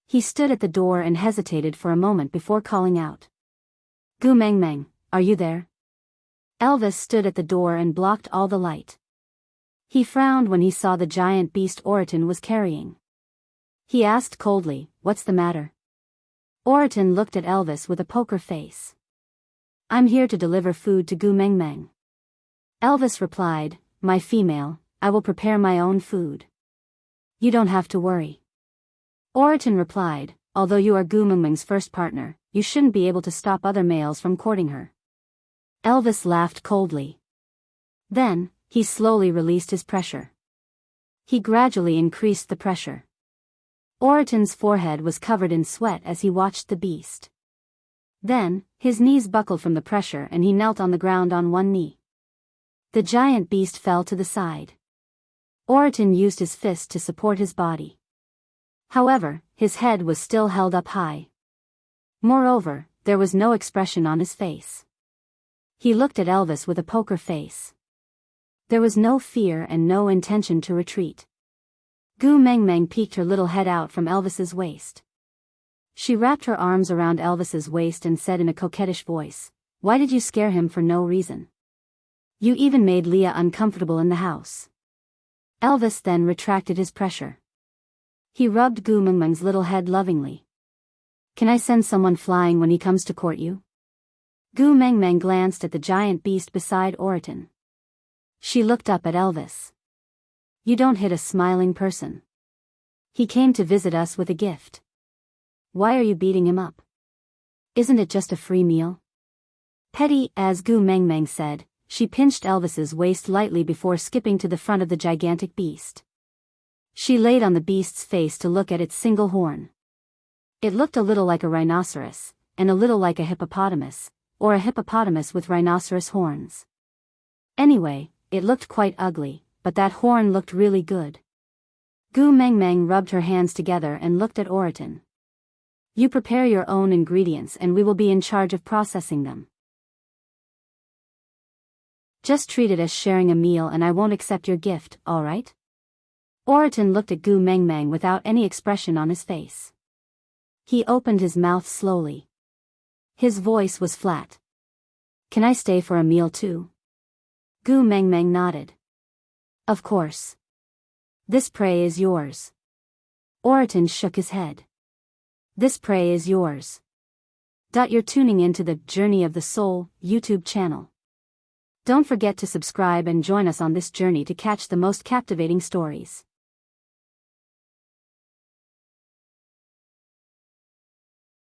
He stood at the door and hesitated for a moment before calling out. Gu Mengmeng, are you there? Elvis stood at the door and blocked all the light. He frowned when he saw the giant beast Oriton was carrying. He asked coldly, what's the matter? Oriton looked at Elvis with a poker face. I'm here to deliver food to Gu Mengmeng. Elvis replied, my female, I will prepare my own food. You don't have to worry. Oriton replied, although you are Gu Mengmeng's first partner, you shouldn't be able to stop other males from courting her. Elvis laughed coldly. Then, he slowly released his pressure. He gradually increased the pressure. Oriton's forehead was covered in sweat as he watched the beast. Then, his knees buckled from the pressure and he knelt on the ground on one knee. The giant beast fell to the side. Oriton used his fist to support his body. However, his head was still held up high. Moreover, there was no expression on his face. He looked at Elvis with a poker face. There was no fear and no intention to retreat. Gu Mengmeng peeked her little head out from Elvis's waist. She wrapped her arms around Elvis's waist and said in a coquettish voice, why did you scare him for no reason? You even made Leah uncomfortable in the house. Elvis then retracted his pressure. He rubbed Gu Mengmeng's little head lovingly. Can I send someone flying when he comes to court you? Gu Mengmeng glanced at the giant beast beside Oriton. She looked up at Elvis. You don't hit a smiling person. He came to visit us with a gift. Why are you beating him up? Isn't it just a free meal? Petty, as Gu Mengmeng said, she pinched Elvis's waist lightly before skipping to the front of the gigantic beast. She laid on the beast's face to look at its single horn. It looked a little like a rhinoceros, and a little like a hippopotamus, or a hippopotamus with rhinoceros horns. Anyway, it looked quite ugly, but that horn looked really good. Gu Mengmeng rubbed her hands together and looked at Oriton. You prepare your own ingredients and we will be in charge of processing them. Just treat it as sharing a meal and I won't accept your gift, alright? Oriton looked at Gu Mengmeng without any expression on his face. He opened his mouth slowly. His voice was flat. Can I stay for a meal too? Gu Mengmeng nodded. Of course. This prey is yours. Oriton shook his head. This prey is yours. You're tuning into the Journey of the Soul YouTube channel. Don't forget to subscribe and join us on this journey to catch the most captivating stories.